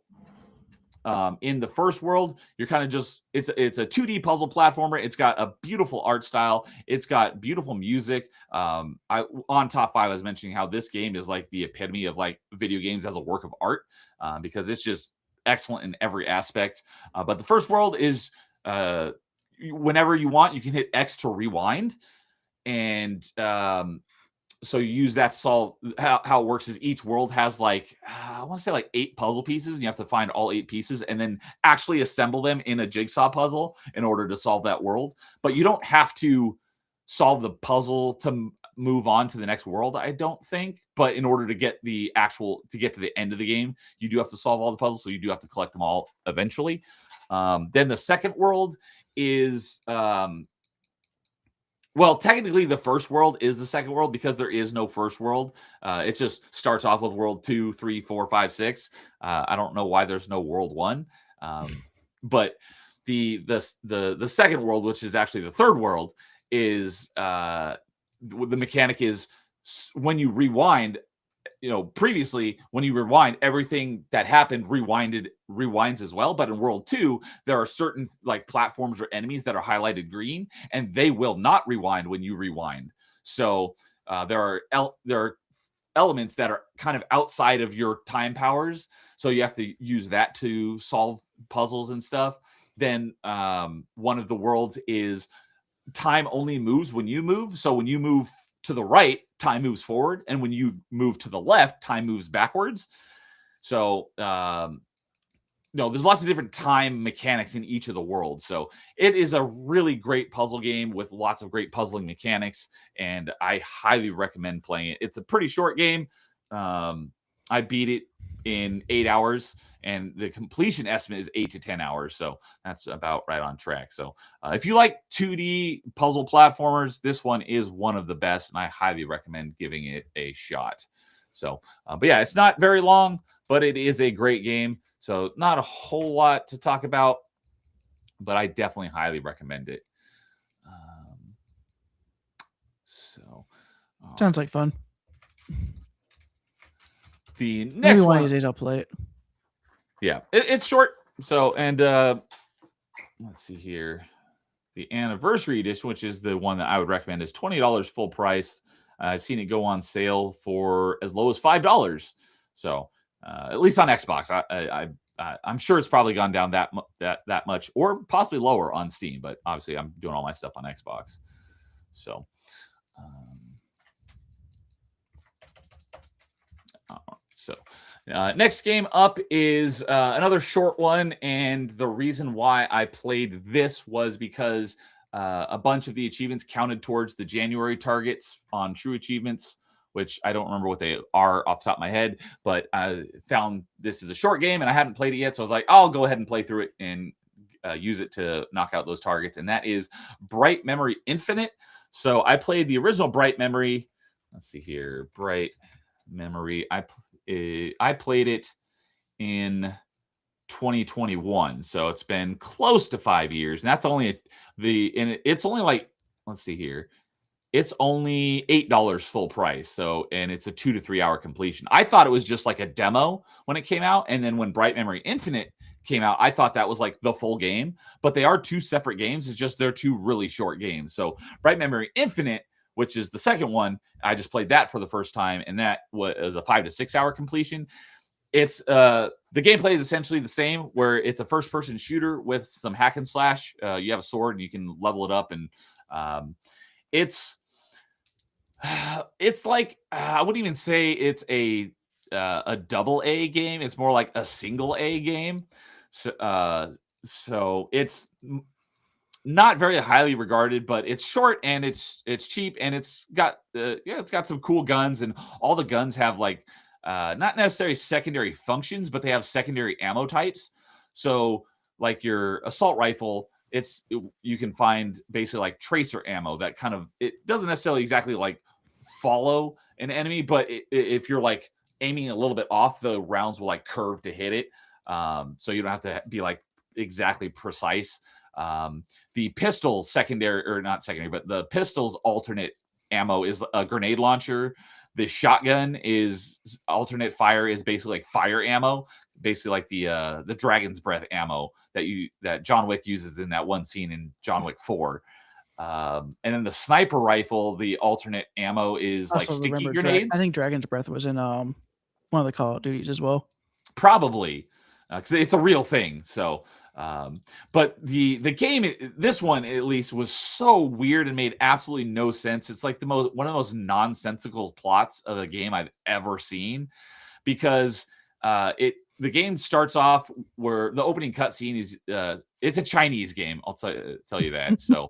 in the first world, you're kind of just, it's a 2D puzzle platformer. It's got a beautiful art style. It's got beautiful music. On Top 5, I was mentioning how this game is like the epitome of like video games as a work of art, because it's just excellent in every aspect. But the first world is, whenever you want, you can hit X to rewind. And so you use that to solve. How it works is each world has like, I want to say like 8 puzzle pieces, and you have to find all 8 pieces and then actually assemble them in a jigsaw puzzle in order to solve that world. But you don't have to solve the puzzle to move on to the next world, I don't think. But in order to get to the end of the game, you do have to solve all the puzzles, so you do have to collect them all eventually. Then the second world is, well, technically, the first world is the second world because there is no first world. It just starts off with world 2, 3, 4, 5, 6. I don't know why there's no world 1. But the second world, which is actually the third world, is the mechanic is when you rewind. Previously, when you rewind, everything that happened rewinds as well. But in World 2, there are certain like platforms or enemies that are highlighted green, and they will not rewind when you rewind. So there are elements that are kind of outside of your time powers. So you have to use that to solve puzzles and stuff. Then one of the worlds is time only moves when you move. So when you move to the right, time moves forward, and when you move to the left, time moves backwards. So there's lots of different time mechanics in each of the worlds. So it is a really great puzzle game with lots of great puzzling mechanics, and I highly recommend playing it. It's a pretty short game. I beat it in 8 hours, and the completion estimate is 8 to 10 hours. So that's about right on track. So if you like 2D puzzle platformers, this one is one of the best, and I highly recommend giving it a shot. So, but yeah, it's not very long, but it is a great game. So not a whole lot to talk about, but I definitely highly recommend it. Sounds like fun. The next Maybe one one, of these days I'll play it. Yeah, it's short. So, and let's see here. The anniversary edition, which is the one that I would recommend, is $20 full price. I've seen it go on sale for as low as $5. So, at least on Xbox, I'm sure it's probably gone down that much, or possibly lower on Steam. But obviously, I'm doing all my stuff on Xbox. So, next game up is another short one, and the reason why I played this was because a bunch of the achievements counted towards the January targets on True Achievements, which I don't remember what they are off the top of my head, but I found this is a short game, and I hadn't played it yet, so I was like, I'll go ahead and play through it and use it to knock out those targets, and that is Bright Memory Infinite. So I played the original Bright Memory. Let's see here. Bright Memory. I played it in 2021, so it's been close to 5 years, and that's only it's only like, let's see here, it's only $8 full price. So, and it's a 2 to 3 hour completion. I thought it was just like a demo when it came out, and then when Bright Memory Infinite came out, I thought that was like the full game, but they are 2 separate games. It's just they're 2 really short games. So Bright Memory Infinite, which is the second one, I just played that for the first time, and that was a 5 to 6 hour completion. It's the gameplay is essentially the same, where it's a first-person shooter with some hack and slash. You have a sword, and you can level it up, and it's like I wouldn't even say it's a double A game. It's more like a single A game. So it's not very highly regarded, but it's short and it's cheap, and it's got it's got some cool guns, and all the guns have like not necessarily secondary functions, but they have secondary ammo types. So like your assault rifle, you can find basically like tracer ammo that kind of, it doesn't necessarily exactly like follow an enemy, but if you're like aiming a little bit off, the rounds will like curve to hit it. So you don't have to be like exactly precise. The pistol secondary, or not secondary, but the pistol's alternate ammo is a grenade launcher. The shotgun is alternate fire, is basically like fire ammo, basically like the dragon's breath ammo that John Wick uses in that one scene in John Wick 4. And then the sniper rifle, the alternate ammo is like sticky grenades. I think Dragon's Breath was in one of the Call of Duties as well. Probably, because it's a real thing. So, but the game, this one at least, was so weird and made absolutely no sense. It's like one of the most nonsensical plots of a game I've ever seen, because the game starts off where the opening cutscene is it's a Chinese game. I'll tell you that. So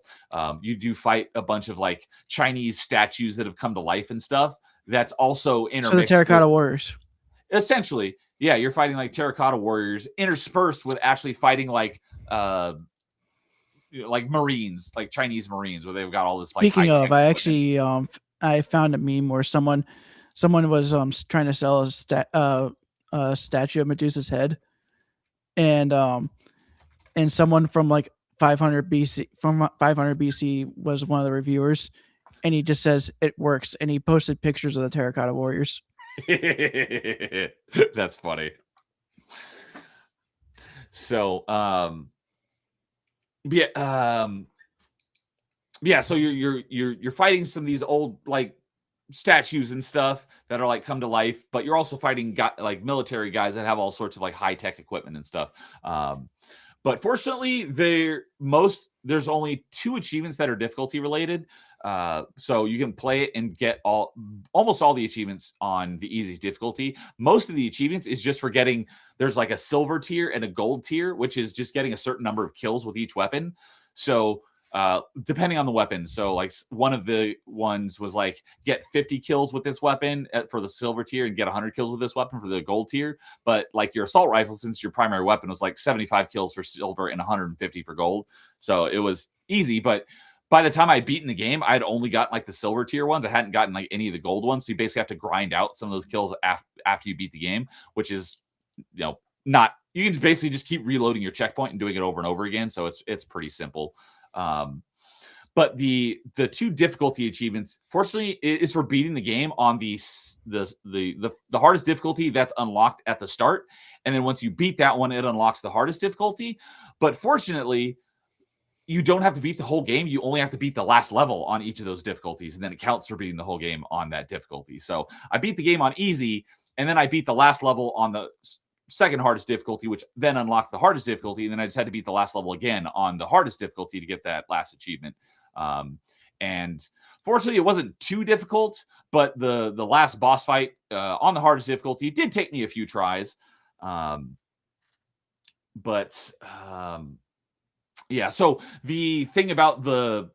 you do fight a bunch of like Chinese statues that have come to life and stuff. That's also intermixed. So the Terracotta Warriors. Essentially, yeah, you're fighting like terracotta warriors interspersed with actually fighting like Marines, like Chinese Marines, where they've got all this like. Speaking of, I actually I found a meme where someone was trying to sell a statue of Medusa's head, and someone from like 500 BC was one of the reviewers, and he just says it works, and he posted pictures of the Terracotta Warriors. That's funny. So so you're fighting some of these old like statues and stuff that are like come to life, but you're also fighting like military guys that have all sorts of like high-tech equipment and stuff. But fortunately, there's only 2 achievements that are difficulty related. So you can play it and get almost all the achievements on the easiest difficulty. Most of the achievements is just for there's like a silver tier and a gold tier, which is just getting a certain number of kills with each weapon. So depending on the weapon. So like one of the ones was like get 50 kills with this weapon for the silver tier and get 100 kills with this weapon for the gold tier. But like your assault rifle, since your primary weapon was like 75 kills for silver and 150 for gold. So it was easy, but by the time I'd beaten the game, I'd only gotten like the silver tier ones. I hadn't gotten like any of the gold ones. So you basically have to grind out some of those kills after you beat the game, which is, you can basically just keep reloading your checkpoint and doing it over and over again. So it's pretty simple. But the 2 difficulty achievements, fortunately, is for beating the game on the hardest difficulty that's unlocked at the start, and then once you beat that one, it unlocks the hardest difficulty. But fortunately, you don't have to beat the whole game. You only have to beat the last level on each of those difficulties, and then it counts for beating the whole game on that difficulty. So I beat the game on easy, and then I beat the last level on the second hardest difficulty, which then unlocked the hardest difficulty, and then I just had to beat the last level again on the hardest difficulty to get that last achievement. And fortunately, it wasn't too difficult, but the last boss fight on the hardest difficulty did take me a few tries. Yeah, so the thing about so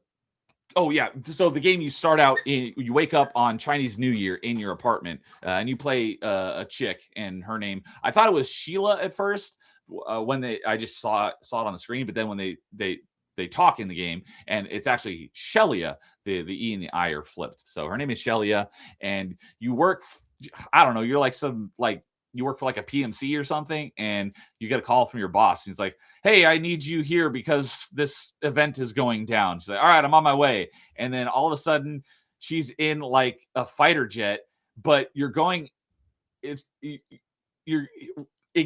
the game, you start out you wake up on Chinese New Year in your apartment, and you play a chick, and her name, I thought it was Sheila at first when I just saw it on the screen, but then when they talk in the game, and it's actually Shelia. The E and the I are flipped. So her name is Shelia, and you work, I don't know, you're like you work for like a PMC or something, and you get a call from your boss. And he's like, hey, I need you here because this event is going down. She's like, all right, I'm on my way. And then all of a sudden she's in like a fighter jet, but it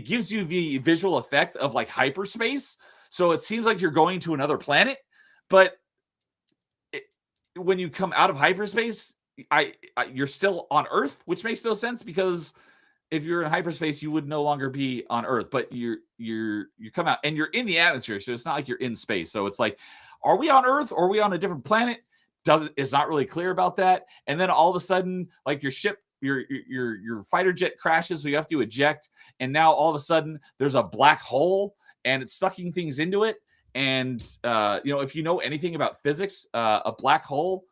gives you the visual effect of like hyperspace. So it seems like you're going to another planet, but when you come out of hyperspace, you're still on Earth, which makes no sense, because if you're in hyperspace, you would no longer be on Earth, but you come out and you're in the atmosphere. So it's not like you're in space. So it's like, are we on Earth or are we on a different planet? It's not really clear about that. And then all of a sudden, like your ship, your fighter jet crashes. So you have to eject. And now all of a sudden there's a black hole and it's sucking things into it. And if you know anything about physics, a black hole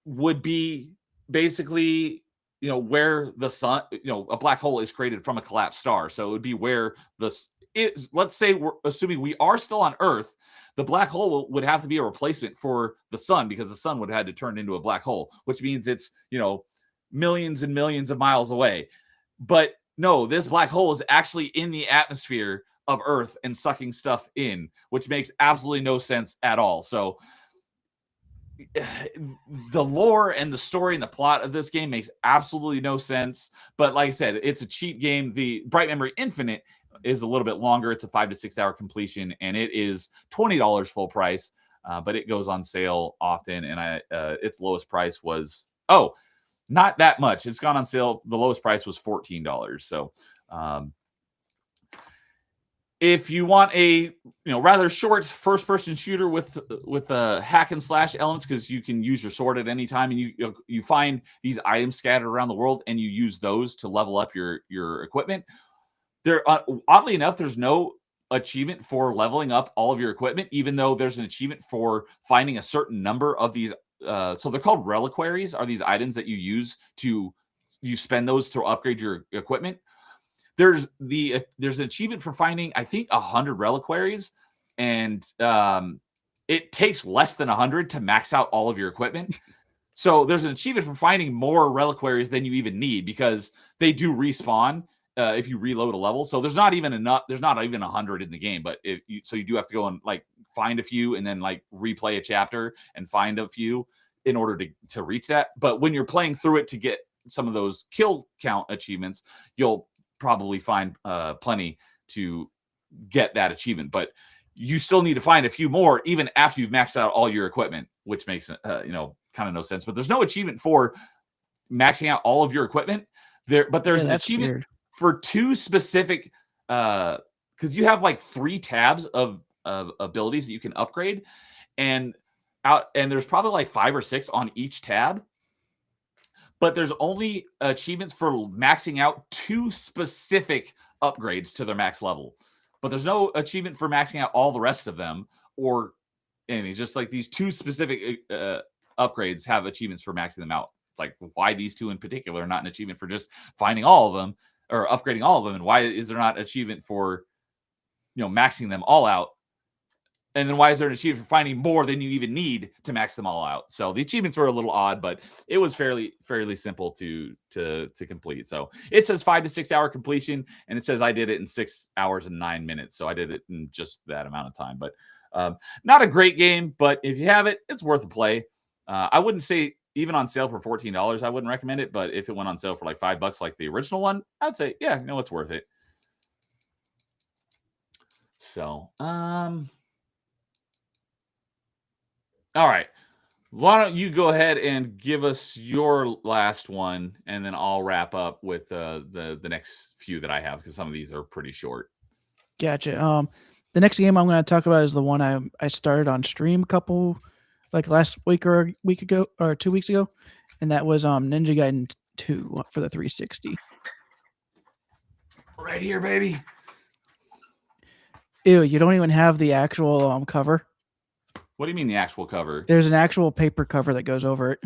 would be basically where the sun, a black hole is created from a collapsed star. So it would be where let's say we're assuming we are still on Earth. The black hole would have to be a replacement for the sun, because the sun would have had to turn into a black hole, which means it's millions and millions of miles away. But no, this black hole is actually in the atmosphere of Earth and sucking stuff in, which makes absolutely no sense at all. So the lore and the story and the plot of this game makes absolutely no sense. But like I said, it's a cheap game. The Bright Memory Infinite is a little bit longer. It's a 5 to 6 hour completion, and it is $20 full price. But it goes on sale often, and its lowest price was not that much. It's gone on sale. The lowest price was $14. So if you want a rather short first-person shooter with hack and slash elements, because you can use your sword at any time, and you find these items scattered around the world, and you use those to level up your equipment. There, oddly enough, there's no achievement for leveling up all of your equipment, even though there's an achievement for finding a certain number of these. So they're called reliquaries, are these items that you spend those to upgrade your equipment. There's an achievement for finding, I think, 100 reliquaries, and it takes less than 100 to max out all of your equipment. So there's an achievement for finding more reliquaries than you even need, because they do respawn if you reload a level. So there's not even enough. There's not even 100 in the game, but so you do have to go and find a few, and then replay a chapter and find a few in order to reach that. But when you're playing through it to get some of those kill count achievements, you'll probably find plenty to get that achievement. But you still need to find a few more even after you've maxed out all your equipment, which makes kind of no sense. But there's no achievement for maxing out all of your equipment there, but there's an achievement weird. For two specific because you have 3 tabs of abilities that you can upgrade, and there's probably 5 or 6 on each tab. But there's only achievements for maxing out 2 specific upgrades to their max level. But there's no achievement for maxing out all the rest of them or anything. Just these 2 specific upgrades have achievements for maxing them out. Why these 2 in particular are not an achievement for just finding all of them or upgrading all of them? And why is there not achievement for, maxing them all out? And then why is there an achievement for finding more than you even need to max them all out? So the achievements were a little odd, but it was fairly simple to complete. So it says 5 to 6 hour completion, and it says I did it in 6 hours and 9 minutes. So I did it in just that amount of time. But not a great game, but if you have it, it's worth a play. I wouldn't say even on sale for $14, I wouldn't recommend it. But if it went on sale for $5, like the original one, I'd say, yeah, it's worth it. So, all right. Why don't you go ahead and give us your last one, and then I'll wrap up with the next few that I have, because some of these are pretty short. Gotcha. The next game I'm going to talk about is the one I started on stream a couple last week or a week ago or 2 weeks ago, and that was Ninja Gaiden 2 for the 360. Right here, baby. Ew, you don't even have the actual cover. What do you mean the actual cover? There's an actual paper cover that goes over it.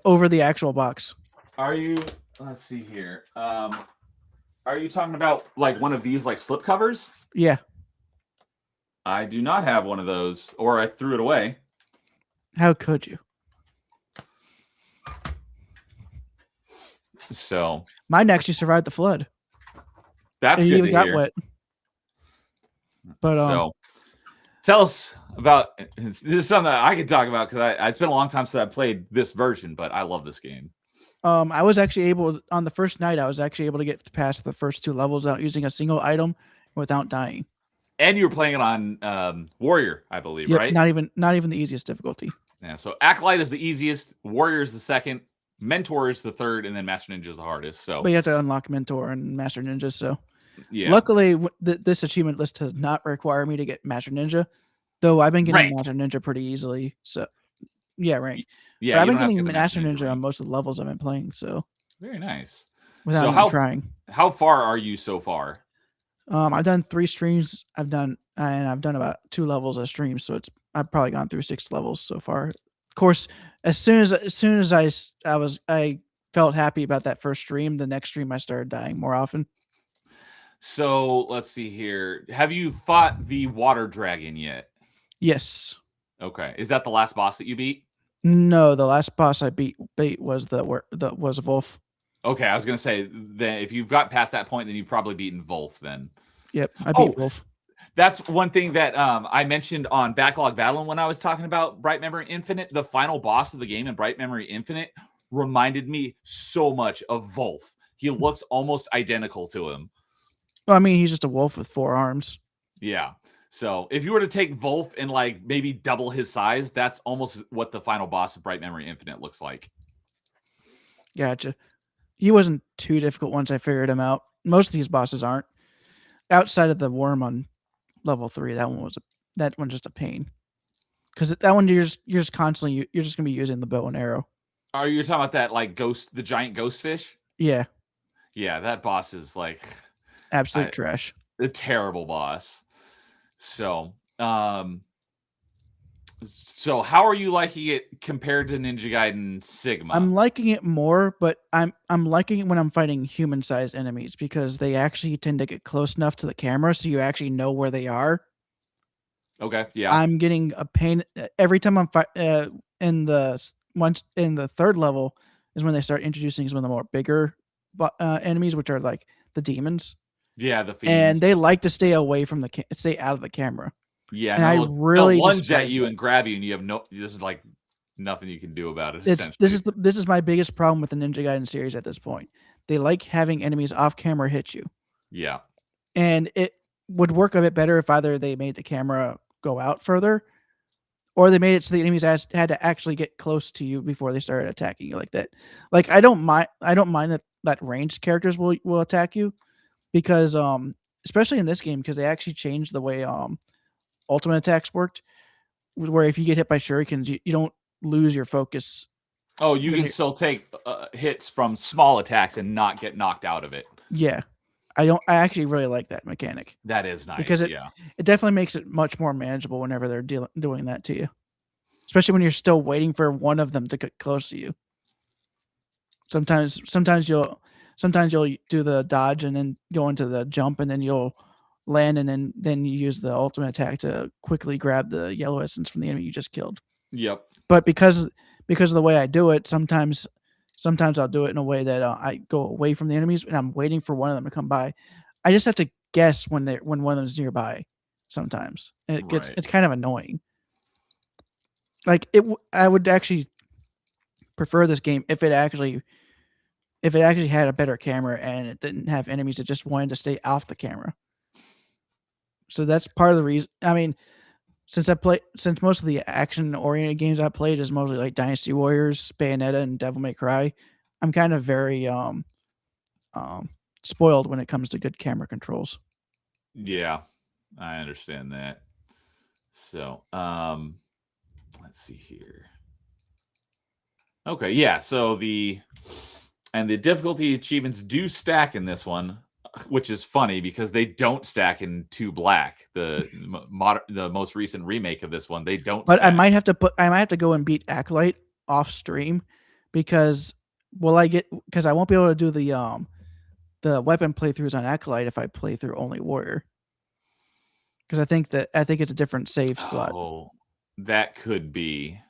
Over the actual box. Are you, let's see here. Are you talking about one of these slip covers? Yeah. I do not have one of those, or I threw it away. How could you? So mine actually survived the flood. That's good to hear. Wet. But so tell us about this. Is something that I can talk about, because it's been a long time since I played this version, but I love this game. I was actually able on the first night. I was actually able to get past the first 2 levels without using a single item, without dying. And you were playing it on Warrior, I believe, yep, right? Not even the easiest difficulty. Yeah. So Acolyte is the easiest, Warrior is the second, Mentor is the third, and then Master Ninja is the hardest. So, but you have to unlock Mentor and Master Ninja. So, yeah. Luckily, this achievement list does not require me to get Master Ninja, though I've been getting rank. Master Ninja pretty easily. So, yeah, rank. Yeah, but I've been getting Master Ninja on most of the levels I've been playing. So, very nice. Without trying. How far are you so far? I've done 3 streams. I've done about 2 levels of streams, so I've probably gone through 6 levels so far. Of course, as soon as I felt happy about that first stream, the next stream I started dying more often. So let's see here. Have you fought the water dragon yet? Yes. Okay. Is that the last boss that you beat? No, the last boss I beat was was a wolf. Okay, I was gonna say that if you've got past that point, then you've probably beaten Wolf then. Yep, I beat wolf. That's one thing that I mentioned on Backlog Battling when I was talking about Bright Memory Infinite. The final boss of the game in Bright Memory Infinite reminded me so much of Wolf. He looks almost identical to him. Well, I mean, he's just a wolf with 4 arms. Yeah. So if you were to take Wolf and like maybe double his size, that's almost what the final boss of Bright Memory Infinite looks like. Gotcha. He wasn't too difficult once I figured him out. Most of these bosses aren't. Outside of the worm on level 3, that one's just a pain. Because that one you're just constantly you're just gonna be using the bow and arrow. Are you talking about that like the giant ghost fish? Yeah. Yeah, that boss is like absolute trash. A terrible boss. So, so how are you liking it compared to Ninja Gaiden Sigma? I'm liking it more, but I'm liking it when I'm fighting human-sized enemies because they actually tend to get close enough to the camera so you actually know where they are. Okay, yeah. I'm getting a pain every time I'm in the third level is when they start introducing some of the more bigger enemies, which are like the demons. Yeah, the fiends. And they like to stay away from stay out of the camera. Yeah, and I really they'll lunge at you and grab you, and you have there's like nothing you can do about it. This is my biggest problem with the Ninja Gaiden series at this point. They like having enemies off camera hit you. Yeah, and it would work a bit better if either they made the camera go out further, or they made it so the enemies had to actually get close to you before they started attacking you like that. Like I don't mind that ranged characters will attack you because especially in this game because they actually changed the way ultimate attacks worked, where if you get hit by shurikens, you don't lose your focus. Oh, you can still take hits from small attacks and not get knocked out of it. Yeah. I actually really like that mechanic. That is nice because it definitely makes it much more manageable whenever they're doing that to you, especially when you're still waiting for one of them to get close to you. Sometimes you'll do the dodge and then go into the jump and then you'll land and then you use the ultimate attack to quickly grab the yellow essence from the enemy you just killed. Yep. But because of the way I do it, sometimes I'll do it in a way that I go away from the enemies and I'm waiting for one of them to come by. I just have to guess when one of them is nearby sometimes, and it's kind of annoying. Like I would actually prefer this game if it actually had a better camera and it didn't have enemies that just wanted to stay off the camera. So that's part of the reason. I mean, since most of the action-oriented games I played is mostly like Dynasty Warriors, Bayonetta, and Devil May Cry, I'm kind of very spoiled when it comes to good camera controls. Yeah, I understand that. So, let's see here. Okay, yeah. So the difficulty achievements do stack in this one, which is funny because they don't stack in 2 Black, the most recent remake of this one. They don't. But stack. I might have to go and beat Acolyte off stream because I won't be able to do the weapon playthroughs on Acolyte if I play through only Warrior. Because I think it's a different save slot. Oh, that could be.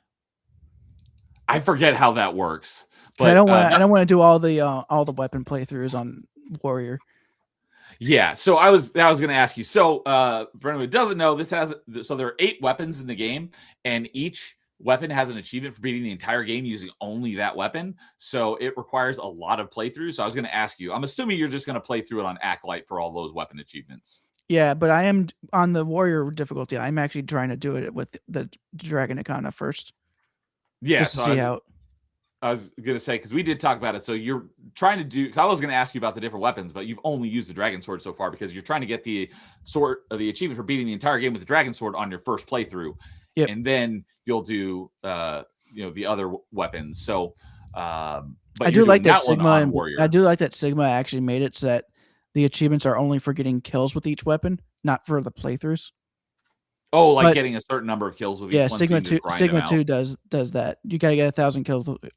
I forget how that works. But I don't want to do all the weapon playthroughs on Warrior. Yeah, so I was going to ask you. So, for anyone who doesn't know, there are 8 weapons in the game, and each weapon has an achievement for beating the entire game using only that weapon. So it requires a lot of playthrough. So I was going to ask you. I'm assuming you're just going to play through it on Acolyte for all those weapon achievements. Yeah, but I am on the Warrior difficulty. I'm actually trying to do it with the Dragon Icona first. Yeah, just to see how. I was going to say, because we did talk about it. So you're trying to do, because I was going to ask you about the different weapons, but you've only used the Dragon Sword so far because you're trying to get the achievement for beating the entire game with the Dragon Sword on your first playthrough. Yep. And then you'll do, the other weapons. So, but I do like that Sigma, and I do like that Sigma actually made it so that the achievements are only for getting kills with each weapon, not for the playthroughs. Oh, like But getting a certain number of kills with yeah, each one, so you can just grind them Sigma out. 2 does that. You gotta get 1,000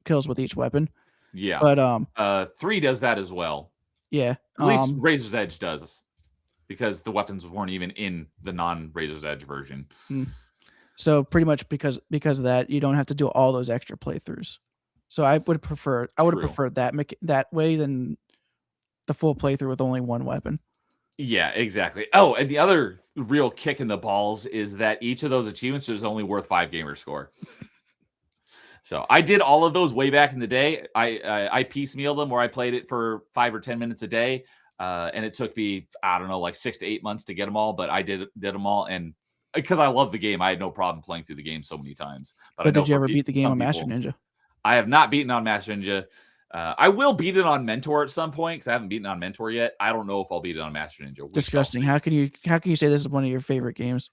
kills with each weapon. Yeah. But 3 does that as well. yeah, At least Razor's Edge does, because the weapons weren't even in the non-Razor's Edge version. So pretty much because of that, you don't have to do all those extra playthroughs. So I would have preferred that way than the full playthrough with only one weapon. Yeah, exactly. Oh, and the other real kick in the balls is that each of those achievements is only worth 5 gamer score. So I did all of those way back in the day. I piecemealed them where I played it for 5 or 10 minutes a day, and it took me, I don't know, like 6 to 8 months to get them all. But I did them all, and because I love the game, I had no problem playing through the game so many times. But I know did you ever beat the game on Master people, Ninja? I have not beaten on Master Ninja. I will beat it on Mentor at some point because I haven't beaten on Mentor yet. I don't know if I'll beat it on Master Ninja. Disgusting. How can you say this is one of your favorite games?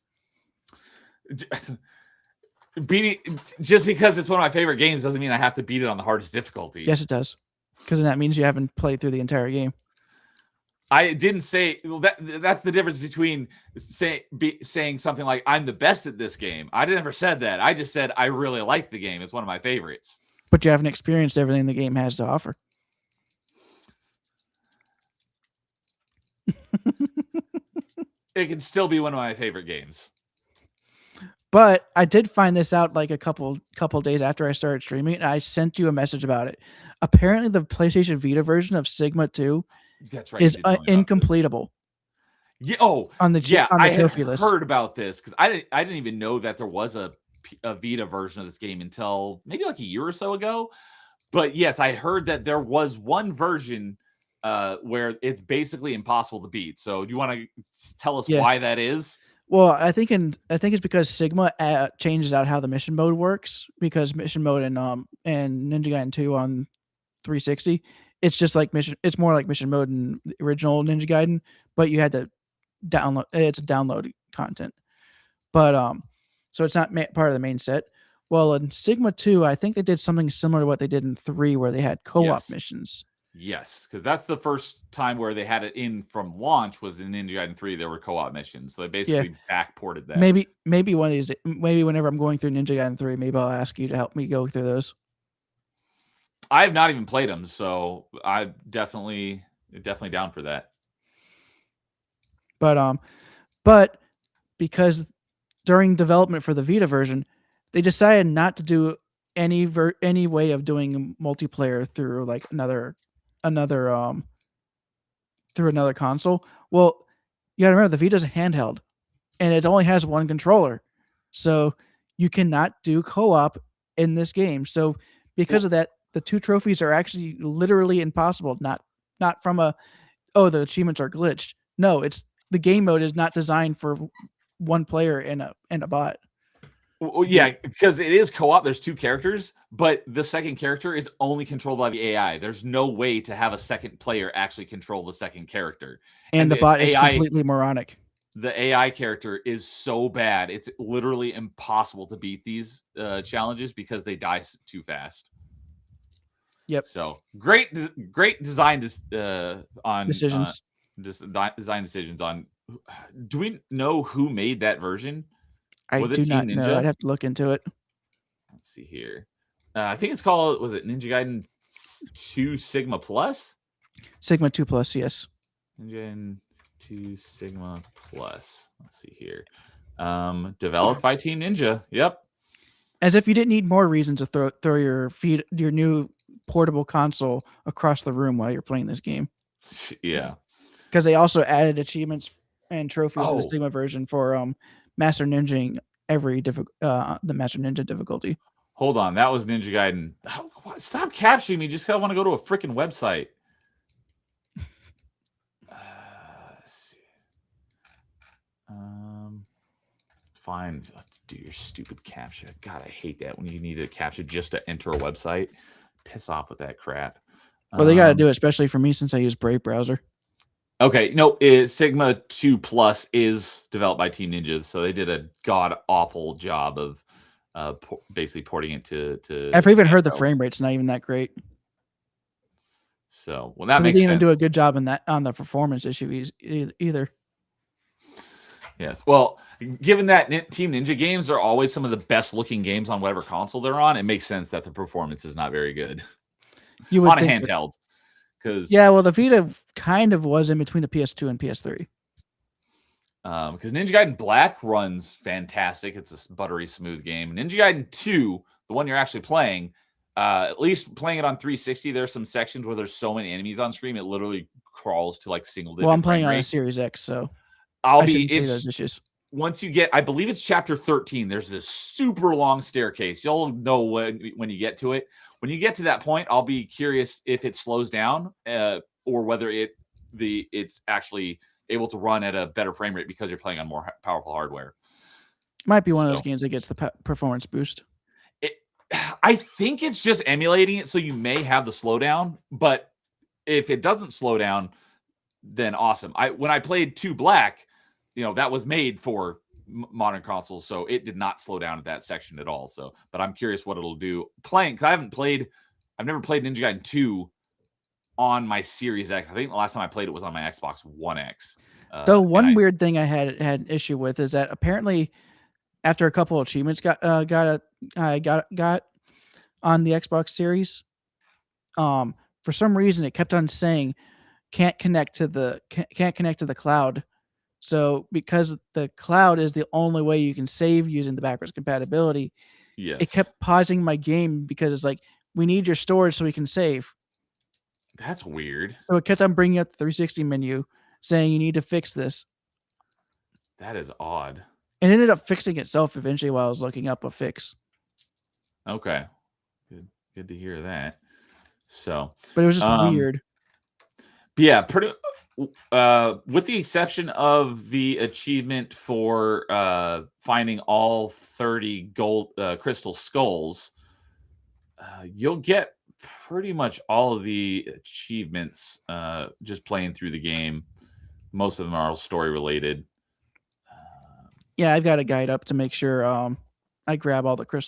Beating just because it's one of my favorite games doesn't mean I have to beat it on the hardest difficulty. Yes, it does, because that means you haven't played through the entire game. I didn't say that. That's the difference between saying something like I'm the best at this game. I never said that. I just said I really like the game. It's one of my favorites. But you haven't experienced everything the game has to offer. It can still be one of my favorite games. But I did find this out like a couple days after I started streaming, and I sent you a message about it. Apparently, the PlayStation Vita version of Sigma 2 is incompletable. Yeah. Oh, on the trophy list. I heard about this because I didn't even know that there was a Vita version of this game until maybe like a year or so ago. But yes, I heard that there was one version where it's basically impossible to beat. So do you want to tell us why that is? Well, I think it's because Sigma changes out how the mission mode works, because mission mode and Ninja Gaiden 2 on 360, it's just like it's more like mission mode in the original Ninja Gaiden, but you had to download. It's a download content, but so it's not part of the main set. Well, in Sigma 2, I think they did something similar to what they did in 3, where they had co-op missions. Yes, because that's the first time where they had it in from launch was in Ninja Gaiden 3. There were co-op missions, so they basically backported that. Maybe one of these, maybe whenever I'm going through Ninja Gaiden 3, maybe I'll ask you to help me go through those. I have not even played them, so I'm definitely down for that. But because during development for the Vita version, they decided not to do any way of doing multiplayer through like another console. Well, you gotta remember the Vita's a handheld, and it only has one controller, so you cannot do co-op in this game. So because of that, the 2 trophies are actually literally impossible. Not from the achievements are glitched. No, it's the game mode is not designed for one player and a bot. Well, yeah, because it is co-op. There's 2 characters, but the second character is only controlled by the AI. There's no way to have a second player actually control the second character. And the bot is completely moronic. The AI character is so bad. It's literally impossible to beat these challenges because they die too fast. Yep. So great design on decisions. Design decisions on. Do we know who made that version? I do not know. I'd have to look into it. Let's see here. I think it's called, was it Ninja Gaiden 2 Sigma Plus? Sigma 2 Plus, yes. Ninja Gaiden 2 Sigma Plus. Let's see here. Developed by Team Ninja. Yep. As if you didn't need more reason to throw your new portable console across the room while you're playing this game. Yeah. Because they also added achievements and trophies to the Sigma version for Master Ninja the Master Ninja difficulty. Hold on, that was Ninja Gaiden. Stop capturing me. Just want to go to a freaking website. Fine. Do your stupid captcha. God, I hate that when you need a captcha just to enter a website. Piss off with that crap. Well, they got to do it, especially for me since I use Braid browser. Okay, no, Sigma 2 Plus is developed by Team Ninja, so they did a god-awful job of basically porting it to I've even heard the frame rate's not even that great. So, well, that So they makes didn't even sense. do a good job in that on the performance issue either. Yes. Well, given that Team Ninja games are always some of the best looking games on whatever console they're on, it makes sense that the performance is not very good You would on a think that, handheld. Because yeah, well, the Vita kind of was in between the PS2 and PS3. Ninja Gaiden Black runs fantastic. It's a buttery smooth game. Ninja Gaiden 2, the one you're actually playing, at least playing it on 360, there's some sections where there's so many enemies on stream, it literally crawls to like single digit Well, I'm frame playing on a rate. Series X, so I shouldn't see those issues. Once you get, I believe it's chapter 13, there's this super long staircase. You'll know when you get to it. When you get to that point, I'll be curious if it slows down or whether it's actually able to run at a better frame rate because you're playing on more powerful hardware. Might be one of those games that gets the performance boost. I think it's just emulating it, so you may have the slowdown, but if it doesn't slow down, then awesome. When I played 2 Black, that was made for modern consoles, so it did not slow down at that section at all. So, but I'm curious what it'll do playing, because I've never played Ninja Gaiden 2 on my Series X. I think the last time I played it was on my Xbox One X. The one weird thing I had an issue with is that apparently after a couple of achievements got on the Xbox Series, for some reason it kept on saying can't connect to the cloud. So because the cloud is the only way you can save using the backwards compatibility, it kept pausing my game because it's like, we need your storage so we can save. That's weird. So it kept on bringing up the 360 menu saying you need to fix this. That is odd. It ended up fixing itself eventually while I was looking up a fix. Okay. Good to hear that. So, but it was just weird. Yeah, pretty with the exception of the achievement for finding all 30 gold crystal skulls, you'll get pretty much all of the achievements just playing through the game. Most of them are all story related. Yeah, I've got a guide up to make sure I grab all the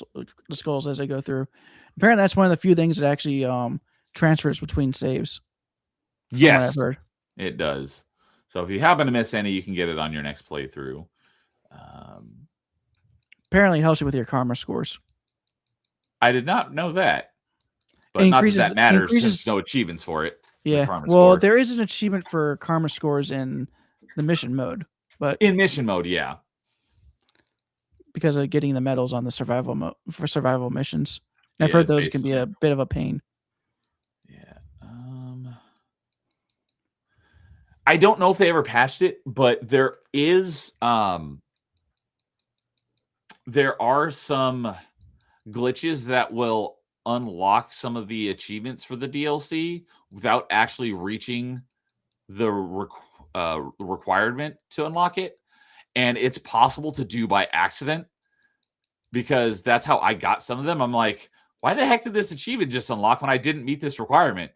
skulls as I go through. Apparently, that's one of the few things that actually transfers between saves. Yes, I've heard. It does. So if you happen to miss any, you can get it on your next playthrough. Apparently, it helps you with your karma scores. I did not know that. But not that matters since there's no achievements for it. Yeah. Well, there is an achievement for karma scores in the mission mode. But in mission mode, yeah. Because of getting the medals on the survival mode for survival missions. I've heard those can be a bit of a pain. Yeah. I don't know if they ever patched it, but there are some glitches that will unlock some of the achievements for the DLC without actually reaching the requirement to unlock it. And it's possible to do by accident, because that's how I got some of them. I'm like, why the heck did this achievement just unlock when I didn't meet this requirement?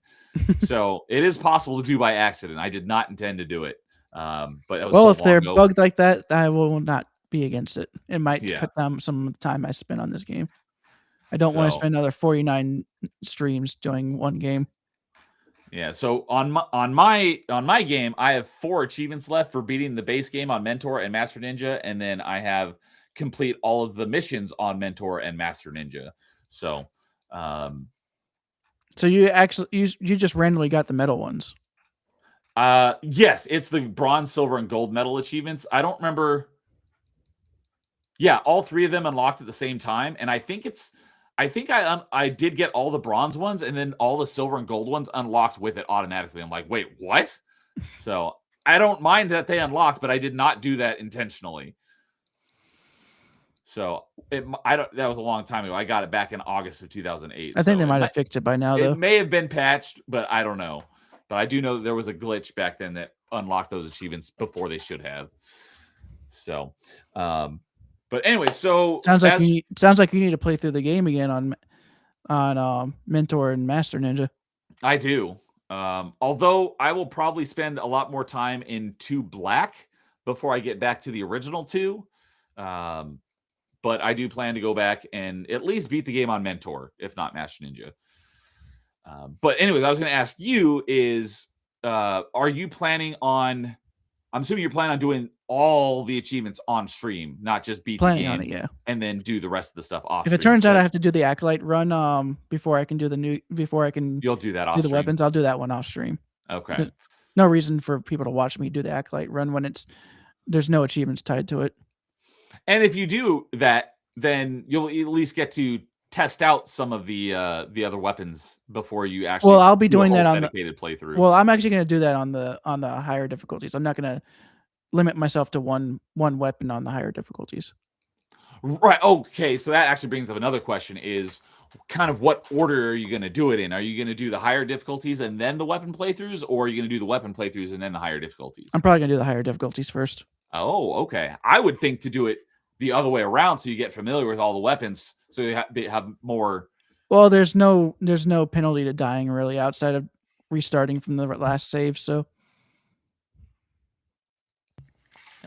So it is possible to do by accident. I did not intend to do it. But that was if they're bugged like that, I will not be against it. It might cut down some of the time I spend on this game. I don't want to spend another 49 streams doing one game. Yeah, so on my game, I have 4 achievements left for beating the base game on Mentor and Master Ninja, and then I have complete all of the missions on Mentor and Master Ninja. So, so you actually you just randomly got the medal ones. Yes, it's the bronze, silver, and gold medal achievements. I don't remember. Yeah, all 3 of them unlocked at the same time, and I think I did get all the bronze ones, and then all the silver and gold ones unlocked with it automatically. I'm like, wait, what? So I don't mind that they unlocked, but I did not do that intentionally. So that was a long time ago. I got it back in August of 2008. I think they might have fixed it by now, though. It may have been patched, but I don't know. But I do know there was a glitch back then that unlocked those achievements before they should have. So, but anyway, so sounds like you need to play through the game again on Mentor and Master Ninja. I do. Although I will probably spend a lot more time in 2 Black before I get back to the original 2. But I do plan to go back and at least beat the game on Mentor, if not Master Ninja. But anyways, I was going to ask you is, are you planning on? I'm assuming you're planning on doing all the achievements on stream, not just beat the Planning on game it, yeah. and then do the rest of the stuff off If it stream. turns out I have to do the Acolyte run before I can do You'll do that off do the stream. weapons, I'll do that one off stream. Okay. No reason for people to watch me do the Acolyte run when there's no achievements tied to it. And if you do that, then you'll at least get to test out some of the other weapons before you actually. Well, I'll be doing that on dedicated playthrough. Well, I'm actually going to do that on the higher difficulties. I'm not going to limit myself to one weapon on the higher difficulties. Right. Okay. So that actually brings up another question: is kind of what order are you going to do it in? Are you going to do the higher difficulties and then the weapon playthroughs, or are you going to do the weapon playthroughs and then the higher difficulties? I'm probably going to do the higher difficulties first. Oh, okay. I would think to do it the other way around, so you get familiar with all the weapons, so you have more. Well, there's no penalty to dying really outside of restarting from the last save. So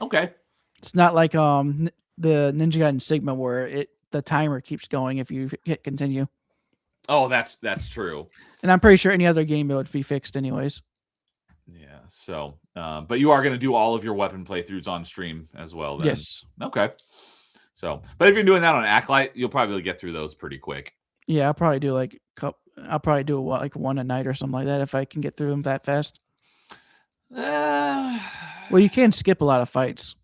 okay, it's not like the Ninja Gaiden Sigma where the timer keeps going if you hit continue. Oh, that's true. And I'm pretty sure any other game it would be fixed anyways. Yeah. So, but you are going to do all of your weapon playthroughs on stream as well, then? Yes. Okay. So, but if you're doing that on Acolyte, you'll probably get through those pretty quick. Yeah, I'll probably do like one a night or something like that if I can get through them that fast. Well, you can skip a lot of fights.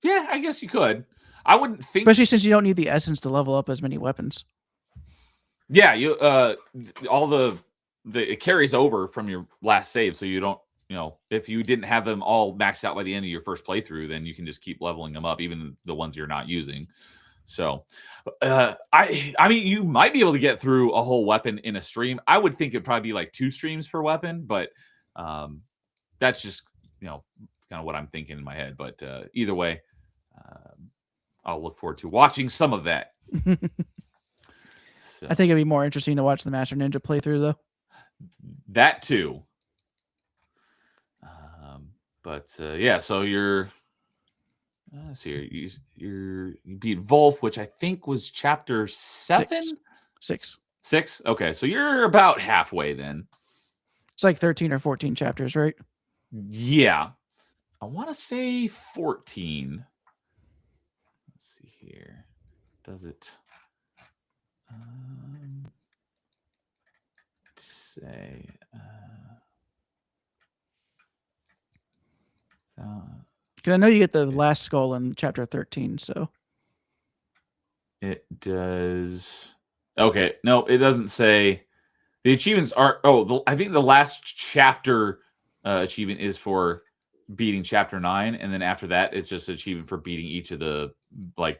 Yeah, I guess you could. I wouldn't think, especially since you don't need the essence to level up as many weapons. Yeah, you all it carries over from your last save, so you don't, if you didn't have them all maxed out by the end of your first playthrough, then you can just keep leveling them up, even the ones you're not using. So, I mean, you might be able to get through a whole weapon in a stream. I would think it'd probably be like 2 streams per weapon, but that's just kind of what I'm thinking in my head. But either way, I'll look forward to watching some of that. So. I think it'd be more interesting to watch the Master Ninja playthrough, though. That too. But yeah, so you're. Let's see. You beat Wolf, which I think was chapter 7. 6. Okay, so you're about halfway then. It's like 13 or 14 chapters, right? Yeah, I want to say 14. Let's see here. Does it say? Because I know you get the last skull in chapter 13, so. It does. Okay, no, it doesn't say. The achievements are. I think the last chapter achievement is for beating chapter 9, and then after that, it's just achievement for beating each of the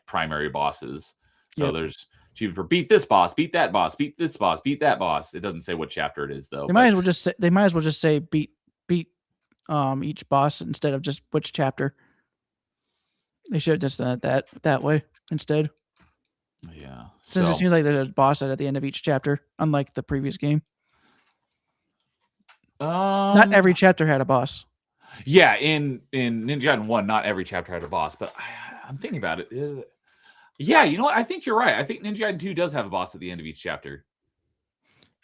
primary bosses. So there's achievement for beat this boss, beat that boss, beat this boss, beat that boss. It doesn't say what chapter it is though. They might as well just say beat each boss instead of just which chapter. They should have just done it that way instead. Yeah. Since it seems like there's a boss at the end of each chapter, unlike the previous game. Not every chapter had a boss. Yeah, in Ninja Gaiden 1, not every chapter had a boss, but I'm thinking about it. Yeah, you know what? I think you're right. I think Ninja Gaiden 2 does have a boss at the end of each chapter.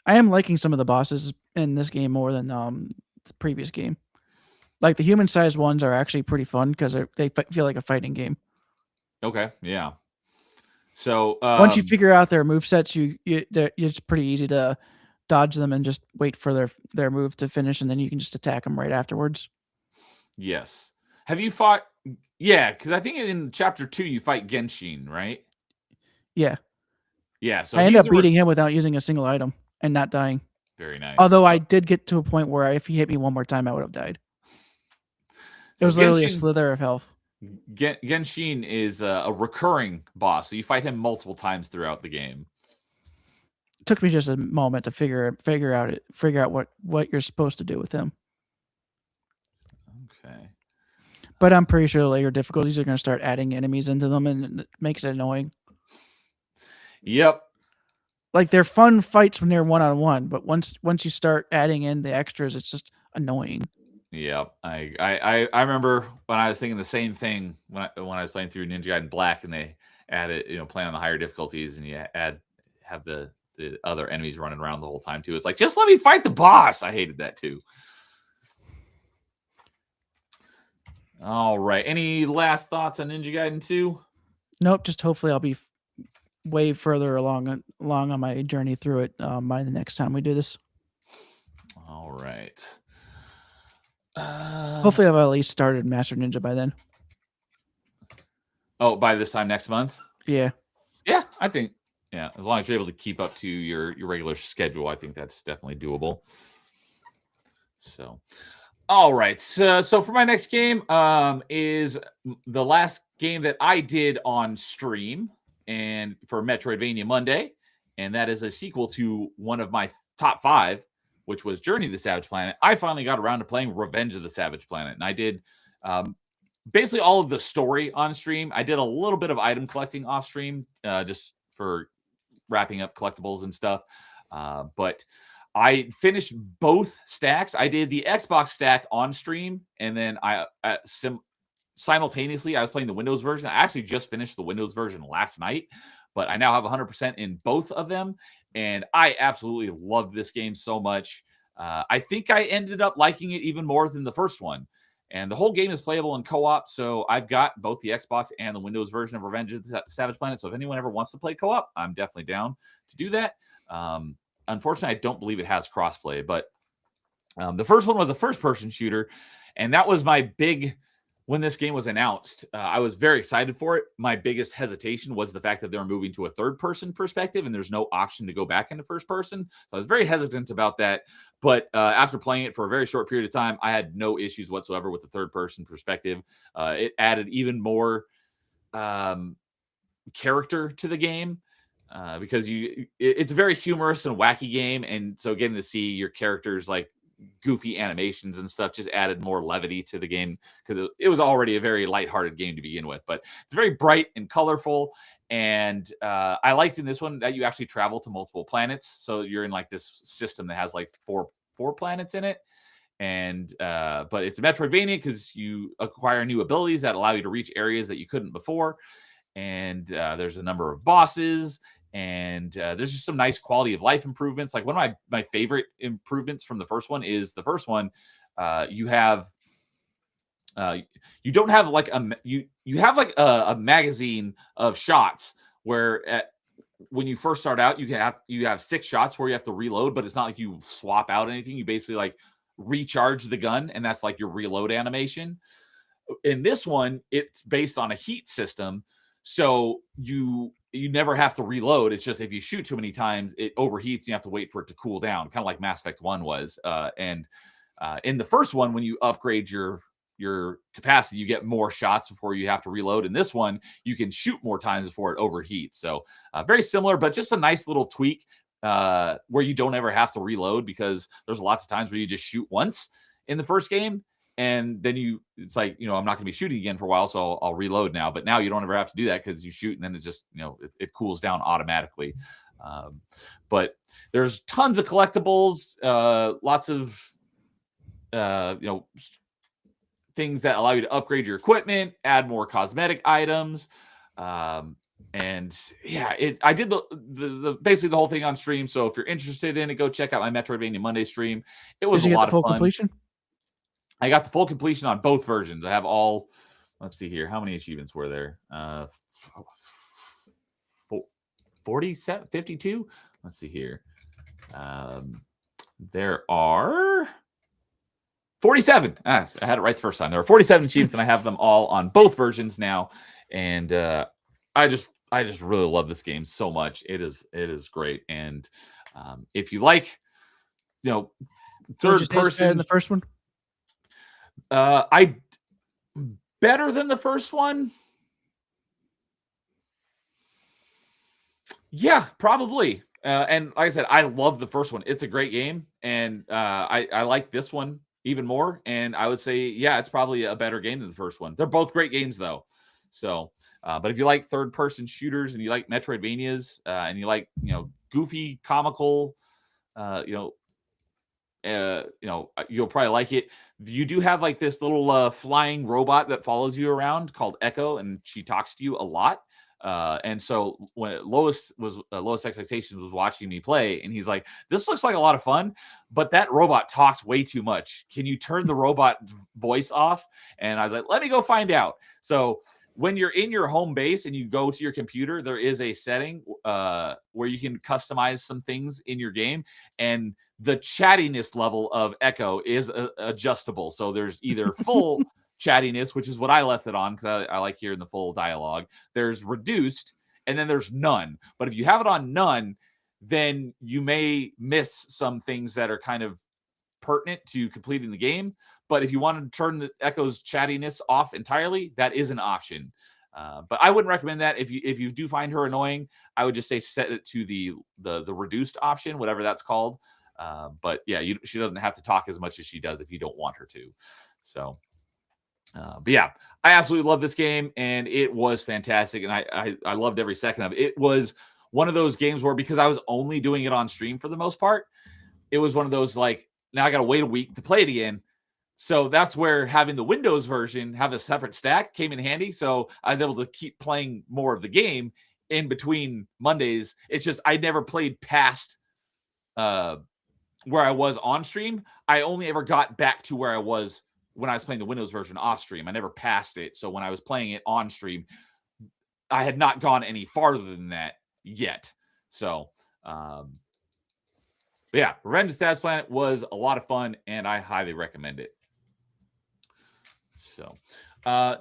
I am liking some of the bosses in this game more than the previous game. Like the human-sized ones are actually pretty fun because they feel like a fighting game. Okay, yeah. So once you figure out their movesets, it's pretty easy to dodge them and just wait for their move to finish, and then you can just attack them right afterwards. Yes. Have you fought? Yeah, because I think in chapter 2 you fight Genshin, right? Yeah. Yeah. So I ended up beating him without using a single item and not dying. Very nice. Although I did get to a point where if he hit me one more time, I would have died. It was literally a slither of health. Genshin is a recurring boss, so you fight him multiple times throughout the game. It took me just a moment to figure out what you're supposed to do with him. Okay. But I'm pretty sure later difficulties are going to start adding enemies into them, and it makes it annoying. Yep. Like they're fun fights when they're one-on-one, but once you start adding in the extras, it's just annoying. Yeah, I remember when I was thinking the same thing when I was playing through Ninja Gaiden Black, and they added playing on the higher difficulties, and you have the the other enemies running around the whole time too. It's like, just let me fight the boss. I hated that too. All right. Any last thoughts on Ninja Gaiden 2? Nope. Just hopefully I'll be way further along on my journey through it by the next time we do this. All right. Hopefully I've at least started Master Ninja by then. Oh, by this time next month? Yeah. Yeah, I think. Yeah, as long as you're able to keep up to your regular schedule, I think that's definitely doable. So, all right. So for my next game is the last game that I did on stream, and for Metroidvania Monday, and that is a sequel to one of my top 5, which was Journey to the Savage Planet. I finally got around to playing Revenge of the Savage Planet, and I did basically all of the story on stream. I did a little bit of item collecting off stream, just for wrapping up collectibles and stuff. But I finished both stacks. I did the Xbox stack on stream, and then simultaneously I was playing the Windows version. I actually just finished the Windows version last night, but I now have 100% in both of them, and I absolutely love this game so much. I think I ended up liking it even more than the first one. And the whole game is playable in co-op, so I've got both the Xbox and the Windows version of Revenge of the Savage Planet. So if anyone ever wants to play co-op, I'm definitely down to do that. Unfortunately, I don't believe it has crossplay, but the first one was a first-person shooter, and that was my big... When this game was announced, I was very excited for it. My biggest hesitation was the fact that they were moving to a third-person perspective, and there's no option to go back into first person. So I was very hesitant about that. But after playing it for a very short period of time, I had no issues whatsoever with the third-person perspective. It added even more character to the game because it's a very humorous and wacky game, and so getting to see your characters like goofy animations and stuff just added more levity to the game, because it was already a very lighthearted game to begin with. But it's very bright and colorful, and I liked in this one that you actually travel to multiple planets, so you're in like this system that has like four planets in it. And but it's a Metroidvania because you acquire new abilities that allow you to reach areas that you couldn't before, and there's a number of bosses. And there's just some nice quality of life improvements. Like one of my favorite improvements from the first one is the first one. You don't have like you have like a magazine of shots where when you first start out, you have 6 shots where you have to reload, but it's not like you swap out anything. You basically like recharge the gun, and that's like your reload animation. In this one, it's based on a heat system, so you never have to reload. It's just if you shoot too many times, it overheats and you have to wait for it to cool down, kind of like Mass Effect 1 was. And in the first one, when you upgrade your capacity, you get more shots before you have to reload. In this one, you can shoot more times before it overheats. So very similar, but just a nice little tweak where you don't ever have to reload, because there's lots of times where you just shoot once in the first game, and then it's like, I'm not going to be shooting again for a while, so I'll reload now. But now you don't ever have to do that, because you shoot and then it just, it cools down automatically. But there's tons of collectibles, lots of, things that allow you to upgrade your equipment, add more cosmetic items. And yeah, I did the basically the whole thing on stream. So if you're interested in it, go check out my Metroidvania Monday stream. It was a lot of fun. Completion? I got the full completion on both versions. I have all, let's see here. How many achievements were there? 47, 52? Let's see here. There are 47. I had it right the first time. There are 47 achievements, and I have them all on both versions now. And I just really love this game so much. It is great. And if you like, third person in the first one, I better than the first one. Yeah, probably. And like I said, I love the first one. It's a great game, and I like this one even more. And I would say, yeah, it's probably a better game than the first one. They're both great games, though. So, but if you like third-person shooters and you like Metroidvanias, and you like goofy, comical, you'll probably like it. You do have like this little flying robot that follows you around called Echo, and she talks to you a lot. And so when Lowest Expectations was watching me play, and he's like, "This looks like a lot of fun, but that robot talks way too much. Can you turn the robot voice off?" And I was like, "Let me go find out." So when you're in your home base and you go to your computer, there is a setting where you can customize some things in your game, and the chattiness level of Echo is adjustable. So there's either full chattiness, which is what I left it on because I like hearing the full dialogue. There's reduced, and then there's none. But if you have it on none, then you may miss some things that are kind of pertinent to completing the game. But if you want to turn the Echo's chattiness off entirely, that is an option. But I wouldn't recommend that. If you do find her annoying, I would just say set it to the reduced option, whatever that's called. But yeah, she doesn't have to talk as much as she does if you don't want her to. So, but yeah, I absolutely love this game, and it was fantastic, and I loved every second of it. It was one of those games where, because I was only doing it on stream for the most part, it was one of those like, now I got to wait a week to play it again. So that's where having the Windows version have a separate stack came in handy. So I was able to keep playing more of the game in between Mondays. It's just I never played past where I was on stream. I only ever got back to where I was when I was playing the Windows version off stream. I never passed it. So when I was playing it on stream, I had not gone any farther than that yet. So, but yeah, Revenge of the Stats Planet was a lot of fun, and I highly recommend it. So,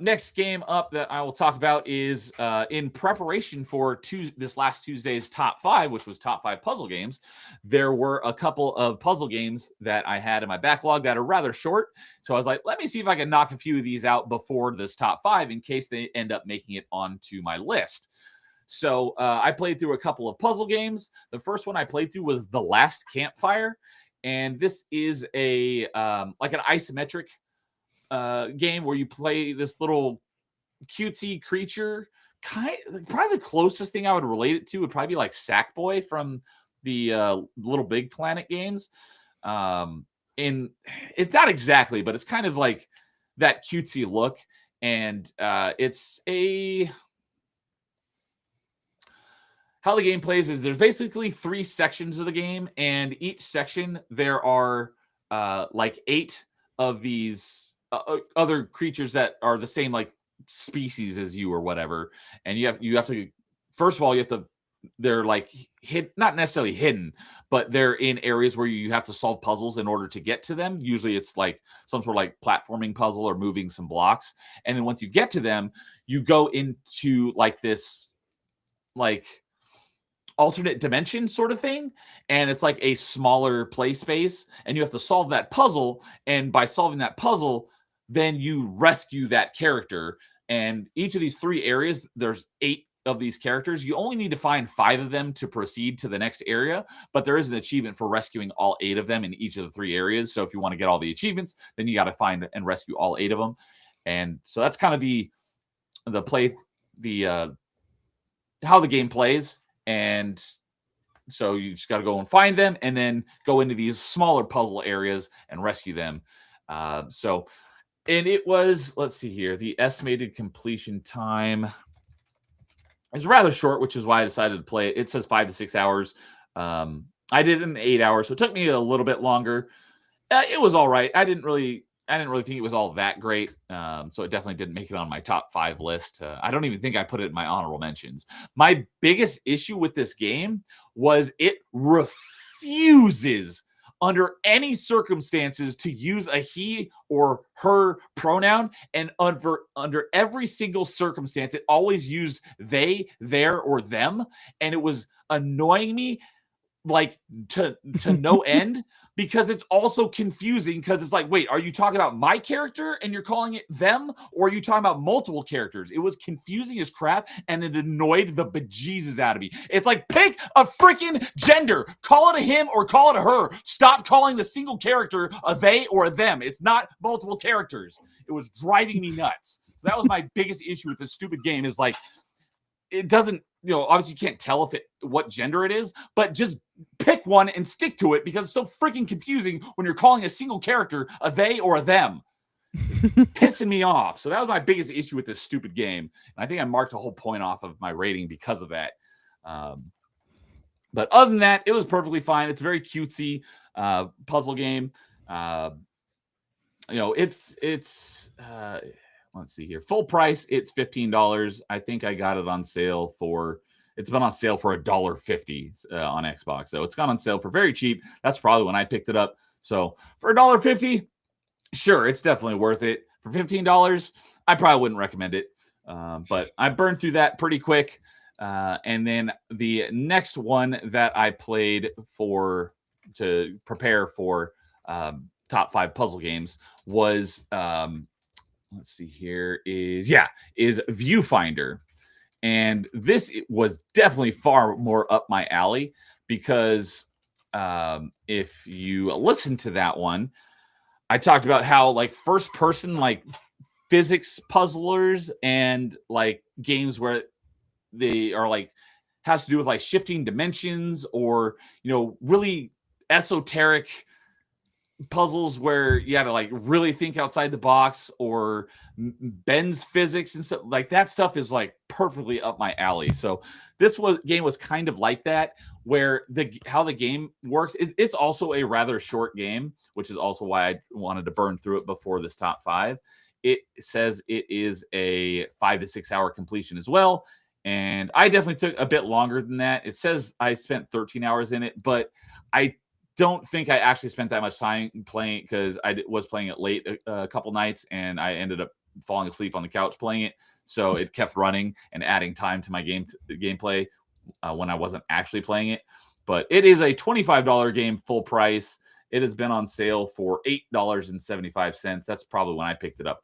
next game up that I will talk about is in preparation for this last Tuesday's top 5, which was top 5 puzzle games. There were a couple of puzzle games that I had in my backlog that are rather short. So I was like, let me see if I can knock a few of these out before this top 5 in case they end up making it onto my list. So I played through a couple of puzzle games. The first one I played through was The Last Campfire. And this is a like an isometric game where you play this little cutesy creature. Probably the closest thing I would relate it to would probably be like Sackboy from the Little Big Planet games. And it's not exactly, but it's kind of like that cutesy look. And it's how the game plays is there's basically 3 sections of the game, and each section there are like 8 of these other creatures that are the same like species as you or whatever. And you have to, first of all, they're like not necessarily hidden, but they're in areas where you have to solve puzzles in order to get to them. Usually it's like some sort of like platforming puzzle or moving some blocks. And then once you get to them, you go into like this like alternate dimension sort of thing, and it's like a smaller play space, and you have to solve that puzzle, and by solving that puzzle then you rescue that character. And each of these 3 areas, there's 8 of these characters. You only need to find 5 of them to proceed to the next area, but there is an achievement for rescuing all 8 of them in each of the 3 areas. So if you want to get all the achievements, then you got to find and rescue all 8 of them. And so that's kind of how the game plays. And so you just got to go and find them and then go into these smaller puzzle areas and rescue them. And it was, let's see here, the estimated completion time is rather short, which is why I decided to play it. It says 5 to 6 hours. I did it in 8 hours, so it took me a little bit longer. It was all right. I didn't really think it was all that great. So it definitely didn't make it on my top 5 list. I don't even think I put it in my honorable mentions. My biggest issue with this game was it refuses under any circumstances to use a he or her pronoun. And under every single circumstance, it always used they, their, or them. And it was annoying me like to no end, because it's also confusing, because it's like, wait, are you talking about my character and you're calling it them, or are you talking about multiple characters? It was confusing as crap, and it annoyed the bejesus out of me. It's like, pick a freaking gender, call it a him or call it a her. Stop calling the single character a they or a them. It's not multiple characters. It was driving me nuts. So that was my biggest issue with this stupid game, is like, it doesn't, obviously you can't tell what gender it is, but just pick one and stick to it, because it's so freaking confusing when you're calling a single character a they or a them. pissing me off. So that was my biggest issue with this stupid game. And I think I marked a whole point off of my rating because of that. But other than that, it was perfectly fine. It's a very cutesy puzzle game. It's let's see here. Full price, it's $15. I think I got it on sale for, it's been on sale for $1.50 on Xbox. So it's gone on sale for very cheap. That's probably when I picked it up. So for $1.50, sure, it's definitely worth it. For $15, I probably wouldn't recommend it. But I burned through that pretty quick. And then the next one that I played to prepare for top 5 puzzle games was let's see here is Viewfinder. And this was definitely far more up my alley because if you listen to that one, I talked about how like first person like physics puzzlers and like games where they are like has to do with like shifting dimensions or really esoteric puzzles where you had to like really think outside the box or bends physics and stuff like that. Stuff is like perfectly up my alley. So this game was kind of like that, where how the game works. It's also a rather short game, which is also why I wanted to burn through it before this top 5. It says it is a 5 to 6 hour completion as well. And I definitely took a bit longer than that. It says I spent 13 hours in it, but I don't think I actually spent that much time playing it because I was playing it late a couple nights and I ended up falling asleep on the couch playing it. So it kept running and adding time to my gameplay when I wasn't actually playing it. But it is a $25 game full price. It has been on sale for $8.75. That's probably when I picked it up.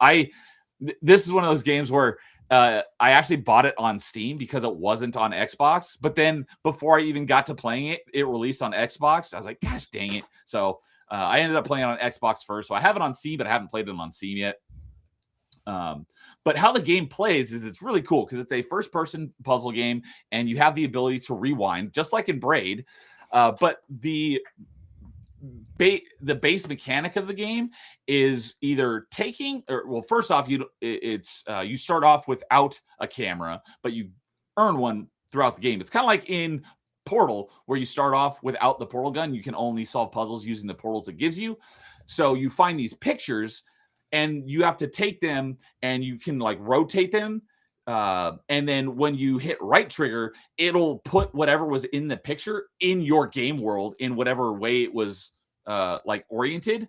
This is one of those games where I actually bought it on Steam because it wasn't on Xbox. But then before I even got to playing it, it released on Xbox. I was like, gosh, dang it. So I ended up playing it on Xbox first. So I have it on Steam, but I haven't played it on Steam yet. But how the game plays is it's really cool because it's a first-person puzzle game, and you have the ability to rewind, just like in Braid. But the base mechanic of the game is either taking, or well, first off, you start off without a camera, but you earn one throughout the game. It's kind of like in Portal, where you start off without the portal gun. You can only solve puzzles using the portals it gives you. So you find these pictures and you have to take them and you can like rotate them. And then when you hit right trigger, it'll put whatever was in the picture in your game world in whatever way it was like oriented.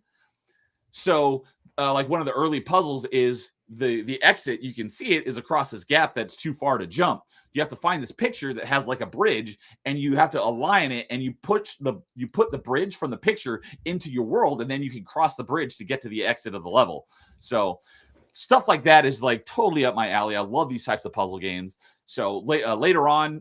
So like one of the early puzzles is the exit. You can see it is across this gap that's too far to jump. You have to find this picture that has like a bridge, and you have to align it, and you put the bridge from the picture into your world, and then you can cross the bridge to get to the exit of the level. So stuff like that is like totally up my alley. I love these types of puzzle games. So later on,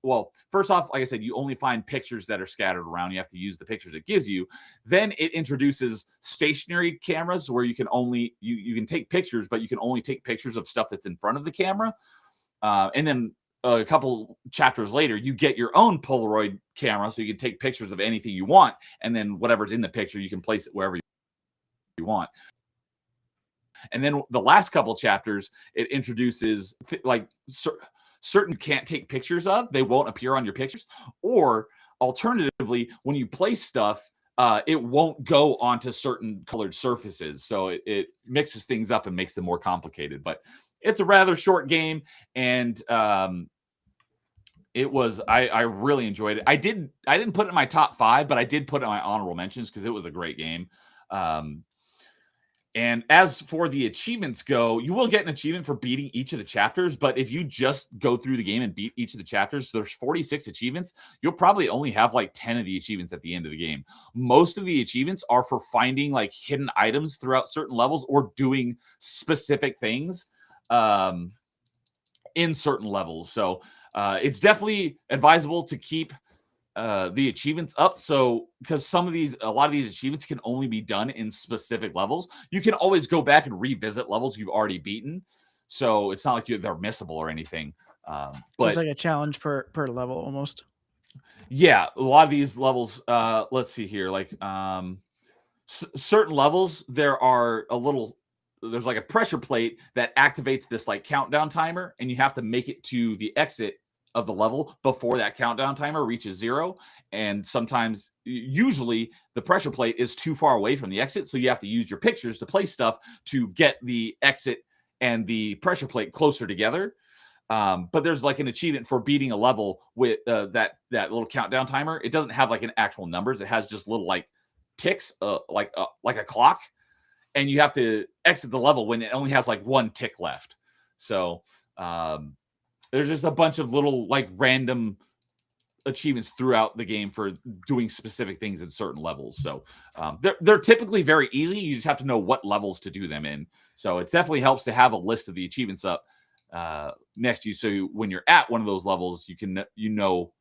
well, first off, like I said, you only find pictures that are scattered around. You have to use the pictures it gives you. Then it introduces stationary cameras where you can only you can take pictures, but you can only take pictures of stuff that's in front of the camera. And then a couple chapters later, you get your own Polaroid camera, so you can take pictures of anything you want, and then whatever's in the picture, you can place it wherever you want. And then the last couple chapters, it introduces like certain can't take pictures of. They won't appear on your pictures. Or alternatively, when you place stuff, it won't go onto certain colored surfaces. So it mixes things up and makes them more complicated. But it's a rather short game. And it was, I really enjoyed it. I didn't put it in my top 5, but I did put it in my honorable mentions because it was a great game. And as for the achievements go, you will get an achievement for beating each of the chapters. But if you just go through the game and beat each of the chapters, there's 46 achievements. You'll probably only have like 10 of the achievements at the end of the game. Most of the achievements are for finding like hidden items throughout certain levels or doing specific things in certain levels. So it's definitely advisable to keep the achievements up. So because a lot of these achievements can only be done in specific levels, you can always go back and revisit levels you've already beaten. So it's not like they're missable or anything. But so it's like a challenge per level almost. Yeah, a lot of these levels, let's see here, like certain levels, there are a little there's like a pressure plate that activates this like countdown timer, and you have to make it to the exit of the level before that countdown timer reaches 0. And sometimes, usually, the pressure plate is too far away from the exit, so you have to use your pictures to place stuff to get the exit and the pressure plate closer together. But there's like an achievement for beating a level with that little countdown timer. It doesn't have like an actual numbers. It has just little like ticks, like a clock, and you have to exit the level when it only has like one tick left. So there's just a bunch of little like random achievements throughout the game for doing specific things in certain levels. So they're typically very easy. You just have to know what levels to do them in. So it definitely helps to have a list of the achievements up next to you, so when you're at one of those levels, you know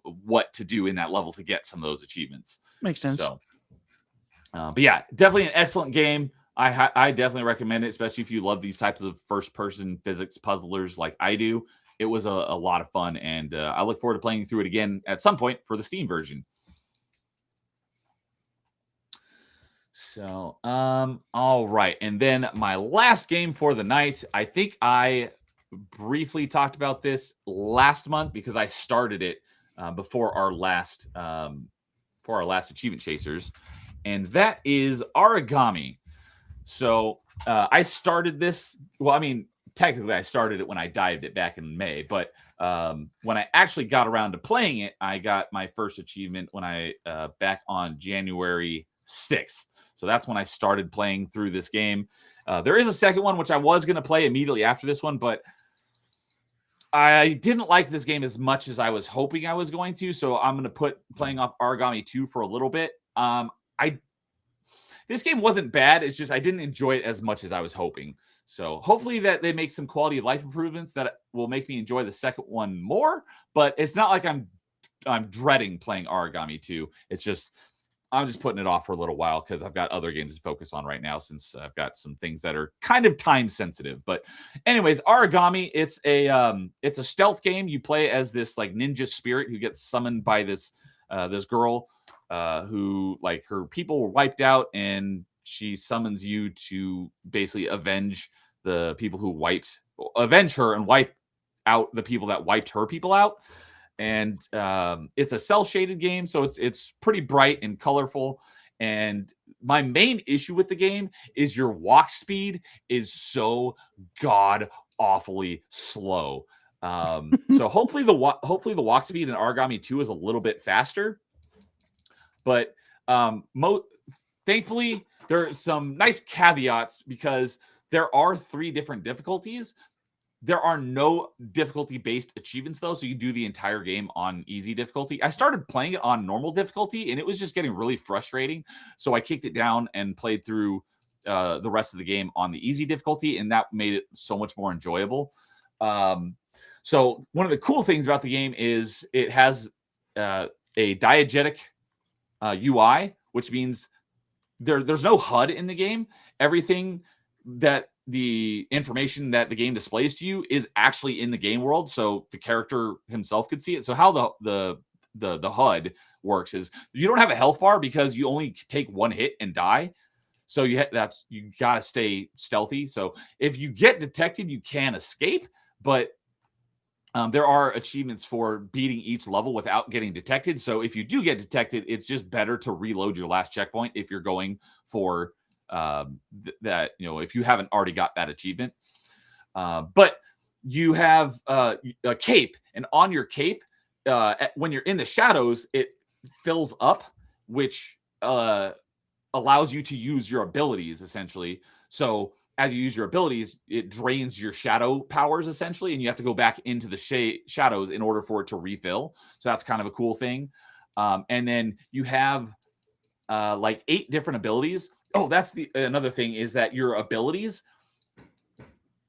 what to do in that level to get some of those achievements. Makes sense. So but yeah, definitely an excellent game. I definitely recommend it, especially if you love these types of first-person physics puzzlers like I do. It was a lot of fun, and I look forward to playing through it again at some point for the Steam version. So, all right. And then my last game for the night, I think I briefly talked about this last month because I started it before our last Achievement Chasers, and that is Aragami. So I started this. Well, I mean, technically, I started it when I dived it back in May, but when I actually got around to playing it, I got my first achievement when I back on January 6th. So that's when I started playing through this game. There is a second one, which I was going to play immediately after this one, but I didn't like this game as much as I was hoping I was going to. So I'm going to put playing off Aragami 2 for a little bit. This game wasn't bad. It's just I didn't enjoy it as much as I was hoping. So hopefully that they make some quality of life improvements that will make me enjoy the second one more. But it's not like I'm dreading playing Aragami 2. It's just I'm just putting it off for a little while because I've got other games to focus on right now, since I've got some things that are kind of time sensitive. But anyways, Aragami, it's a stealth game. You play as this like ninja spirit who gets summoned by this girl who, like, her people were wiped out, and she summons you to basically avenge her and wipe out the people that wiped her people out. And it's a cel-shaded game, so it's pretty bright and colorful. And my main issue with the game is your walk speed is so god awfully slow. So hopefully the walk speed in Aragami 2 is a little bit faster. But thankfully, there are some nice caveats because there are 3 different difficulties. There are no difficulty-based achievements, though, so you do the entire game on easy difficulty. I started playing it on normal difficulty, and it was just getting really frustrating. So I kicked it down and played through the rest of the game on the easy difficulty, and that made it so much more enjoyable. So one of the cool things about the game is it has a diegetic UI, which means there's no HUD in the game. Everything that the information that the game displays to you is actually in the game world, so the character himself could see it. So how the HUD works is you don't have a health bar because you only take one hit and die. So you got to stay stealthy. So if you get detected, you can escape, but there are achievements for beating each level without getting detected. So if you do get detected, it's just better to reload your last checkpoint if you're going for that, if you haven't already got that achievement. But you have a cape, and on your cape, when you're in the shadows, it fills up, which allows you to use your abilities, essentially. So as you use your abilities, it drains your shadow powers, essentially, and you have to go back into the shadows in order for it to refill. So that's kind of a cool thing. And then you have like 8 different abilities. Oh, that's another thing is that your abilities,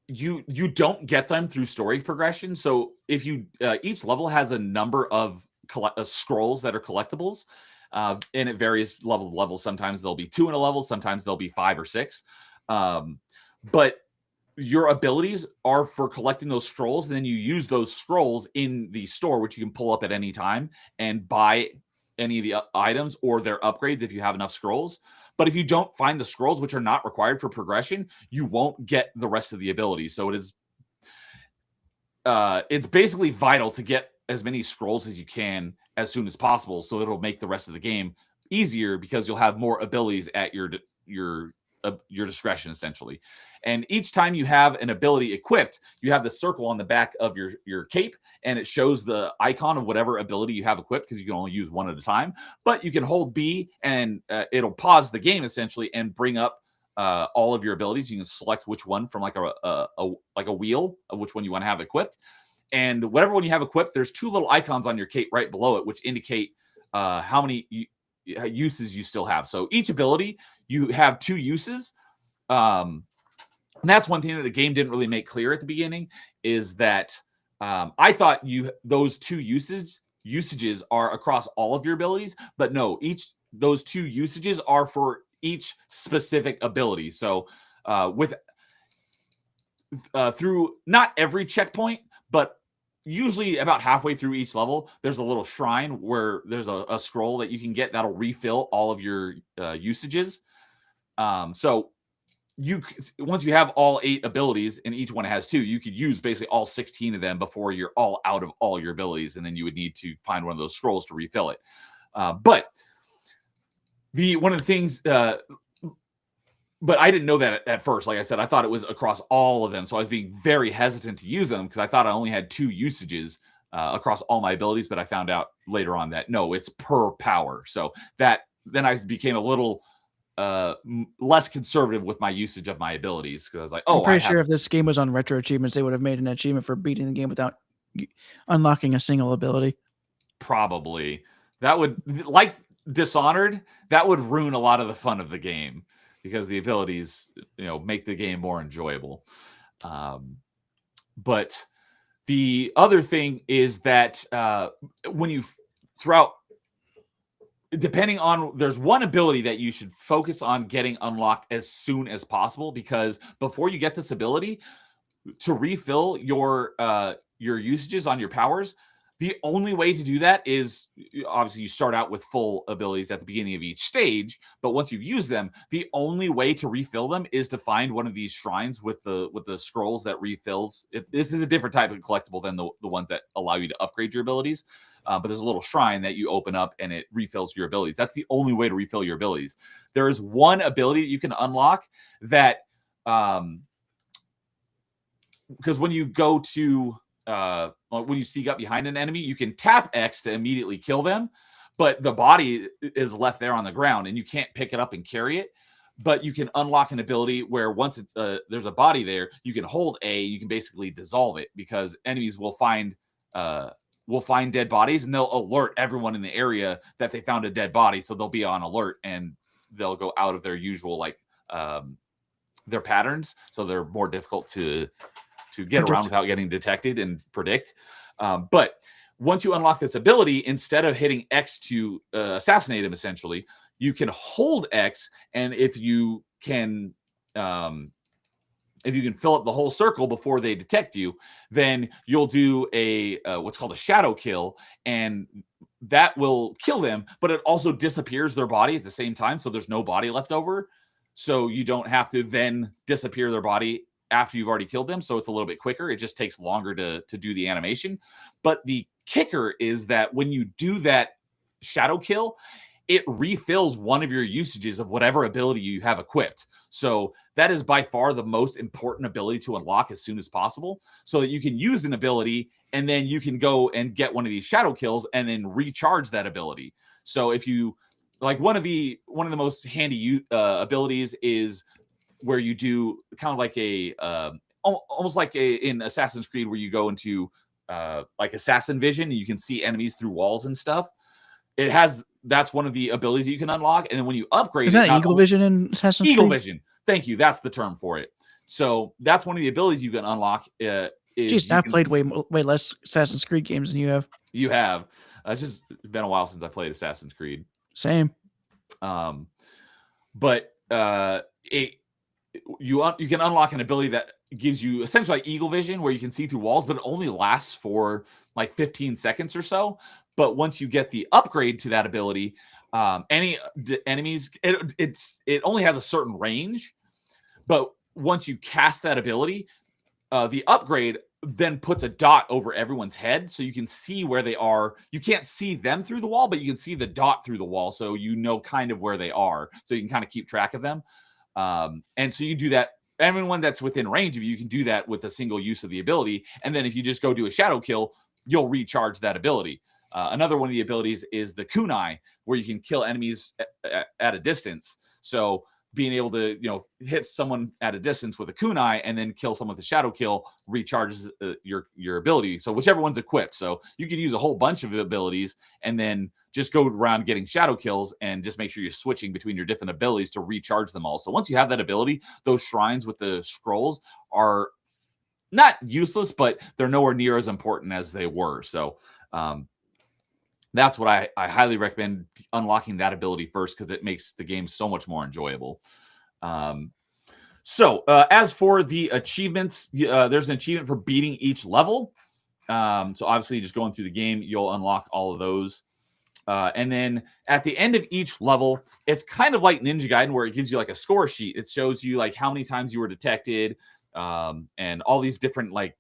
you don't get them through story progression. So if you each level has a number of scrolls that are collectibles, and it varies level to level. Sometimes there'll be 2 in a level, sometimes there'll be 5 or 6. But your abilities are for collecting those scrolls, and then you use those scrolls in the store, which you can pull up at any time and buy any of the items or their upgrades if you have enough scrolls. But if you don't find the scrolls, which are not required for progression, you won't get the rest of the abilities. So it's basically vital to get as many scrolls as you can as soon as possible, so it'll make the rest of the game easier because you'll have more abilities at your discretion, essentially. And each time you have an ability equipped, you have the circle on the back of your cape, and it shows the icon of whatever ability you have equipped, because you can only use one at a time. But you can hold B, and it'll pause the game essentially and bring up all of your abilities. You can select which one from like a wheel of which one you want to have equipped. And whatever one you have equipped, there's two little icons on your cape right below it, which indicate how many uses you still have. So each ability, you have 2 uses. And that's one thing that the game didn't really make clear at the beginning, is that I thought those 2 usages are across all of your abilities, but no, those 2 usages are for each specific ability. So through not every checkpoint, but usually about halfway through each level, there's a little shrine where there's a scroll that you can get that'll refill all of your usages. So once you have all 8 abilities and each one has 2, you could use basically all 16 of them before you're all out of all your abilities, and then you would need to find one of those scrolls to refill it. But one of the things, but I didn't know that at first. Like I said, I thought it was across all of them, so I was being very hesitant to use them because I thought I only had 2 usages across all my abilities. But I found out later on that no, it's per power. So then I became a little less conservative with my usage of my abilities, because I was like, I'm pretty sure if this game was on retro achievements, they would have made an achievement for beating the game without unlocking a single ability. Probably. That would, like Dishonored, that would ruin a lot of the fun of the game, because the abilities, make the game more enjoyable. But the other thing is that when you throughout, depending on, there's one ability that you should focus on getting unlocked as soon as possible, because before you get this ability to refill your usages on your powers, the only way to do that is, obviously, you start out with full abilities at the beginning of each stage, but once you've used them, the only way to refill them is to find one of these shrines with the scrolls that refills. This is a different type of collectible than the ones that allow you to upgrade your abilities, but there's a little shrine that you open up and it refills your abilities. That's the only way to refill your abilities. There is one ability that you can unlock that, because when you go to when you sneak up behind an enemy, you can tap X to immediately kill them, but the body is left there on the ground and you can't pick it up and carry it. But you can unlock an ability where once there's a body there, you can hold A, you can basically dissolve it, because enemies will find dead bodies and they'll alert everyone in the area that they found a dead body. So they'll be on alert and they'll go out of their usual, their patterns. So they're more difficult to get around without getting detected and predict. But once you unlock this ability, instead of hitting X to assassinate him, essentially, you can hold X, and if you can fill up the whole circle before they detect you, then you'll do a what's called a shadow kill, and that will kill them, but it also disappears their body at the same time, so there's no body left over. So you don't have to then disappear their body after you've already killed them. So it's a little bit quicker. It just takes longer to do the animation. But the kicker is that when you do that shadow kill, it refills one of your usages of whatever ability you have equipped. So that is by far the most important ability to unlock as soon as possible, so that you can use an ability and then you can go and get one of these shadow kills and then recharge that ability. So if you like, one of the most handy abilities is where you do kind of like almost like in Assassin's Creed, where you go into like assassin vision and you can see enemies through walls and stuff. That's one of the abilities that you can unlock. And then when you upgrade, is that Eagle Vision in Assassin's Creed? Eagle Vision. Thank you. That's the term for it. So that's one of the abilities you can unlock. Jeez, I've played way less Assassin's Creed games than you have. You have. It's just been a while since I played Assassin's Creed. Same. But you can unlock an ability that gives you essentially like Eagle Vision, where you can see through walls, but it only lasts for like 15 seconds or so. But once you get the upgrade to that ability, any enemies, it only has a certain range. But once you cast that ability, the upgrade then puts a dot over everyone's head, so you can see where they are. You can't see them through the wall, but you can see the dot through the wall, so you know kind of where they are, so you can kind of keep track of them. And so you do that. Everyone that's within range of you can do that with a single use of the ability. And then if you just go do a shadow kill, you'll recharge that ability. Another one of the abilities is the kunai, where you can kill enemies at a distance. So being able to, hit someone at a distance with a kunai and then kill someone with a shadow kill recharges your ability. So whichever one's equipped. So you can use a whole bunch of abilities and then just go around getting shadow kills and just make sure you're switching between your different abilities to recharge them all. So once you have that ability, those shrines with the scrolls are not useless, but they're nowhere near as important as they were. So that's what I highly recommend, unlocking that ability first, because it makes the game so much more enjoyable. So as for the achievements, there's an achievement for beating each level. So obviously just going through the game, you'll unlock all of those. And then at the end of each level, it's kind of like Ninja Gaiden, where it gives you like a score sheet. It shows you like how many times you were detected, and all these different like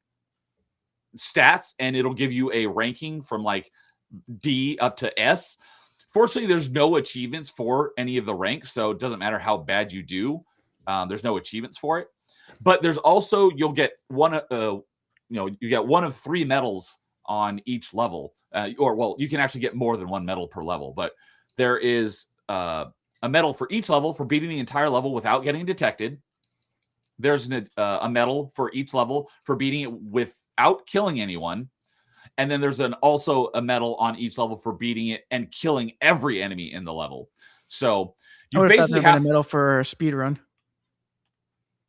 stats, and it'll give you a ranking from like D up to S. Fortunately, there's no achievements for any of the ranks, so it doesn't matter how bad you do. There's no achievements for it. But there's also, you'll get one you get one of 3 medals on each level, you can actually get more than 1 medal per level, but there is a medal for each level for beating the entire level without getting detected. There's a medal for each level for beating it without killing anyone. And then there's also a medal on each level for beating it and killing every enemy in the level. So you basically have a medal for a speed run.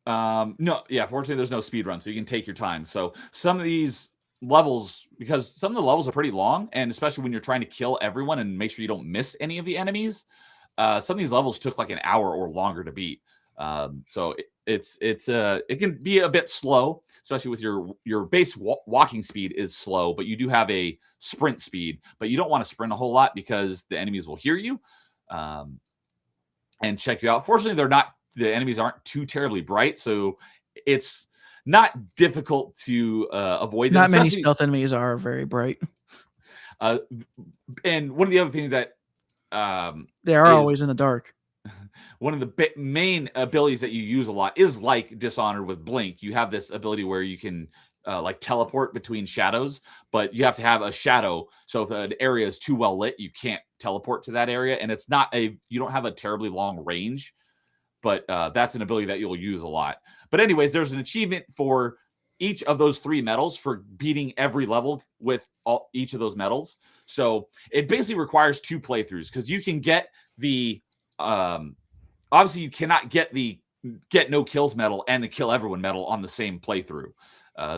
No, yeah, fortunately there's no speed run, so you can take your time. So some of these levels, because some of the levels are pretty long, and especially when you're trying to kill everyone and make sure you don't miss any of the enemies, some of these levels took like an hour or longer to beat. So it can be a bit slow, especially with your base walking speed is slow, but you do have a sprint speed, but you don't want to sprint a whole lot because the enemies will hear you and check you out. Fortunately, the enemies aren't too terribly bright, so it's not difficult to avoid them. Not many stealth enemies are very bright. And one of the other things that they are always in the dark. One of the main abilities that you use a lot is like Dishonored with Blink. You have this ability where you can like teleport between shadows, but you have to have a shadow. So if an area is too well lit, you can't teleport to that area. And you don't have a terribly long range, but that's an ability that you'll use a lot. But anyways, there's an achievement for each of those 3 medals for beating every level with each of those medals. So it basically requires 2 playthroughs, because you can get the obviously you cannot get the get no kills medal and the kill everyone medal on the same playthrough.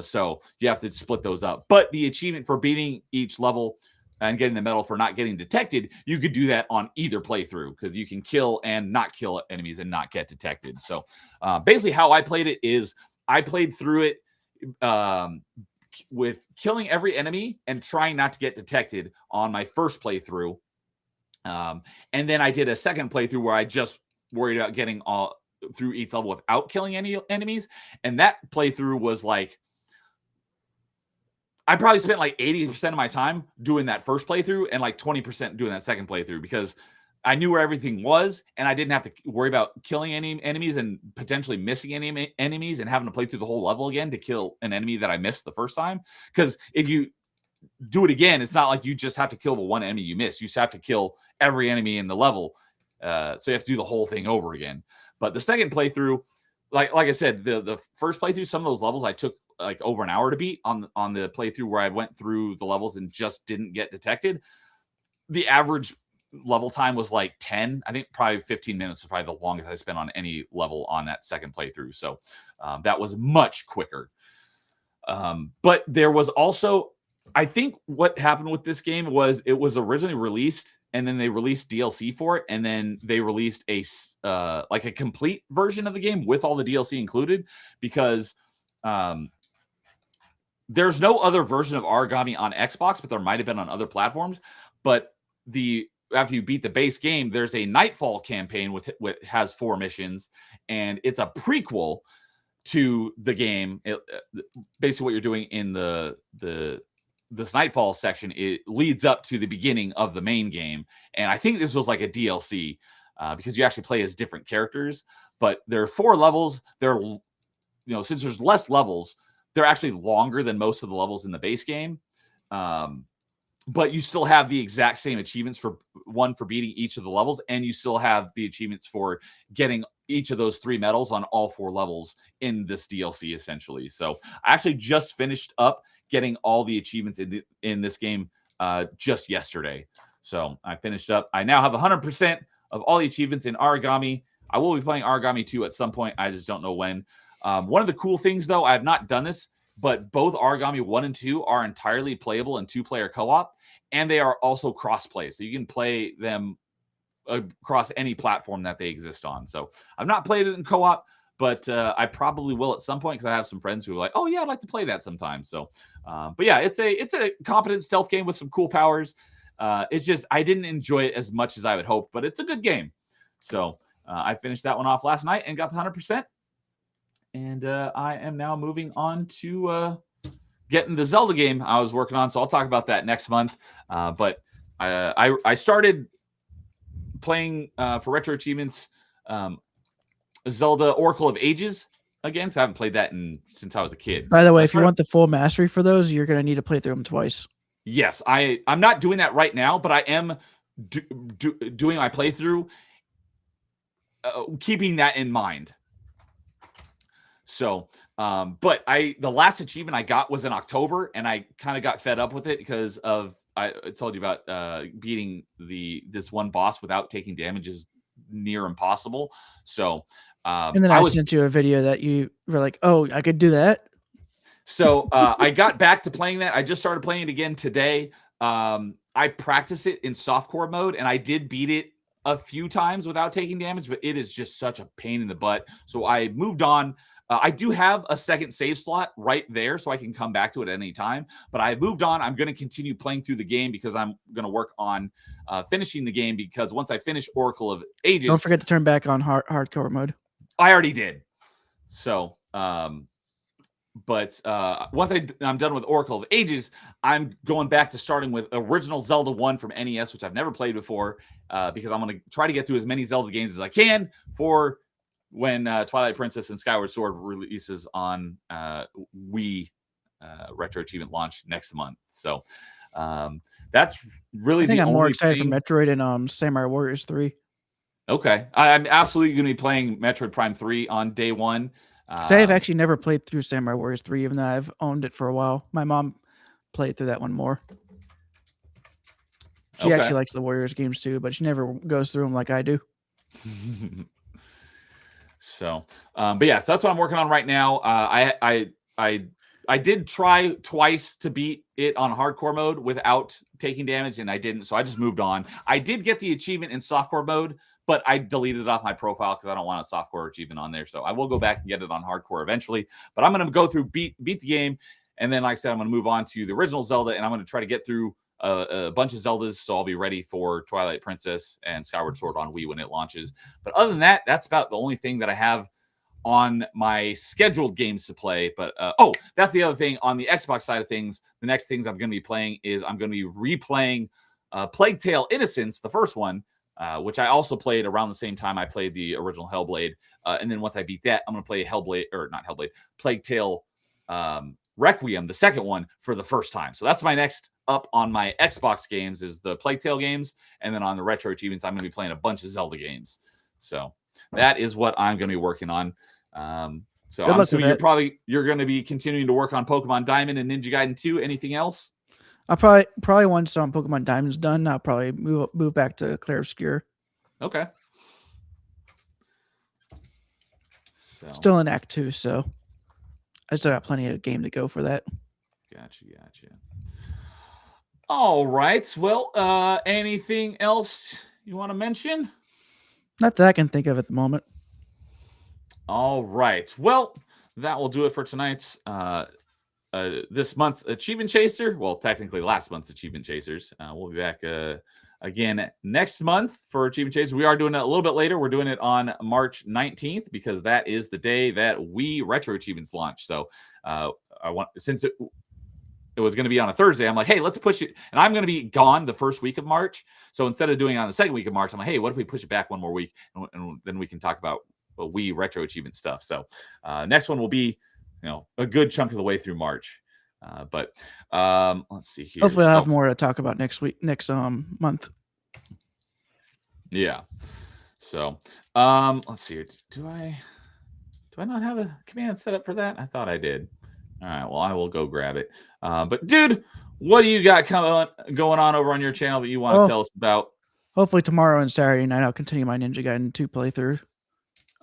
So you have to split those up. But the achievement for beating each level and getting the medal for not getting detected, you could do that on either playthrough, because you can kill and not kill enemies and not get detected. So basically how I played it is I played through it with killing every enemy and trying not to get detected on my first playthrough. And then I did a second playthrough where I just worried about getting all through each level without killing any enemies. And that playthrough was like, I probably spent like 80% of my time doing that first playthrough and like 20% doing that second playthrough, because I knew where everything was and I didn't have to worry about killing any enemies and potentially missing any enemies and having to play through the whole level again to kill an enemy that I missed the first time. Because if you do it again, it's not like you just have to kill the one enemy you missed. You just have to kill every enemy in the level. So you have to do the whole thing over again. But the second playthrough, like I said, the first playthrough, some of those levels I took like over an hour to beat on the playthrough where I went through the levels and just didn't get detected. The average level time was like 10. I think probably 15 minutes was probably the longest I spent on any level on that second playthrough. So that was much quicker. But there was also, I think what happened with this game was it was originally released and then they released DLC for it. And then they released like a complete version of the game with all the DLC included, because there's no other version of Aragami on Xbox, but there might have been on other platforms. But after you beat the base game, there's a Nightfall campaign with has 4 missions, and it's a prequel to the game. Basically, what you're doing in this Nightfall section, it leads up to the beginning of the main game. And I think this was like a DLC because you actually play as different characters. But there are 4 levels. Since there's less levels, they're actually longer than most of the levels in the base game. But you still have the exact same achievements for beating each of the levels, and you still have the achievements for getting each of those 3 medals on all 4 levels in this DLC, essentially. So I actually just finished up getting all the achievements in this game just yesterday. So I finished up. I now have 100% of all the achievements in Aragami. I will be playing Aragami 2 at some point. I just don't know when. One of the cool things, though, I have not done this, but both Aragami 1 and 2 are entirely playable in 2-player co-op, and they are also cross-play. So you can play them across any platform that they exist on. So I've not played it in co-op, but I probably will at some point because I have some friends who are like, oh, yeah, I'd like to play that sometime. So, but yeah, it's a competent stealth game with some cool powers. It's just I didn't enjoy it as much as I would hope, but it's a good game. So I finished that one off last night and got the 100%. And I am now moving on to getting the Zelda game I was working on. So I'll talk about that next month. But I started playing for Retro Achievements Zelda Oracle of Ages again, because I haven't played that since I was a kid. By the way, if you want the full mastery for those, you're going to need to play through them twice. Yes, I'm not doing that right now, but I am doing my playthrough, keeping that in mind. So, but the last achievement I got was in October, and I kind of got fed up with it because I told you about beating this one boss without taking damage is near impossible. So, and then I sent you a video that you were like, "Oh, I could do that." So I got back to playing that. I just started playing it again today. I practiced it in softcore mode, and I did beat it a few times without taking damage, but it is just such a pain in the butt. So I moved on. I do have a second save slot right there, so I can come back to it at any time. But I moved on. I'm going to continue playing through the game because I'm going to work on finishing the game. Because once I finish Oracle of Ages, don't forget to turn back on hardcore mode. I already did. So, but once I'm done with Oracle of Ages, I'm going back to starting with original Zelda 1 from NES, which I've never played before, because I'm going to try to get through as many Zelda games as I can for when Twilight Princess and Skyward Sword releases on Wii Retro Achievement launch next month. So that's really I think I'm more excited for Metroid and Samurai Warriors 3. Okay. I'm absolutely going to be playing Metroid Prime 3 on day 1. I've actually never played through Samurai Warriors 3, even though I've owned it for a while. My mom played through that one more. She actually likes the Warriors games too, but she never goes through them like I do. So, but yeah, so that's what I'm working on right now. I did try twice to beat it on hardcore mode without taking damage, and I didn't, so I just moved on. I did get the achievement in softcore mode, but I deleted it off my profile because I don't want a softcore achievement on there. So I will go back and get it on hardcore eventually. But I'm going to go through beat the game, and then, like I said, I'm going to move on to the original Zelda, and I'm going to try to get through a bunch of Zeldas, so I'll be ready for Twilight Princess and Skyward Sword on Wii when it launches. But other than that, that's about the only thing that I have on my scheduled games to play. But that's the other thing on the Xbox side of things. The next things I'm going to be playing is I'm going to be replaying Plague Tale: Innocence, the first one, which I also played around the same time I played the original Hellblade. And then once I beat that, I'm going to play Plague Tale Requiem, the second one, for the first time. So that's my next up on my Xbox games is the Plague Tale games. And then on the Retro Achievements, I'm going to be playing a bunch of Zelda games. So that is what I'm going to be working on. So I'm assuming you're going to be continuing to work on Pokemon Diamond and Ninja Gaiden 2. Anything else? I'll probably once Pokemon Diamond's done, I'll probably move back to Clair Obscur. Okay. So. Still in Act 2, so I still got plenty of game to go for that. Gotcha. All right. Well, anything else you want to mention? Not that I can think of at the moment. All right. Well, that will do it for tonight's this month's Achievement Chaser. Well, technically last month's Achievement Chasers. We'll be back again next month for Achievement Chasers. We are doing it a little bit later. We're doing it on March 19th because that is the day that Wii Retro Achievements launch. So since it was going to be on a Thursday, I'm like, hey, let's push it. And I'm going to be gone the first week of March. So instead of doing it on the second week of March, I'm like, hey, what if we push it back one more week and then we can talk about Wii Retro Achievement stuff. So next one will be, a good chunk of the way through March. But let's see here. Hopefully I'll have more to talk about next month. Yeah. So let's see here. Do I not have a command set up for that? I thought I did. All right, well, I will go grab it. But dude, what do you got going on over on your channel that you want to tell us about? Hopefully tomorrow and Saturday night I'll continue my Ninja Gaiden 2 playthrough.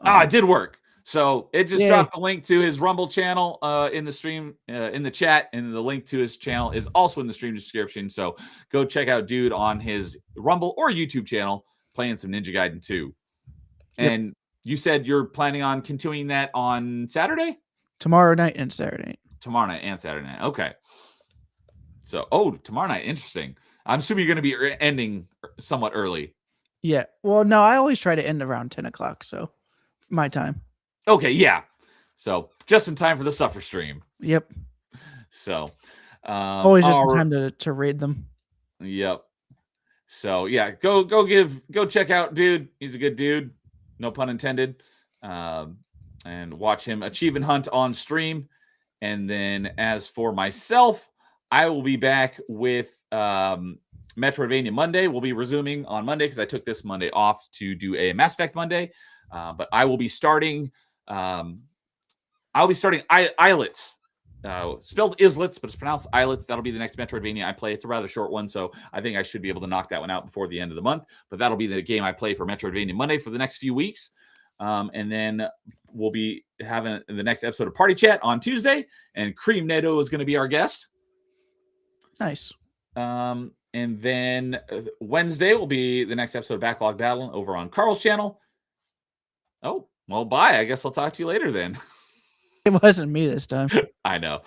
It did work. So it just dropped the link to his Rumble channel in the stream, in the chat, and the link to his channel is also in the stream description. So go check out Dude on his Rumble or YouTube channel playing some Ninja Gaiden 2. And you said you're planning on continuing that on Saturday? Tomorrow night and Saturday. Tomorrow night and Saturday night. Okay. So, tomorrow night. Interesting. I'm assuming you're going to be ending somewhat early. Yeah. Well, no, I always try to end around 10 o'clock. So my time. Okay. Yeah. So just in time for the Suffer stream. Yep. So always just in time to raid them. Yep. So yeah, go check out Dude. He's a good dude. No pun intended. And watch him achievement hunt on stream. And then as for myself, I will be back with Metroidvania Monday. We'll be resuming on Monday because I took this Monday off to do a Mass Effect Monday. But I will be starting. I'll be starting Islets. Spelled Islets, but it's pronounced Islets. That'll be the next Metroidvania I play. It's a rather short one, so I think I should be able to knock that one out before the end of the month. But that'll be the game I play for Metroidvania Monday for the next few weeks. And then we'll be having the next episode of Party Chat on Tuesday, and Cream Neto is going to be our guest. Nice. And then Wednesday will be the next episode of Backlog Battle over on Carl's channel. Oh, well, bye. I guess I'll talk to you later then. It wasn't me this time. I know.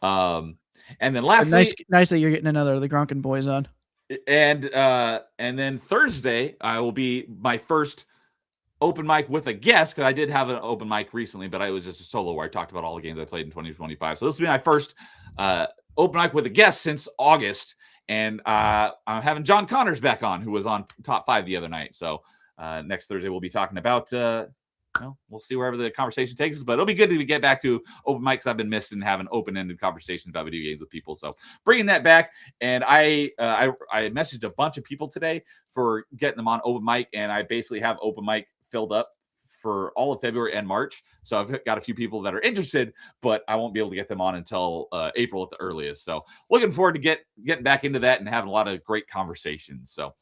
And then lastly, nice that you're getting another of the Gronkin boys on. And then Thursday, I will be my first open mic with a guest, because I did have an open mic recently, but I was just a solo where I talked about all the games I played in 2025. So this will be my first open mic with a guest since August. And I'm having John Connors back on, who was on Top 5 the other night. So next Thursday, we'll be talking about, we'll see wherever the conversation takes us. But it'll be good to get back to open mics. I've been missing having open-ended conversations about video games with people. So bringing that back. And I messaged a bunch of people today for getting them on open mic. And I basically have open mic filled up for all of February and March. So I've got a few people that are interested, but I won't be able to get them on until April at the earliest. So looking forward to getting back into that and having a lot of great conversations. So,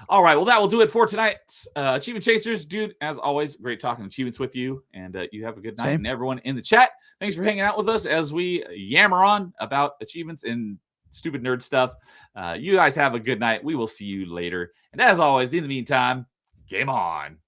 all right. Well, that will do it for tonight's Achievement Chasers. Dude, as always, great talking achievements with you. And you have a good night. Same. And everyone in the chat, thanks for hanging out with us as we yammer on about achievements and stupid nerd stuff. You guys have a good night. We will see you later. And as always, in the meantime, game on.